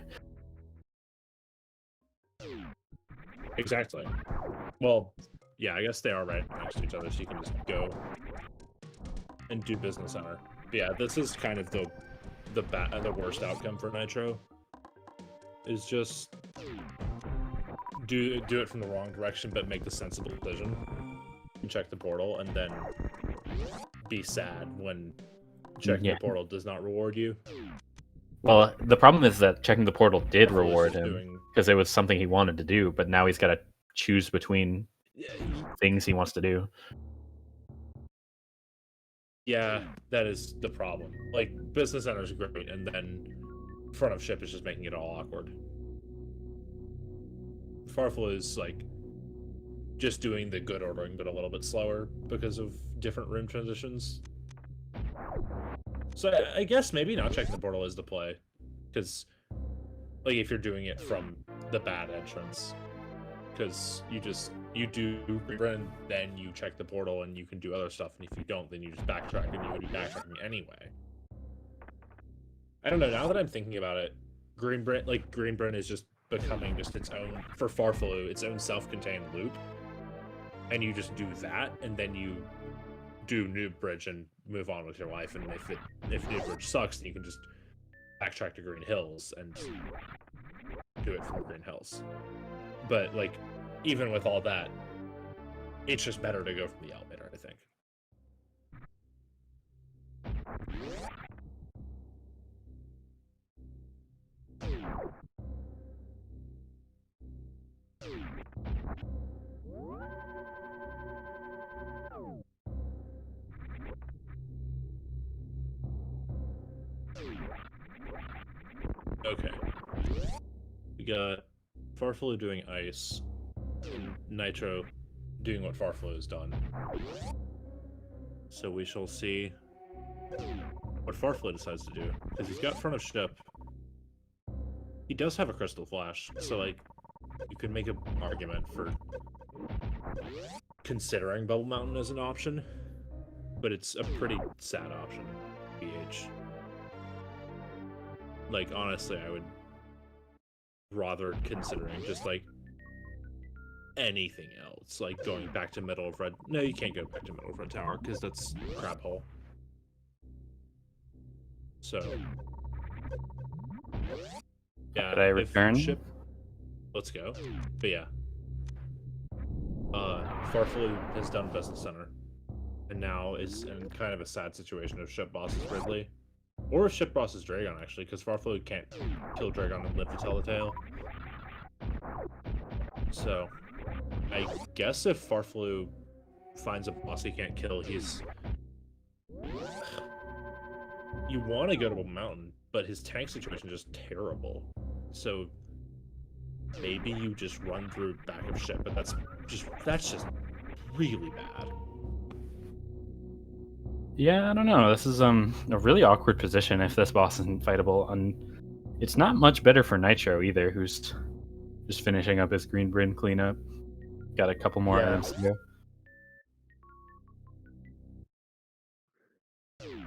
Exactly. Well, yeah, I guess they are right next to each other, so you can just go and do Business Center. But yeah, this is kind of the worst outcome for Nitro. Is just do it from the wrong direction, but make the sensible decision and check the portal, and then be sad when checking the portal does not reward you. Well, the problem is that checking the portal did reward him because it was something he wanted to do, but now he's got to choose between things he wants to do. Yeah, that is the problem. Like, Business Center is great, and then front of ship is just making it all awkward. farfelu is like just doing the good ordering, but a little bit slower because of different room transitions. So I guess maybe not checking the portal is the play, because like if you're doing it from the bad entrance, because you do rerun, then you check the portal and you can do other stuff, and if you don't, then you just backtrack, and you would be backtracking anyway. I don't know. Now that I'm thinking about it, Green Bryn is just becoming just its own, for farfelu, its own self-contained loop, and you just do that, and then you do New Bridge and move on with your life. And if New Bridge sucks, then you can just backtrack to Green Hills and do it from Green Hills. But like, even with all that, it's just better to go from the elevator, I think. Okay. We got farfelu doing ice, and Nitro doing what farfelu has done. So we shall see what farfelu decides to do, because he's got front of ship. He does have a crystal flash, so like you could make an argument for considering Bubble Mountain as an option, but it's a pretty sad option, BH. Like, honestly, I would rather considering just like anything else, like going back to Middle of Red. No, you can't go back to Middle of Red Tower because that's crab hole. So yeah, did I return? Ship, let's go. But yeah, farfelu has done Business Center, and now is in kind of a sad situation if ship boss is Ridley. Or if ship boss is Dragon, actually, because farfelu can't kill Dragon and live to tell the tale. So, I guess if farfelu finds a boss he can't kill, he's... You want to go to Bubble Mountain, but his tank situation is just terrible. So, maybe you just run through back of ship, but that's just really bad. Yeah, I don't know. This is a really awkward position if this boss isn't fightable, and it's not much better for Nitro either, who's just finishing up his Green Bryn cleanup. Got a couple more items to go.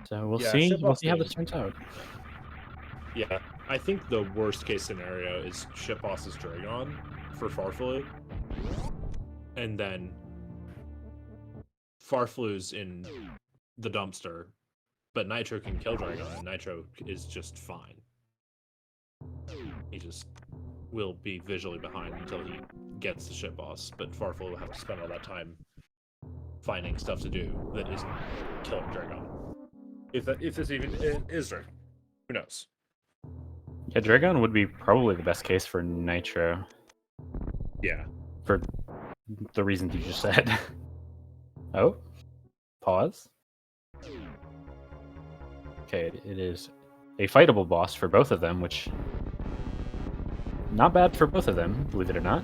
So we'll see. We'll see how this turns out. Yeah, I think the worst case scenario is ship boss's Dragon for farfelu, and then farfelu's in the dumpster, but Nitro can kill Dragon, and Nitro is just fine. He just will be visually behind until he gets the ship boss, but farfelu will have to spend all that time finding stuff to do that isn't killing Dragon. If this even is Dragon, who knows? Yeah, Dragon would be probably the best case for Nitro. Yeah. For the reasons you just said. Oh, pause. Okay, it is a fightable boss for both of them, which not bad for both of them, believe it or not.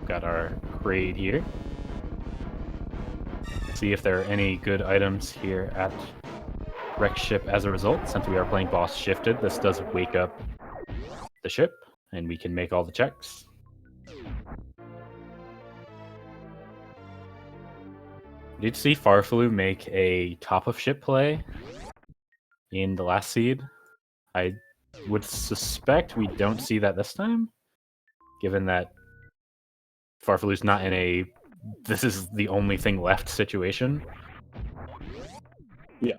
Got our raid here. See if there are any good items here at Wreck Ship as a result. Since we are playing boss shifted, this does wake up the ship, and we can make all the checks. Did you see farfelu make a top of ship play in the last seed? I would suspect we don't see that this time, given that farfelu's not in a this is the only thing left situation. Yeah.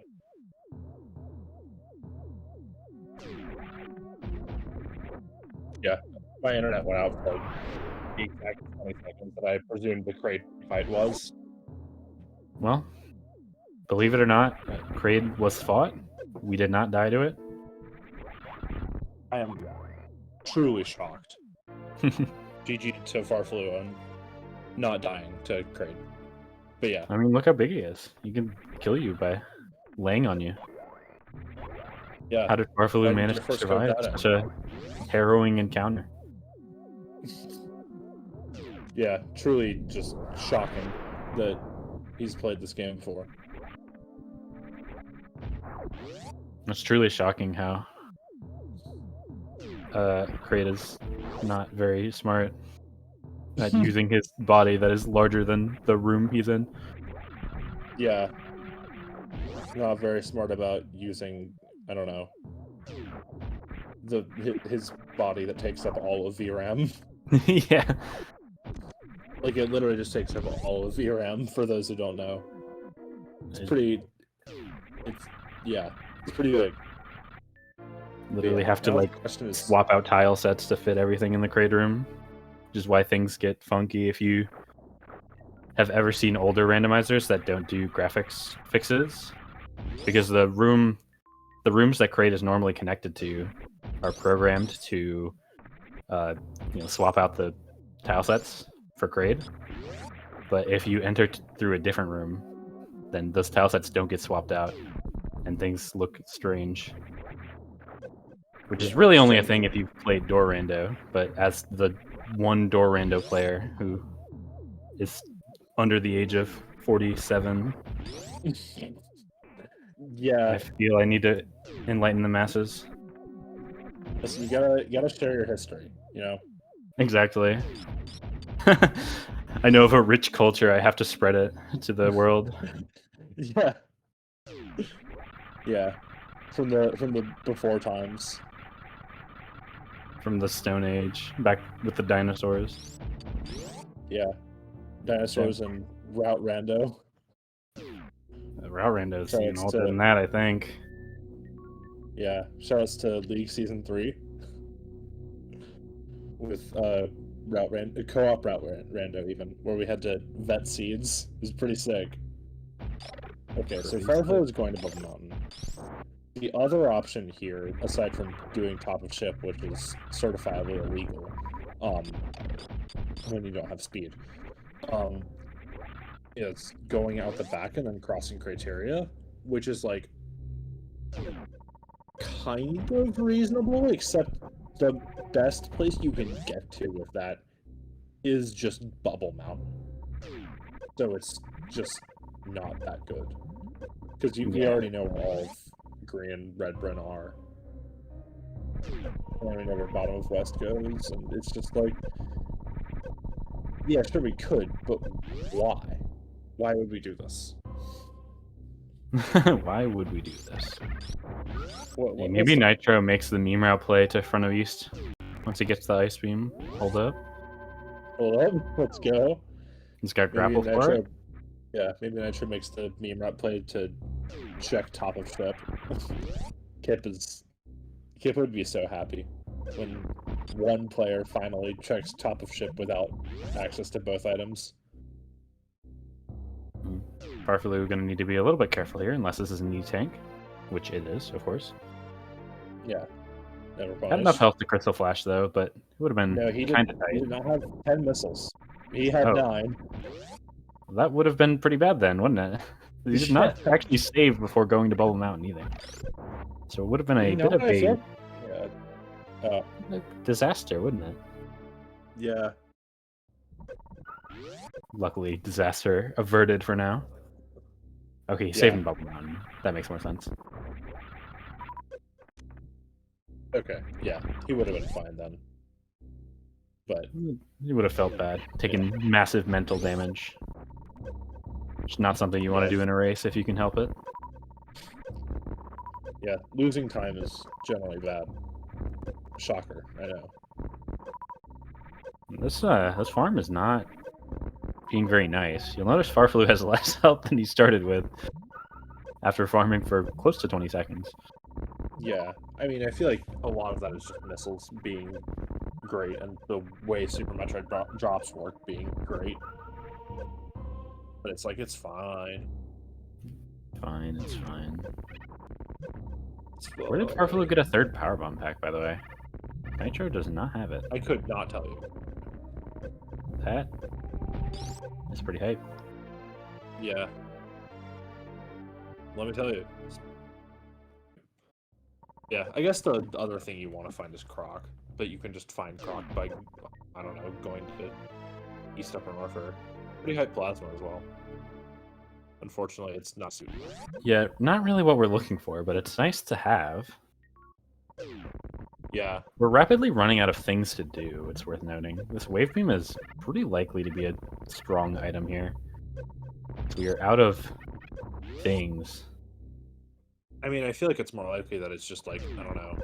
Yeah. My internet went out for the exact 20 seconds that I presumed the crate fight was. Well, believe it or not, Kraid was fought. We did not die to it. I am truly shocked. GG to farfelu on not dying to crate. But yeah. I mean, look how big he is. He can kill you by laying on you. Yeah. How did farfelu Like, manage your to first survive code data. such a harrowing encounter? Yeah, truly just shocking that he's played this game before. It's truly shocking how Kraid is not very smart at using his body that is larger than the room he's in. Yeah. Not very smart about using, I don't know, his body that takes up all of VRAM. Yeah. Like, it literally just takes up all of VRAM, for those who don't know. It's pretty big. Literally Yeah, have to now the like question is- swap out tile sets to fit everything in the Kraid room, which is why things get funky. If you have ever seen older randomizers that don't do graphics fixes, because the rooms that Kraid is normally connected to are programmed to swap out the tile sets for Kraid. But if you enter through a different room, then those tile sets don't get swapped out, and things look strange. Which is really only a thing if you've played door rando, but as the one door rando player who is under the age of 47, Yeah, I feel I need to enlighten the masses. listen, you gotta share your history, you know? Exactly. I know of a rich culture, I have to spread it to the world. Yeah. Yeah. From the before times. From the Stone Age, back with the dinosaurs. Yeah. Dinosaurs and Route Rando. Route Rando's So even it's older to- than that, I think. Yeah. Shoutouts to League Season 3. With co-op Route Rando even, where we had to vet seeds. It was pretty sick. Okay, so farfelu is going above the mountain. The other option here, aside from doing top of ship, which is certifiably illegal, when you don't have speed, is going out the back and then crossing criteria, which is like kind of reasonable, except the best place you can get to with that is just Bubble Mountain. So it's just not that good. Because we already know where all of Green and Red Bryn are. And we know where Bottom of West goes, and it's just like... Yeah, sure we could, but why? Why would we do this? Why would we do this? What, Maybe Nitro makes the meme route play to front of East once he gets the ice beam. Hold up. Hold up, let's go. He's got Maybe grapple for it. Yeah, maybe Nitro makes the meme route play to check top of ship. Kip would be so happy when one player finally checks top of ship without access to both items. farfelu going to need to be a little bit careful here, unless this is a new tank, which it is, of course. Yeah. Never Had punished. enough health to Crystal Flash though, but it would have been No, he kind did. of He tight. did not have 10 missiles. He had Oh. 9. That would have been pretty bad then, wouldn't it? He did not actually save before going to Bubble Mountain either. So it would have been a bit of a disaster, wouldn't it? Yeah. Luckily, disaster averted for now. Okay, he's saving Bubble Mountain. That makes more sense. Okay, yeah. He would have been fine then. But He would have felt bad, taking massive mental damage. It's not something you want to do in a race if you can help it. yeah, losing time is generally bad. Shocker, I know. This farm is not being very nice. You'll notice farfelu has less health than he started with after farming for close to 20 seconds. Yeah, I mean, I feel like a lot of that is just missiles being great and the way Super Metroid drops work being great. But it's like, it's fine. Fine, it's fine. It's Where did farfelu get a third power bomb pack, by the way? Nitro does not have it. I could not tell you. That is pretty hype. Yeah. Let me tell you. Yeah, I guess the other thing you want to find is Croc, but you can just find Croc by, I don't know, going to East Upper North. Pretty high plasma as well. Unfortunately, it's not suitable. Yeah, not really what we're looking for, but it's nice to have. Yeah. We're rapidly running out of things to do, it's worth noting. This wave beam is pretty likely to be a strong item here. We are out of things. I mean, I feel like it's more likely that it's just like, I don't know,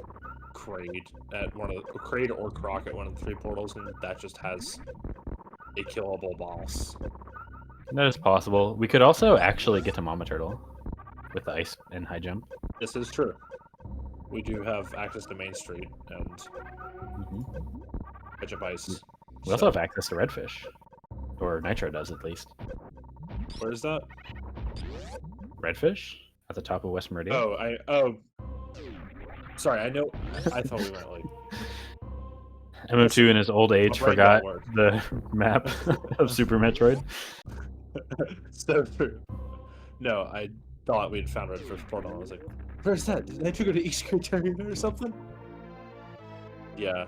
Kraid at Kraid or Croc at one of the 3 portals, and that just has a killable boss. That is possible. We could also actually get to Mama Turtle with the ice and high jump. This is true. We do have access to Main Street and Edge of Ice. We also have access to Redfish. Or Nitro does, at least. Where is that? Redfish? At the top of West Meridian? Oh, sorry, I know. I thought we went like... MO2 in his old age My brain forgot don't work. the map of Super Metroid. So true. No, I thought we'd found Redfish Portal, and I was like, where's that? Did Nitro go to East Criterion or something? Yeah.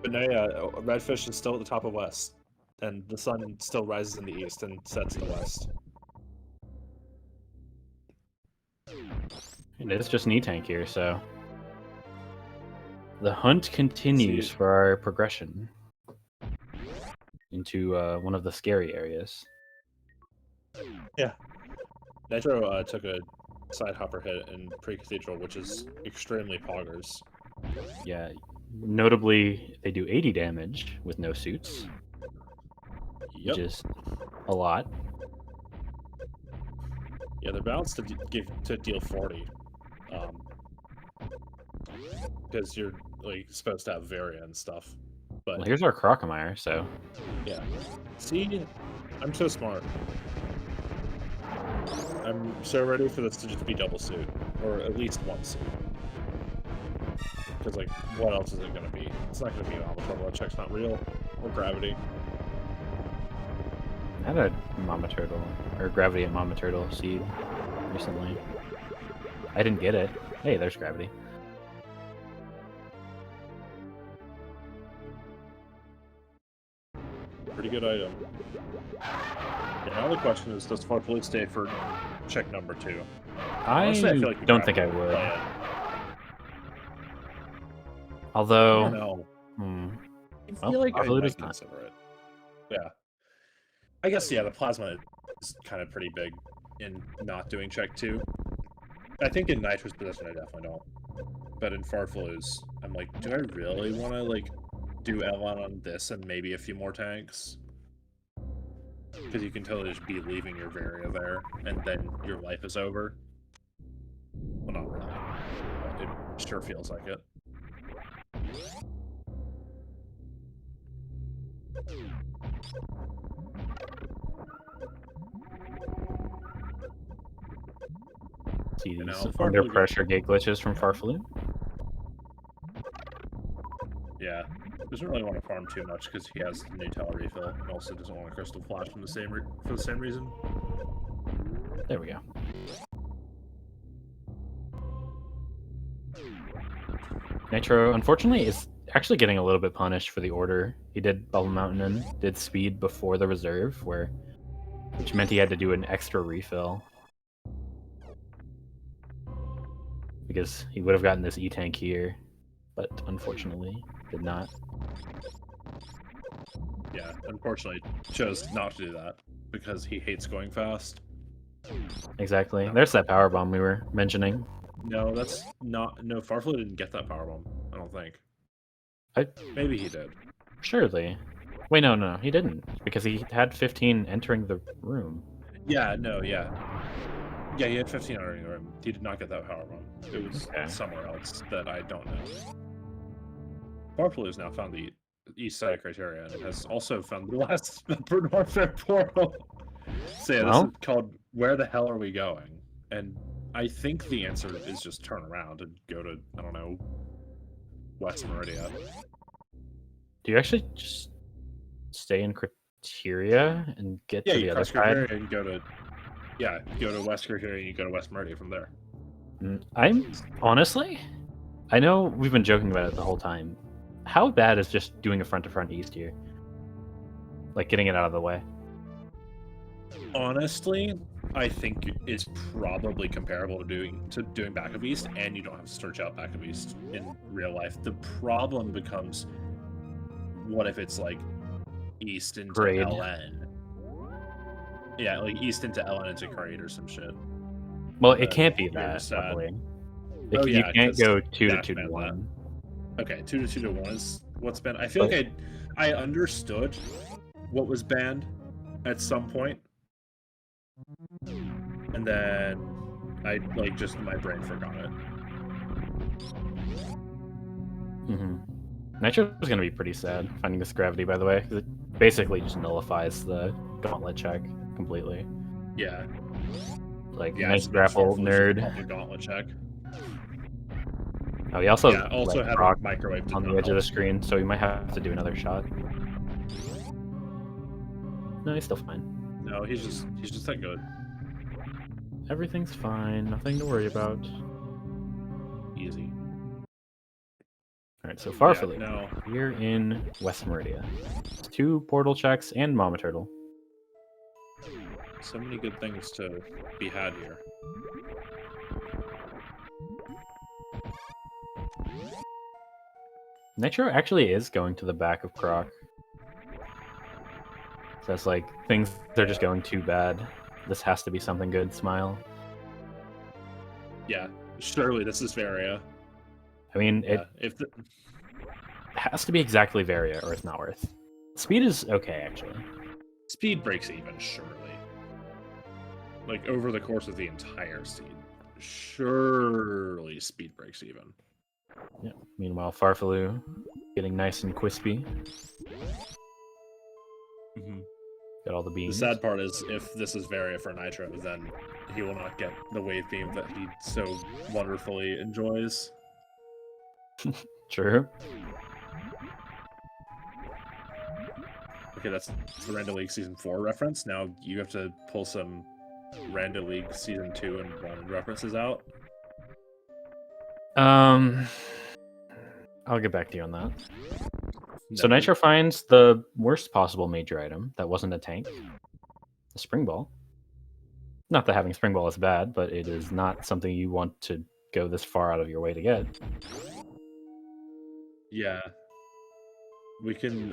But no, yeah, Redfish is still at the top of West, and the sun still rises in the east and sets in the west. It is just an E-Tank here, so... The hunt continues for our progression into one of the scary areas. Yeah. Nitro took a side hopper hit in Pre-Cathedral, which is extremely poggers. Yeah, notably, they do 80 damage with no suits, which is a lot. Yeah, they're balanced to deal 40. Because you're like supposed to have Varia and stuff. But Well, here's our Crocomire, so... yeah. See, I'm so smart. I'm so ready for this to just be double suit, or at least one suit. Because like, what else is it gonna be? It's not gonna be an Alpha Turtle. That check's not real, or Gravity. I had a Mama Turtle, or Gravity and Mama Turtle seed recently. I didn't get it. Hey, there's Gravity. Pretty good item. Yeah, now the question is, does farfelu stay for check number 2? Honestly, I feel like don't think I would. play it. Although... I don't know. I feel like I farfelu might does not. consider it. Yeah. I guess, yeah, the plasma is kind of pretty big in not doing check 2. I think in Nitro's position, I definitely don't. But in farfelu's, I'm like, do I really want to, like, do L1 on this and maybe a few more tanks? Because you can totally just be leaving your Varia there, and then your life is over. Well, not really. But it sure feels like it. See these know, under farfelu- pressure gate glitches from farfelu. Yeah, doesn't really want to farm too much because he has the new tower refill, and also doesn't want a crystal flash from the same for the same reason. There we go. Nitro, unfortunately, is actually getting a little bit punished for the order. He did Bubble Mountain and did speed before the reserve, which meant he had to do an extra refill. Because he would have gotten this E-Tank here, but unfortunately did not. Yeah, unfortunately chose not to do that because he hates going fast. Exactly. There's that power bomb we were mentioning. No, that's not. No, farfelu didn't get that power bomb. I don't think. Maybe he did. Surely. Wait, no, he didn't, because he had 15 entering the room. Yeah, no, yeah. Yeah, he had 15 entering the room. He did not get that power bomb. It was somewhere else that I don't know. farfelu has now found the east side criteria and has also found the last Burn Warfare portal. So yeah, this is called Where the Hell Are We Going? And I think the answer is just turn around and go to, I don't know, West Meridia. Do you actually just stay in criteria and get to the other side? And go to, go to West Criteria and you go to West Meridia from there. I'm honestly, I know we've been joking about it the whole time. How bad is just doing a front-to-front east here? Like getting it out of the way? Honestly, I think it's probably comparable to doing back of east, and you don't have to search out back of east in real life. The problem becomes, what if it's like east into LN? Yeah, like east into LN into Crate or some shit. Well, it can't be that. You can't go 2 to 2 to 1. Okay, 2 to 2 to 1 is what's been. I feel like I understood what was banned at some point, and then I just my brain forgot it. Nitro is going to be pretty sad finding this gravity, by the way, because it basically just nullifies the gauntlet check completely. Yeah. Nice grapple, nerd. Gauntlet check. Oh, he also had a microwave on the edge of the screen, so he might have to do another shot. No, he's still fine. No, he's just that good. Everything's fine. Nothing to worry about. Easy. All right, so farfelu. We're in West Meridia. 2 portal checks and Mama Turtle. So many good things to be had here. Nitro actually is going to the back of Croc. So it's like, things are just going too bad. This has to be something good, smile. Yeah, surely this is Varia. I mean, it has to be exactly Varia or it's not worth. Speed is okay, actually. Speed breaks even, surely. Like, over the course of the entire seed. Surely speed breaks even. Yeah. Meanwhile, farfelu getting nice and crispy. Got all the beams. The sad part is, if this is Varia for Nitro, then he will not get the wave beam that he so wonderfully enjoys. True. Okay, that's the Rando League Season 4 reference. Now you have to pull some Rando League Season 2 and 1 references out. I'll get back to you on that. So Nitro finds the worst possible major item that wasn't a tank. The Spring Ball. Not that having Spring Ball is bad, but it is not something you want to go this far out of your way to get. Yeah. We can,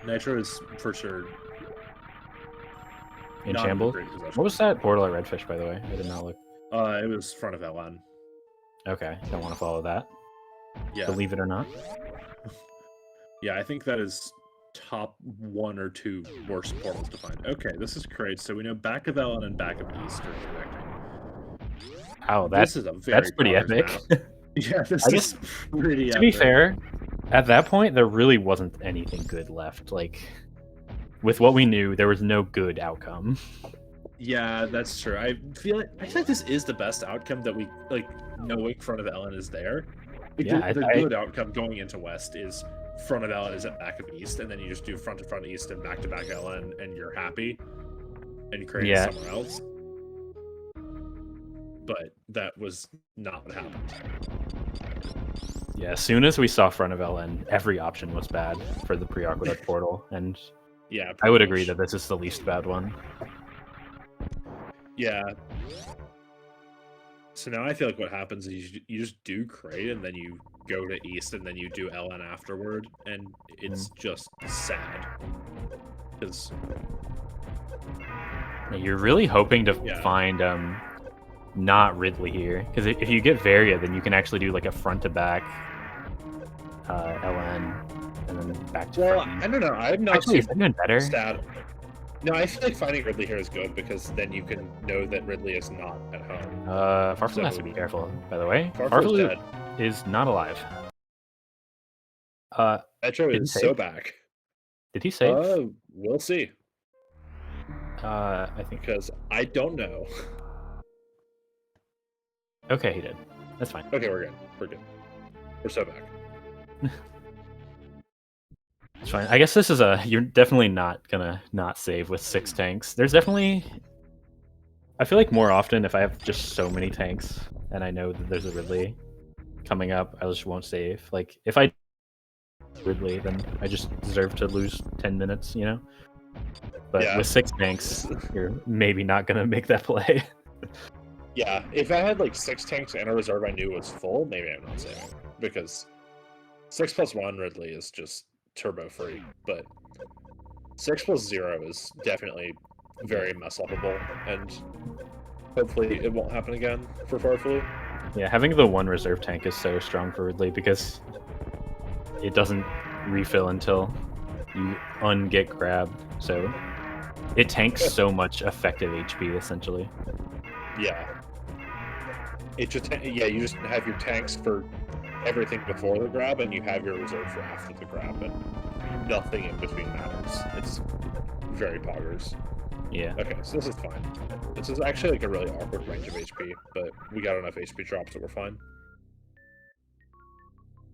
Nitro is for sure in shambles. What was that portal at Redfish, by the way? I did not look. It was front of LN. Okay, don't want to follow that. Yeah. Believe it or not. Yeah, I think that is top 1 or 2 worst portals to find. Okay, this is great. So we know back of LN and back of East are connecting. Wow, that's pretty epic. Yeah, this is pretty epic. To be fair, at that point, there really wasn't anything good left. Like, with what we knew, there was no good outcome. Yeah, that's true. I feel like this is the best outcome that we, like, knowing front of LN is there. The good outcome going into West is front of LN is at back of East, and then you just do front to front East and back to back LN, and you're happy, and you create it somewhere else. But that was not what happened. Yeah, as soon as we saw front of LN, every option was bad for the pre-aqueduct portal, and yeah, I would agree that this is the least bad one. Yeah. So now I feel like what happens is you just do crate, and then you go to East, and then you do LN afterward, and it's just sad. Because you're really hoping to find not Ridley here, because if you get Varia, then you can actually do like a front to back LN and then back to front. I don't know. I'm not actually doing better. Sad. No, I feel like finding Ridley here is good because then you can know that Ridley is not at home. Farfelu has to be careful, by the way. Farfelu is not alive. Metro is so back. Did he save? We'll see. I think because I don't know. Okay, he did. That's fine. Okay, we're good. We're good. We're so back. It's fine. I guess this is you're definitely not gonna not save with 6 tanks. There's definitely, I feel like more often if I have just so many tanks and I know that there's a Ridley coming up, I just won't save. Like if I Ridley, then I just deserve to lose 10 minutes, you know? But with 6 tanks, you're maybe not gonna make that play. Yeah, if I had like 6 tanks and a reserve I knew was full, maybe I'm not saving. Because 6+1 Ridley is just turbo free, but 6+0 is definitely very mess upable, and hopefully it won't happen again for Farfelu. Yeah, having the 1 reserve tank is so strong for Ridley because it doesn't refill until you get grabbed, so it tanks so much effective HP essentially. Yeah. It just you just have your tanks for everything before the grab, and you have your reserve for after the grab, and nothing in between matters. It's very poggers. Yeah. Okay, so this is fine. This is actually like a really awkward range of HP, but we got enough HP drops that we're fine.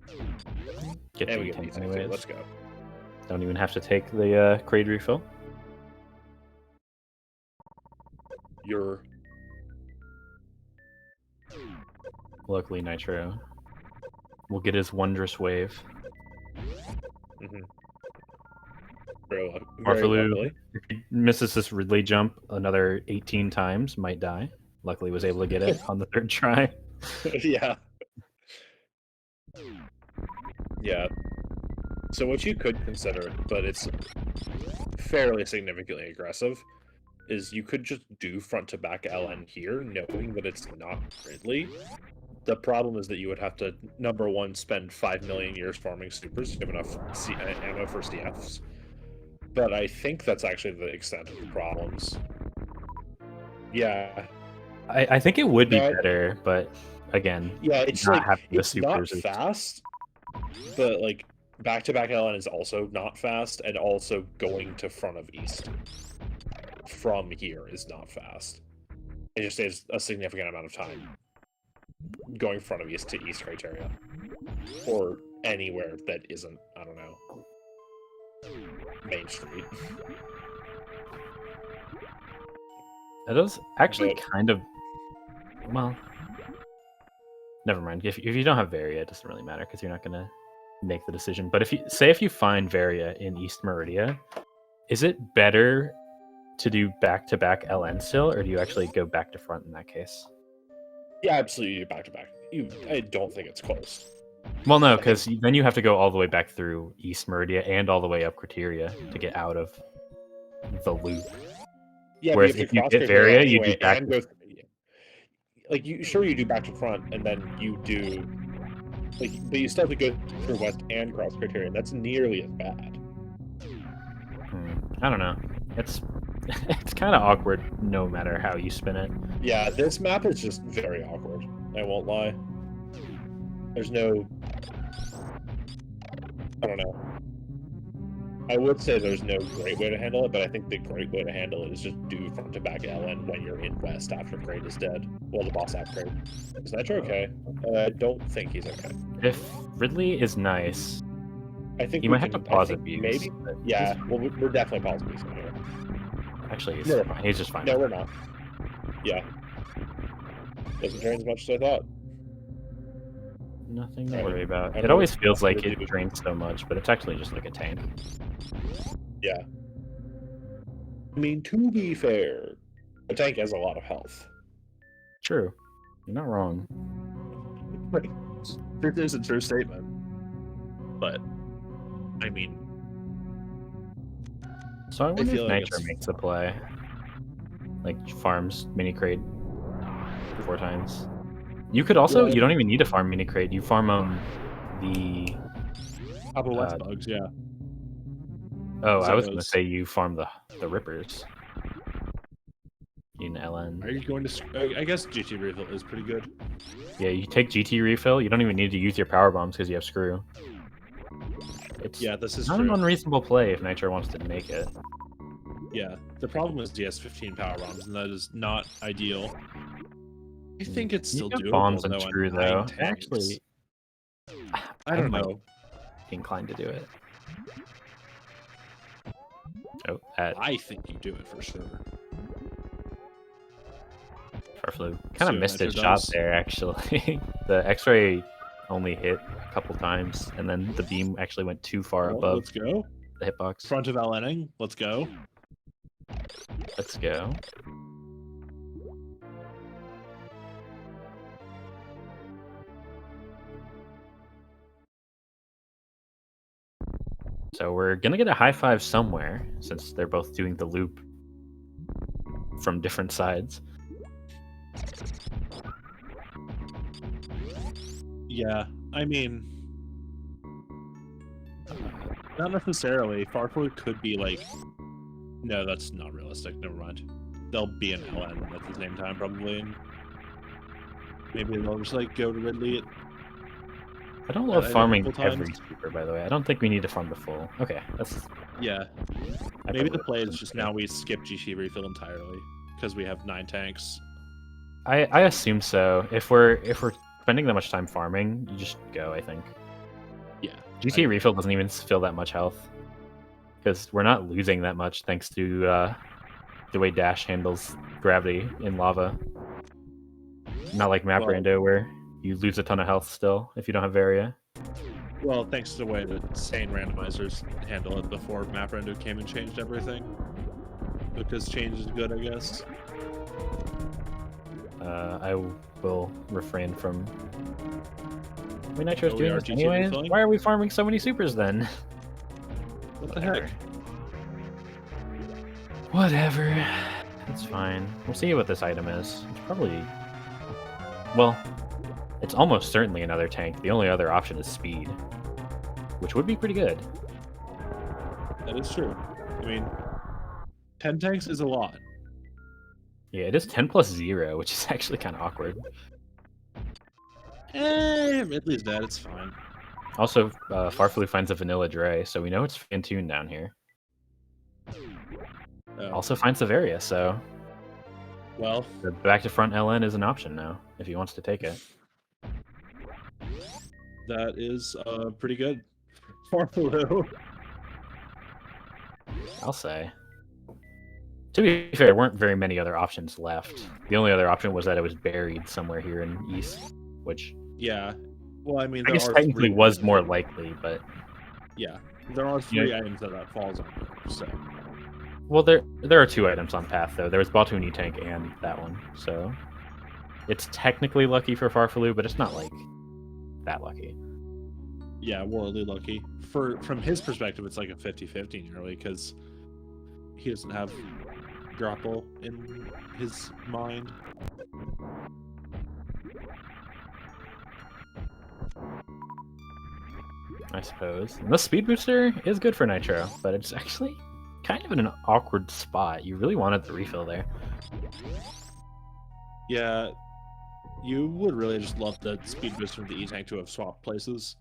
And we get these anyways. Let's go. Don't even have to take the crate refill. Luckily, Nitro will get his wondrous wave. Farfelu, if he misses this Ridley jump another 18 times, might die. Luckily, was able to get it on the 3rd try. Yeah. Yeah. So what you could consider, but it's fairly significantly aggressive, is you could just do front-to-back LN here, knowing that it's not Ridley. The problem is that you would have to, number 1, spend 5 million years farming supers to have enough ammo for CFs. But I think that's actually the extent of the problems. Yeah. I think it would be better, but again, yeah, it's not like it's not fast, but like back-to-back LN is also not fast, and also going to front of East from here is not fast. It just saves a significant amount of time going front of East to East criteria, or anywhere that isn't, I don't know, Main Street. That is actually kind of, well, never mind. If you don't have Varia, it doesn't really matter because you're not going to make the decision. But if you find Varia in East Meridia, is it better to do back-to-back LN still, or do you actually go back to front in that case? Yeah, absolutely, back-to-back. I don't think it's close. Well, no, because then you have to go all the way back through East Meridia and all the way up Criteria to get out of the loop. Yeah, whereas if you get Varia, you do back. Like you do back to front, and then you do, like, but you still have to go through West and cross Criteria. That's nearly as bad. I don't know. It's kind of awkward, no matter how you spin it. Yeah, this map is just very awkward. I won't lie. There's no, I don't know. I would say there's no great way to handle it, but I think the great way to handle it is just do front to back LN when you're in West after Crate is dead. Well, the boss after Crate. Is Nitro okay? I don't think he's okay. If Ridley is nice, I think you we might have to can- I pause think abuse. Maybe. but Yeah. Well, we're definitely pausing this one here. Actually, he's, No. fine. He's just fine. No, we're not. Yeah. Doesn't drain as much as I thought. Nothing to Alright. worry about. I'm It always gonna- feels I'm like gonna it do- drains so much, but it's actually just like a tank. Yeah. I mean, to be fair, a tank has a lot of health. True. You're not wrong. It is a true statement. But, I mean, So I wonder feel if like Nitro it's- makes a play. Like farms mini crate 4 times. You could also Yeah. you don't even need to farm mini crate. You farm the Upper West Uh, bugs, yeah. oh, I was gonna Zetos. say you farm the rippers. In LN. Are you going to... I guess GT Refill is pretty good. Yeah, you take GT refill, you don't even need to use your power bombs because you have screw. It's Yeah, this is not an true. unreasonable play if Nitro wants to make it. Yeah. The problem is he has 15 power bombs, and that is not ideal. I think it's still You have doable, bombs and though, on screw 9 though. tanks. Actually, I don't might know. be inclined to do it. Oh, that I think you do it for sure. farfelu kind See of what missed his Nitro shot does. there. Actually, the X-ray only hit a couple times, and then the beam actually went too far Well, above let's go. the hitbox. Front of LNing. Let's go. Let's go. So we're gonna get a high five somewhere, since they're both doing the loop from different sides. Yeah, I mean, not necessarily. Farfelu could be like, no, that's not realistic. Never mind. They'll be in LN at the same time, probably. And maybe they'll just like go to Ridley. I don't love I farming multiple every times. super, by the way. I don't think we need to farm the full. Okay, that's. Yeah, I maybe thought the we play were is just now we skip GT refill entirely because we have 9 tanks. I assume so. If we're spending that much time farming, you just go. I think Yeah, GT refill doesn't even feel that much health because we're not losing that much thanks to the way Dash handles gravity in lava. Not like Map Well- Rando where you lose a ton of health still if you don't have Varia. well, thanks to the way that sane randomizers handle it before Map Rando came and changed everything. Because change is good, I guess. I will refrain from. Wait, Nitro's Oh, we doing are this GT anyways? refilling? Why are we farming so many supers then? What the heck? Whatever. That's fine. We'll see what this item is. It's probably. Well, it's almost certainly another tank. The only other option is speed, which would be pretty good. That is true. I mean, 10 tanks is a lot. Yeah, it is 10 plus 0, which is actually kind of awkward. Ridley's dead, it's fine. Also, Farfelu finds a vanilla Dre, so we know it's in tune down here. Oh, Also finds Severia, so well, the back to front LN is an option now, if he wants to take it. that is pretty good. Farfelu. I'll say. To be fair, there weren't very many other options left. The only other option was that it was buried somewhere here in East, which Yeah. Well, I mean, I there guess are technically 3 was items. more likely, but Yeah. There are 3 items that falls under, so. well, there are 2 items on path though. There was Baltoon tank and that one, so it's technically lucky for Farfelu, but it's not like that lucky. Yeah, worldly lucky. From his perspective, it's like a 50-50 nearly, because he doesn't have grapple in his mind. I suppose. And the speed booster is good for Nitro, but it's actually kind of in an awkward spot. You really wanted the refill there. Yeah, you would really just love the speed booster and the E-Tank to have swapped places.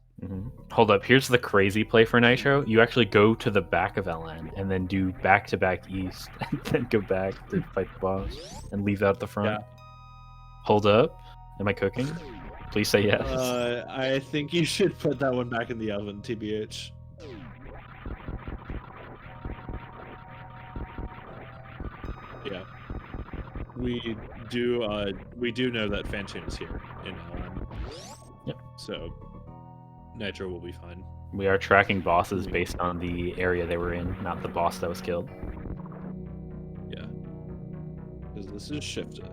Hold up, here's the crazy play for Nitro. You actually go to the back of LN and then do back-to-back East, and then go back to fight the boss and leave out the front. Yeah. Hold up. Am I cooking? Please say yes. I think you should put that one back in the oven, TBH. Yeah. We do know that Fantoon is here in LM. Yep. So Nitro will be fine. We are tracking bosses based on the area they were in, not the boss that was killed. Yeah. Because this is shifted.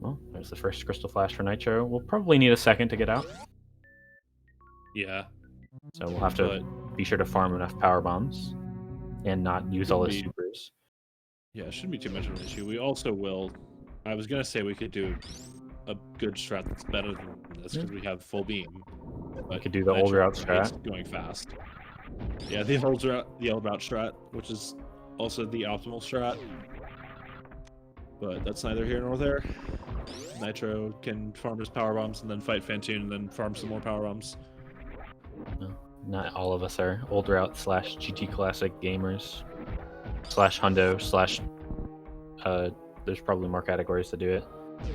Well, there's the first crystal flash for Nitro. We'll probably need a second to get out, Yeah. so we'll have to be sure to farm enough power bombs and not use all his supers. Yeah, it shouldn't be too much of an issue. We also will. I was gonna say we could do a good strat that's better than this because we have full beam. We could do the old route strat. Going fast. Yeah, the old route strat, which is also the optimal strat. But that's neither here nor there. Nitro can farm his power bombs and then fight Fantoon and then farm some more power bombs. No, not all of us are old route / GT Classic gamers / Hundo / there's probably more categories to do it.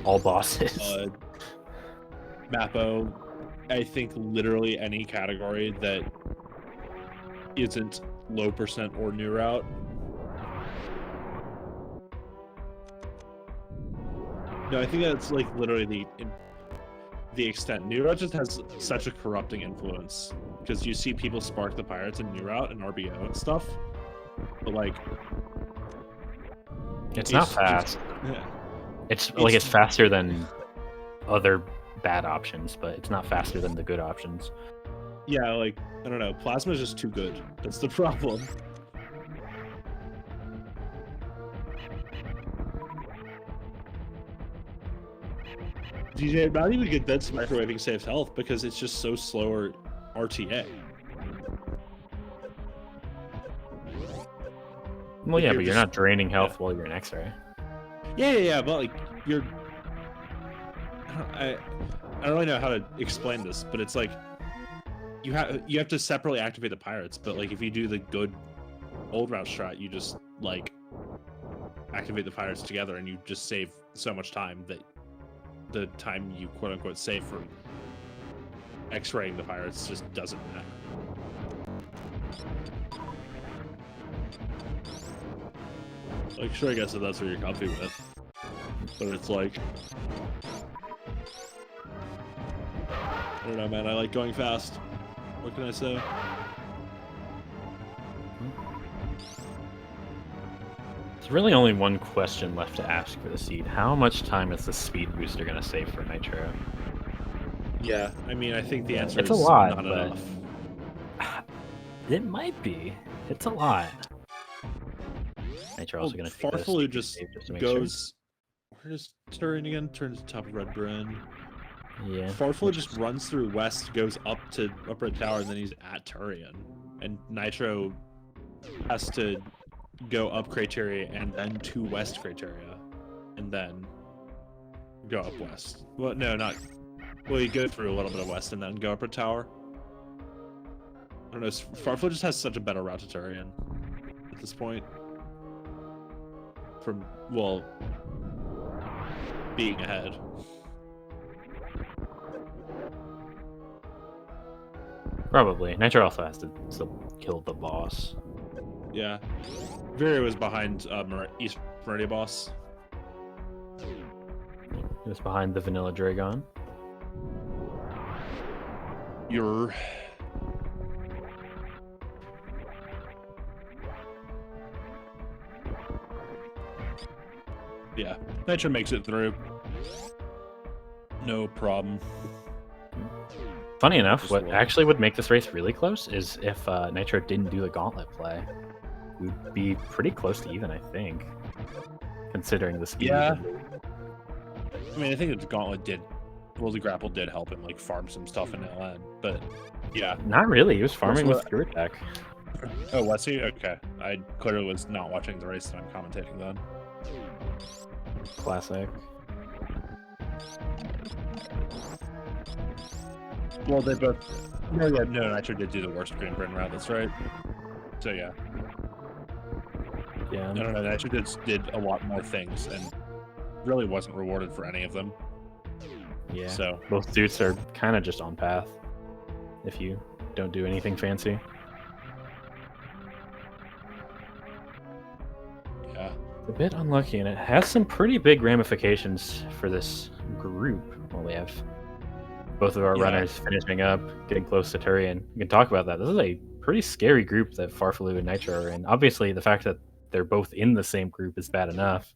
All bosses. Mappo, I think literally any category that isn't low percent or new route. No, I think that's like literally the extent. New route just has such a corrupting influence because you see people spark the pirates in new route and RBO and stuff, but like it's not fast. Yeah. It's like it's faster than other bad options, but it's not faster than the good options. Yeah, like I don't know, plasma is just too good. That's the problem. DJ, not even convinced microwaving saves health because it's just so slower RTA. Well, yeah, but you're not draining health while you're in X-ray. Yeah, but like you're. I don't really know how to explain this, but it's like you have to separately activate the pirates. But like if you do the good old route strat, you just like activate the pirates together, and you just save so much time that the time you quote unquote save for X-raying the pirates just doesn't matter. Like, sure, I guess if that's what you're comfy with. But it's like... I don't know, man. I like going fast. What can I say? There's really only one question left to ask for the seed. How much time is the speed booster going to save for Nitro? Yeah, I mean, I think the answer it's is a lot, not but enough. It might be. It's a lot. Nitro also going to farfelu just goes. Sure. Where is Turian again? Turns to top of Red Bryn. Yeah. Farfelu just runs through west, goes up to Upper Tower, and then he's at Turian. And Nitro has to go up Criteria and then to west Criteria, and then go up west. Well, no, not. Well, you go through a little bit of west and then go Upper Tower. I don't know. Farfelu just has such a better route to Turian at this point. From, well, being ahead. Probably. Nitro also has to still kill the boss. Yeah. Viri was behind East Meridia boss. He was behind the Vanilla Dragon. You're... Yeah, Nitro makes it through. No problem. Funny enough, what actually would make this race really close is if Nitro didn't do the gauntlet play. We'd be pretty close to even, I think, considering the speed. Yeah. I mean, I think the gauntlet did... Well, the grapple did help him, like, farm some stuff in LN, but yeah. Not really, he was farming with Pure Attack. Oh, was he? Okay. I clearly was not watching the race that I'm commentating then. Classic. Well, they both... No, Nitro did do the worst Green Bryn route, that's right. So, yeah. Yeah. I don't know. Nitro did a lot more things and really wasn't rewarded for any of them. Yeah. So both suits are kind of just on path if you don't do anything fancy. yeah, A bit unlucky, and it has some pretty big ramifications for this group. Well, we have both of our Yeah. runners finishing up, getting close to Turian. We can talk about that. This is a pretty scary group that farfelu and Nitro are in. Obviously, the fact that they're both in the same group is bad enough.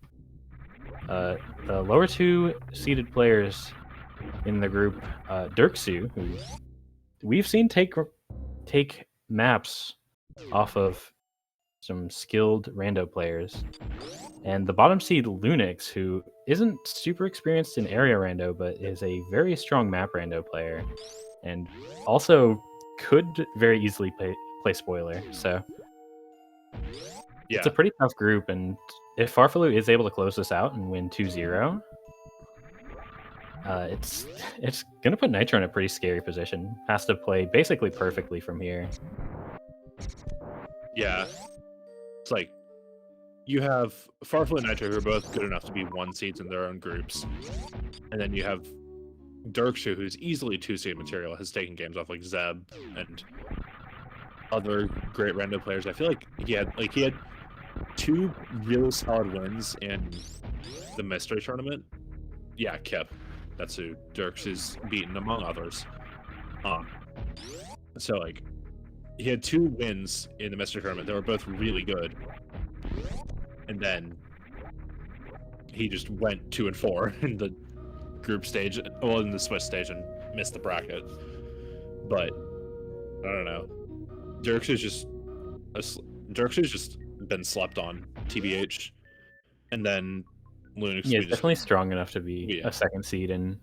The lower two seeded players in the group, Dirksu, who we've seen take maps off of some skilled rando players, and the bottom seed Lunix, who isn't super experienced in area rando, but is a very strong map rando player, and also could very easily play spoiler. So yeah, it's a pretty tough group, and if farfelu is able to close this out and win 2-0, it's gonna put Nitro in a pretty scary position. Has to play basically perfectly from here. yeah. It's like you have farfelu and Nitro, who are both good enough to be 1 seeds in their own groups, and then you have Dirkshu, who's easily 2-seed material, has taken games off like Zeb and other great rando players. I feel like he had 2 really solid wins in the mystery tournament. Yeah, Kip. That's who Dirks is beaten among others. So like he had 2 wins in the mystery tournament. They were both really good. And then he just went 2 and 4 in the group stage, well, in the Swiss stage, and missed the bracket. But I don't know. Dirks has just been slept on, TBH. And then Lunix. Yeah, it's definitely strong enough to be a second seed in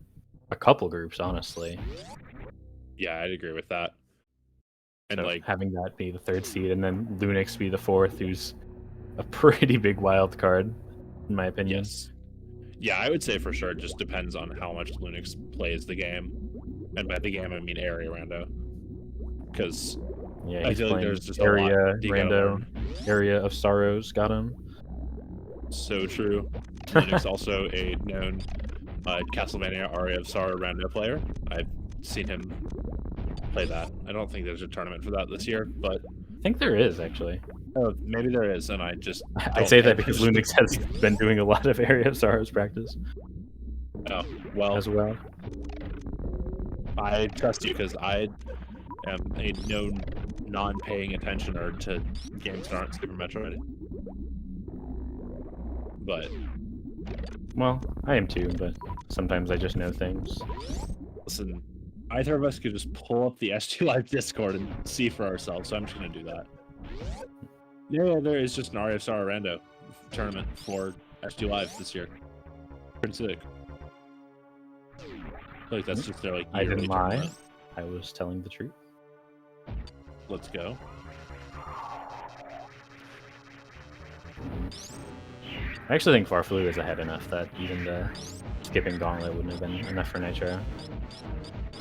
a couple groups, honestly. Yeah, I'd agree with that. And so like having that be the 3rd seed and then Lunix be the 4th, who's a pretty big wild card, in my opinion. Yes. Yeah, I would say for sure it just depends on how much Lunix plays the game. And by the game, I mean area rando. Because yeah, I feel like there's just area a lot rando, area of sorrows got him. So true. Lunix also a known Castlevania Aria of Sorrow rando player. I've seen him play that. I don't think there's a tournament for that this year, but I think there is, actually. Oh, maybe there is, and I say that because Lunix has been doing a lot of Area of Sorrows practice. Oh, well. As well. I trust you because I am a known non-paying attentioner to games that aren't Super Metroid. But well, I am too, but sometimes I just know things. Listen, either of us could just pull up the SGLIVE Discord and see for ourselves, so I'm just going to do that. Yeah, there is just an Aria of Sorrow rando tournament for SGLIVE this year. Pretty sick. Like that's just their like. I didn't lie. Tournament. I was telling the truth. Let's go. I actually think farfelu is ahead enough that even the skipping gauntlet wouldn't have been enough for Nitro.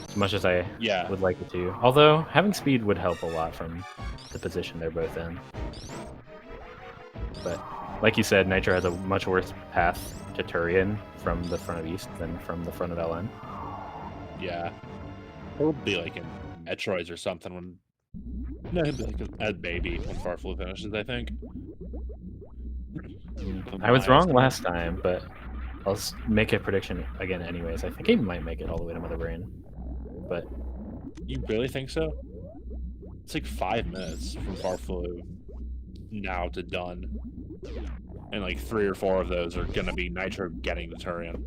As much as I would like it to. Although having speed would help a lot from the position they're both in. But like you said, Nitro has a much worse path to Turian from the front of East than from the front of LN. Yeah. He'll be like in Metroids or something when... No, he'll be like a baby when farfelu finishes, I think. I was wrong last time, but I'll make a prediction again anyways. I think he might make it all the way to Mother Brain. But... You really think so? It's like 5 minutes from farfelu now to done. And like 3 or 4 of those are gonna be Nitro getting the Turian.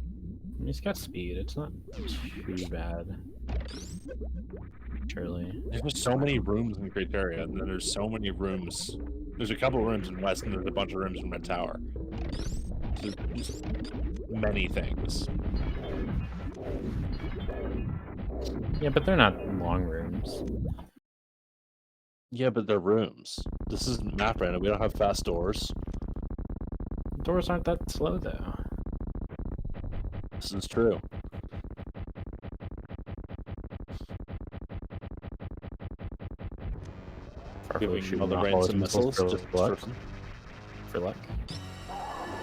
He's got speed, it's not too bad. Surely. There's so many rooms in Great Area, and then there's so many rooms. There's a couple rooms in West, and there's a bunch of rooms in Red Tower. There's many things. Yeah, but they're not long rooms. Yeah, but they're rooms. This isn't map random. We don't have fast doors. Doors aren't that slow, though. This is true. Giving Mother Brain some missiles just for fun. for luck.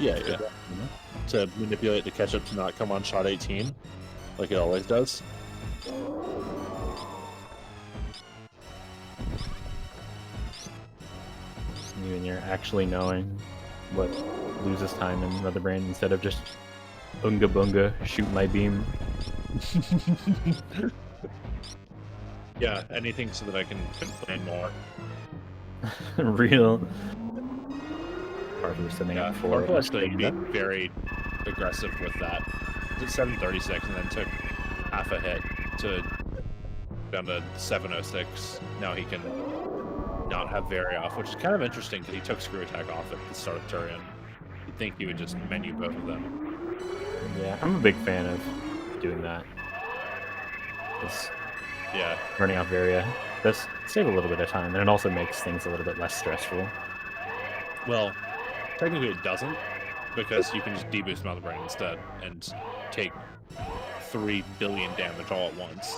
Yeah, You know? to manipulate the ketchup to not come on shot 18, like it always does. Even you're actually knowing what loses time in Rubber Brain instead of just Unga Bunga, shoot my beam. Yeah, anything so that I can complain more. Real. Farfelu setting Yeah, up for Farfelu actually stand-up. being very aggressive with that. It's 736 and then took half a hit to down to 706. Now he can not have Vary off, which is kind of interesting because he took Screw Attack off at the start of Turian. You'd think he would just menu both of them. Yeah, I'm a big fan of doing that. It's Yeah, running off Varia does save a little bit of time, and it also makes things a little bit less stressful. well, technically it doesn't, because you can just deboost Mother Brain instead and take 3 billion damage all at once.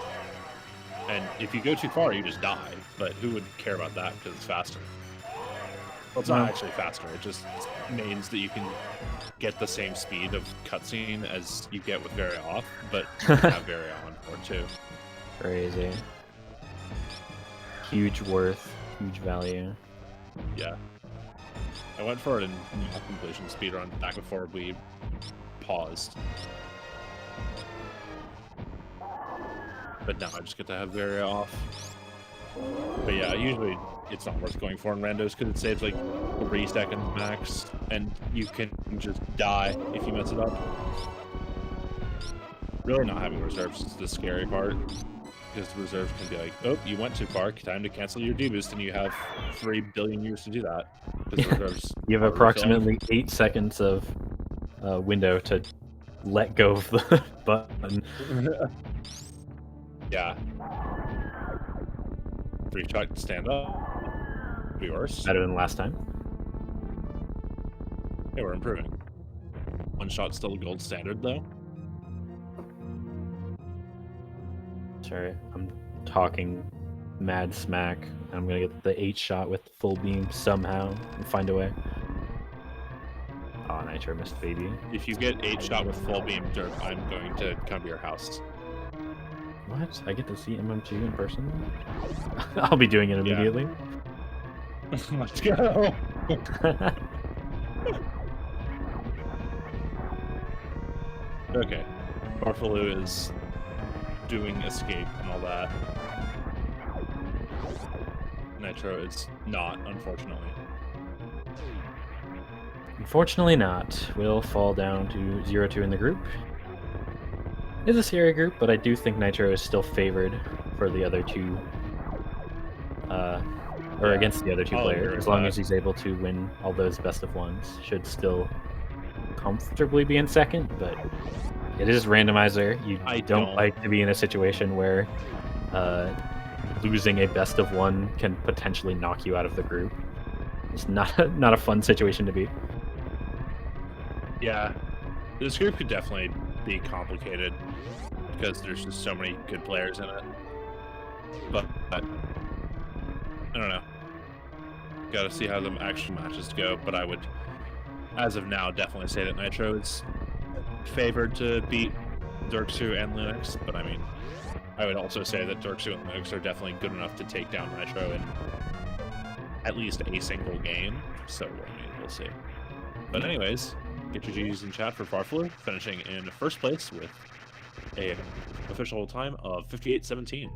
And if you go too far, you just die. But who would care about that because it's faster? Well, it's not No. actually faster. It just means that you can get the same speed of cutscene as you get with Very Off, but you can have Very on for it too. Crazy. Huge worth, huge value. Yeah. I went for it in mock completion speedrun back before we paused. But now I just get to have Varia off. But yeah, usually it's not worth going for in randos because it saves like 3 seconds max, and you can just die if you mess it up. Really not having reserves is the scary part, because the reserves can be like, oh, you went too far, time to cancel your deboost, and you have 3 billion years to do that. Because the reserves You have are approximately 8 seconds of window to let go of the button. refilling. Yeah. Free shot to stand up. Could be worse. Better than last time. Yeah, we're improving. One shot still gold standard though. Sorry, I'm talking mad smack. I'm gonna get the 8 shot with full beam somehow and find a way. Oh, Nitro missed baby. If you get 8 shot with full beam dirt, I'm going to come to your house. What? I get to see MMG in person? I'll be doing it Yeah. immediately. Let's go. Okay. Farfelu is doing escape and all that. Nitro is not, unfortunately. Unfortunately not. We'll fall down to 0-2 in the group. It's a scary group, but I do think Nitro is still favored for the other two, or Yeah, against the other two I'll agree players, with as long that. as he's able to win all those best of ones. Should still comfortably be in second, but it is randomizer. You I don't don't- like to be in a situation where losing a best of one can potentially knock you out of the group. It's not a fun situation to be. Yeah. This group could definitely be complicated because there's just so many good players in it. But I don't know. Gotta see how the actual matches go, but I would, as of now, definitely say that Nitro is favored to beat Dirksu and Linux, but I mean, I would also say that Dirksu and Linux are definitely good enough to take down Nitro in at least a single game, so I mean, we'll see. But anyways, get your GGs in chat for Farfelu, finishing in first place with a official time of 58-17.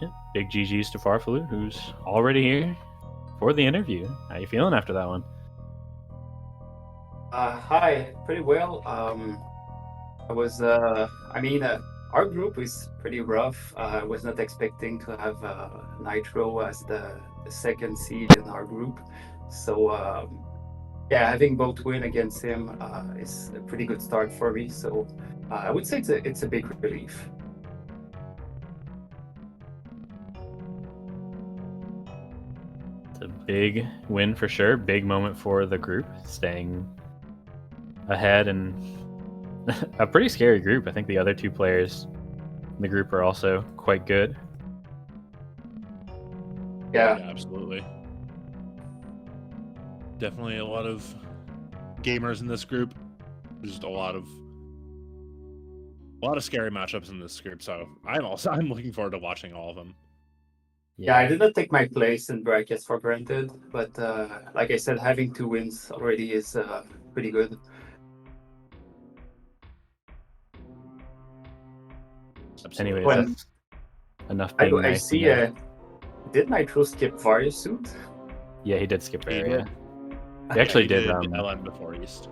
Yeah, big GGs to Farfelu, who's already here for the interview. How you feeling after that one? Hi, pretty well. I was, our group is pretty rough. I was not expecting to have Nitro as the second seed in our group. So, yeah, having both win against him is a pretty good start for me. So, I would say it's a big relief. It's a big win for sure. Big moment for the group, staying ahead, and a pretty scary group. I think the other two players in the group are also quite good. Yeah. Yeah, absolutely. definitely a lot of gamers in this group. There's just a lot of scary matchups in this group, so I'm looking forward to watching all of them. Yeah, I did not take my place in brackets for granted, but like I said, having 2 wins already is pretty good. Anyways, Well, that's enough being I nice. see. Did Nitro skip Varya suit? Yeah, he did skip He area. did. He actually Yeah, he did. LN before East.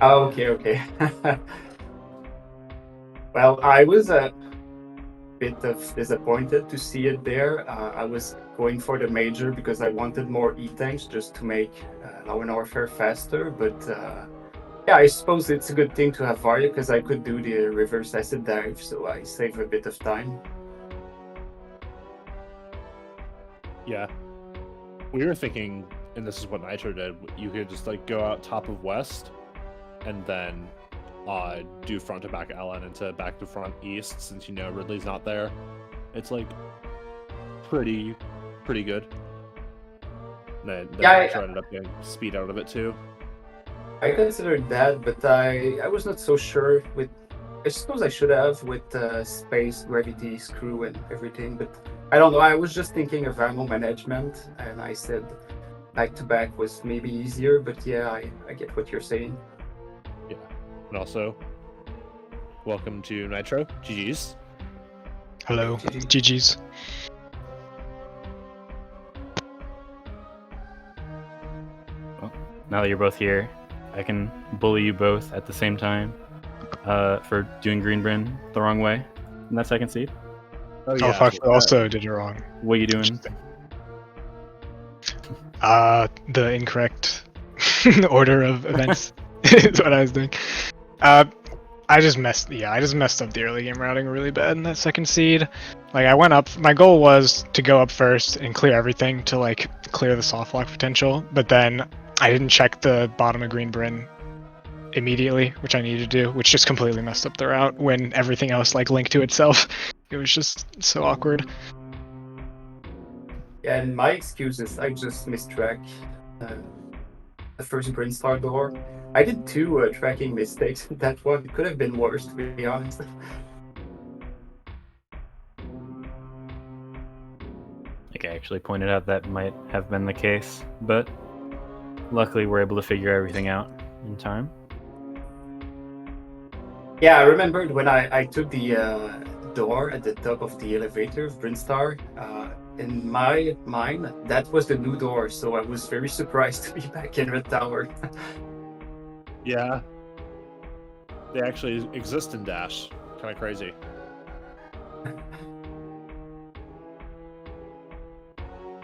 Oh, okay. Well, I was a bit of disappointed to see it there. I was going for the major because I wanted more E-tanks just to make Law and Warfare faster, but yeah, I suppose it's a good thing to have Varya because I could do the reverse acid dive, so I save a bit of time. Yeah. We were thinking, and this is what Nitro did, you could just like go out top of West and then do front to back LN into back to front East, since you know Ridley's not there. It's like pretty good. Then Yeah, Nitro ended up getting speed out of it too. I considered that, but I was not so sure with. I suppose I should have with space, gravity, screw, and everything, but I don't know. I was just thinking of ammo management, and I said back to back was maybe easier, but yeah, I get what you're saying. Yeah. And also, welcome to Nitro. GG's. Hello. GG. GG's. Now that you're both here, I can bully you both at the same time for doing Greenbrin the wrong way in that second seed. Oh Oh, fuck, I also did it wrong. What are you doing? Interesting. The incorrect order of events is what I was doing. I just messed up the early game routing really bad in that second seed. Like, I went up, my goal was to go up first and clear everything to like clear the soft lock potential, but then I didn't check the bottom of Greenbrin immediately, which I needed to do, which just completely messed up the route when everything else like linked to itself. It was just so awkward. Yeah, and my excuse is I just missed track the first Brinstar door. I did 2 tracking mistakes with that one. It could have been worse, to be honest. Like, I actually pointed out that might have been the case, but luckily we're able to figure everything out in time. Yeah, I remembered when I took the door at the top of the elevator of Brinstar. In my mind, that was the new door, so I was very surprised to be back in Red Tower. Yeah. They actually exist in Dash. Kind of crazy.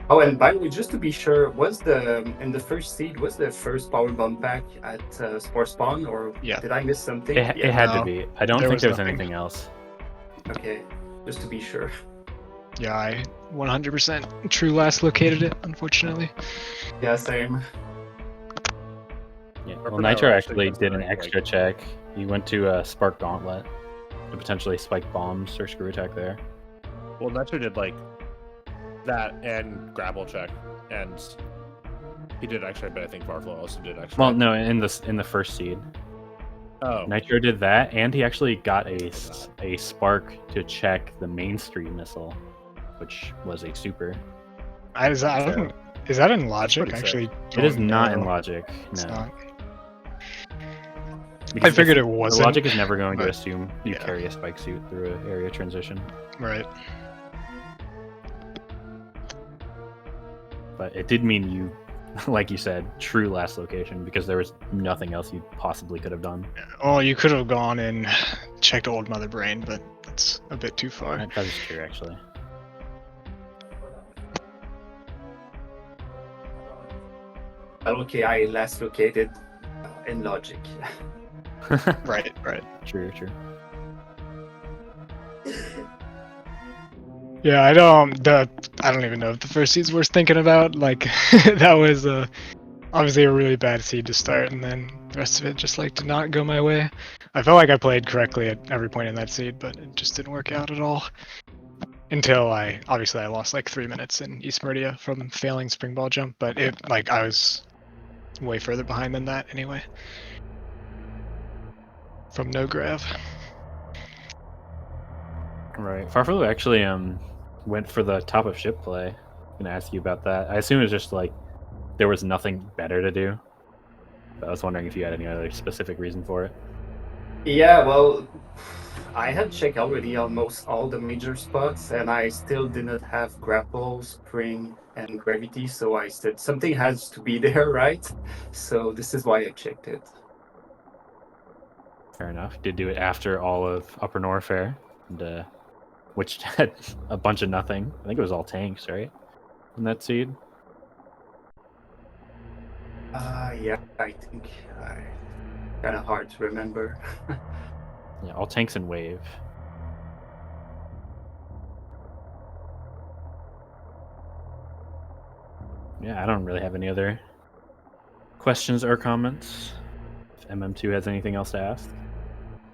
Oh, and by the way, just to be sure, was in the first seed, was the first power bomb pack at Spore Spawn, or Yeah. did I miss something? It had to No, be. I don't there think was there was nothing. anything else. Okay, just to be sure. Yeah, I 100% true last located it, unfortunately. Yeah, same. Yeah. Or Well, for now, Nitro we're actually actually did an considering, extra check. He went to Spark Gauntlet to potentially spike bombs or screw attack there. Well, Nitro did like that and grapple check, and he did extra, but I think farfelu also did extra. Well, no, in the first seed, Oh, Nitro did that, and he actually got a spark to check the Main Street missile, which was a super. Is that in logic? pretty sick. Actually, It is don't not in know. logic. It's No. not. Because I figured the it wasn't. Logic is never going to but- assume you yeah. carry a spike suit through an area transition, Right. but it did mean you, like you said, true last location because there was nothing else you possibly could have done. Oh, you could have gone and checked Old Mother Brain, but that's a bit too far. That is true, actually. Well, okay, I last located in logic. Right. True. Yeah, I don't even know if the first seed's worth thinking about. Like, that was obviously a really bad seed to start, and then the rest of it just like did not go my way. I felt like I played correctly at every point in that seed, but it just didn't work out at all. Until I lost like 3 minutes in East Meridia from failing spring ball jump, but I was way further behind than that anyway. From no grav. Right. Farfelu actually went for the top of ship play. I'm gonna ask you about that. I assume it's just like there was nothing better to do. But I was wondering if you had any other specific reason for it. Yeah, well, I had checked already almost all the major spots, and I still did not have grapple, spring, and gravity. So I said something has to be there, right? So this is why I checked it. Fair enough. Did do it after all of Upper Norfair, and which had a bunch of nothing. I think it was all tanks, right? In that seed. Yeah, I think kind of hard to remember. Yeah, all tanks and wave. Yeah, I don't really have any other questions or comments. If MM2 has anything else to ask.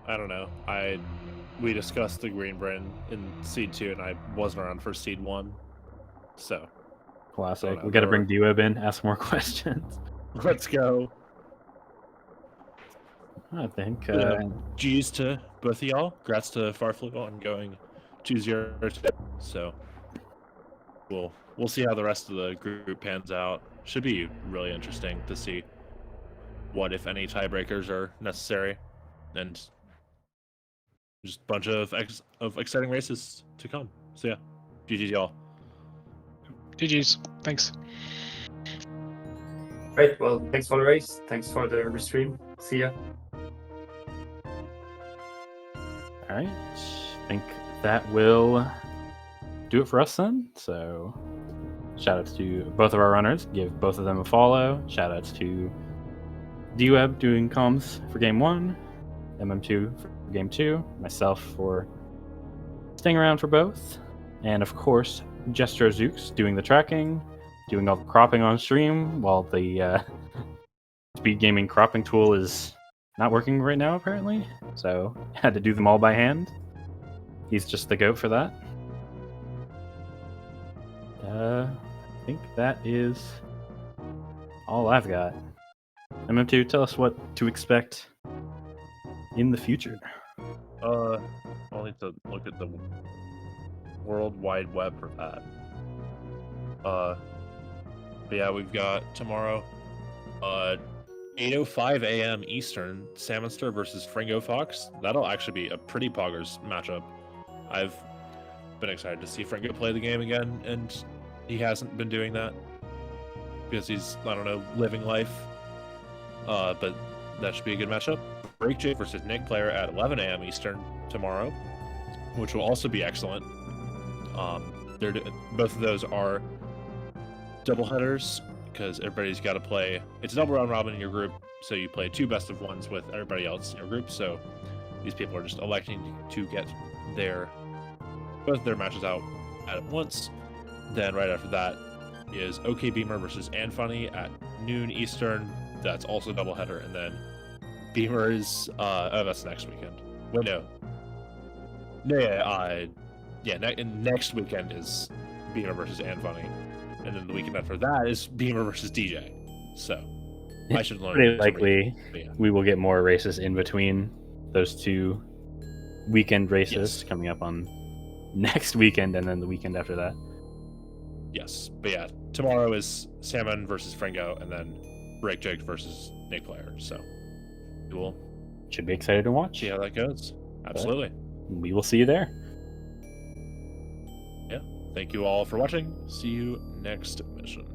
I don't know. We discussed the Green Brand in Seed 2, and I wasn't around for Seed 1. So, Classic. know, We got to or- bring D-Web in, ask more questions. let's go. I think. G's to both of y'all. Congrats to Farfelu on going 2-0. So, we'll see how the rest of the group pans out. Should be really interesting to see what, if any, tiebreakers are necessary, and just a bunch of exciting races to come. So yeah, GG's y'all. GG's. Thanks. Right, well, thanks for the race. Thanks for the restream. See ya. All right. I think that will do it for us then. So, shout outs to both of our runners. Give both of them a follow. Shout outs to D-Web doing comms for game 1, MM2 for game 2, myself for staying around for both, and of course, Gestro Zooks doing the tracking, doing all the cropping on stream while the Speedgaming cropping tool is not working right now, apparently. So, had to do them all by hand. He's just the goat for that. I think that is all I've got. MM2, tell us what to expect in the future. I'll need to look at the World Wide Web for that. But yeah, we've got tomorrow, 8:05 a.m. Eastern, Salmonster versus Fringo Fox. That'll actually be a pretty poggers matchup. I've been excited to see Fringo play the game again, and he hasn't been doing that because he's, I don't know, living life. But that should be a good matchup. Breakjake versus Nick Player at 11 a.m. Eastern tomorrow, which will also be excellent. Both of those are doubleheaders because everybody's got to play. It's a double round robin in your group, so you play 2 best of 1s with everybody else in your group. So these people are just electing to get both of their matches out at once. Then right after that is OK Beamer versus Anfunny at noon Eastern. That's also a doubleheader, and then Beamer is that's next weekend. Wait, no. Next weekend is Beamer versus Anfunny, and then the weekend after that is Beamer versus DJ. So I should learn. Pretty likely yeah. we will get more races in between those 2 weekend races coming up on next weekend and then the weekend after that. Yes, but yeah, tomorrow is Salmon versus Fringo, and then Breakjake versus Nick Player. So we will Should be excited to watch. see how that goes. Absolutely. We will see you there. Thank you all for watching. See you next mission.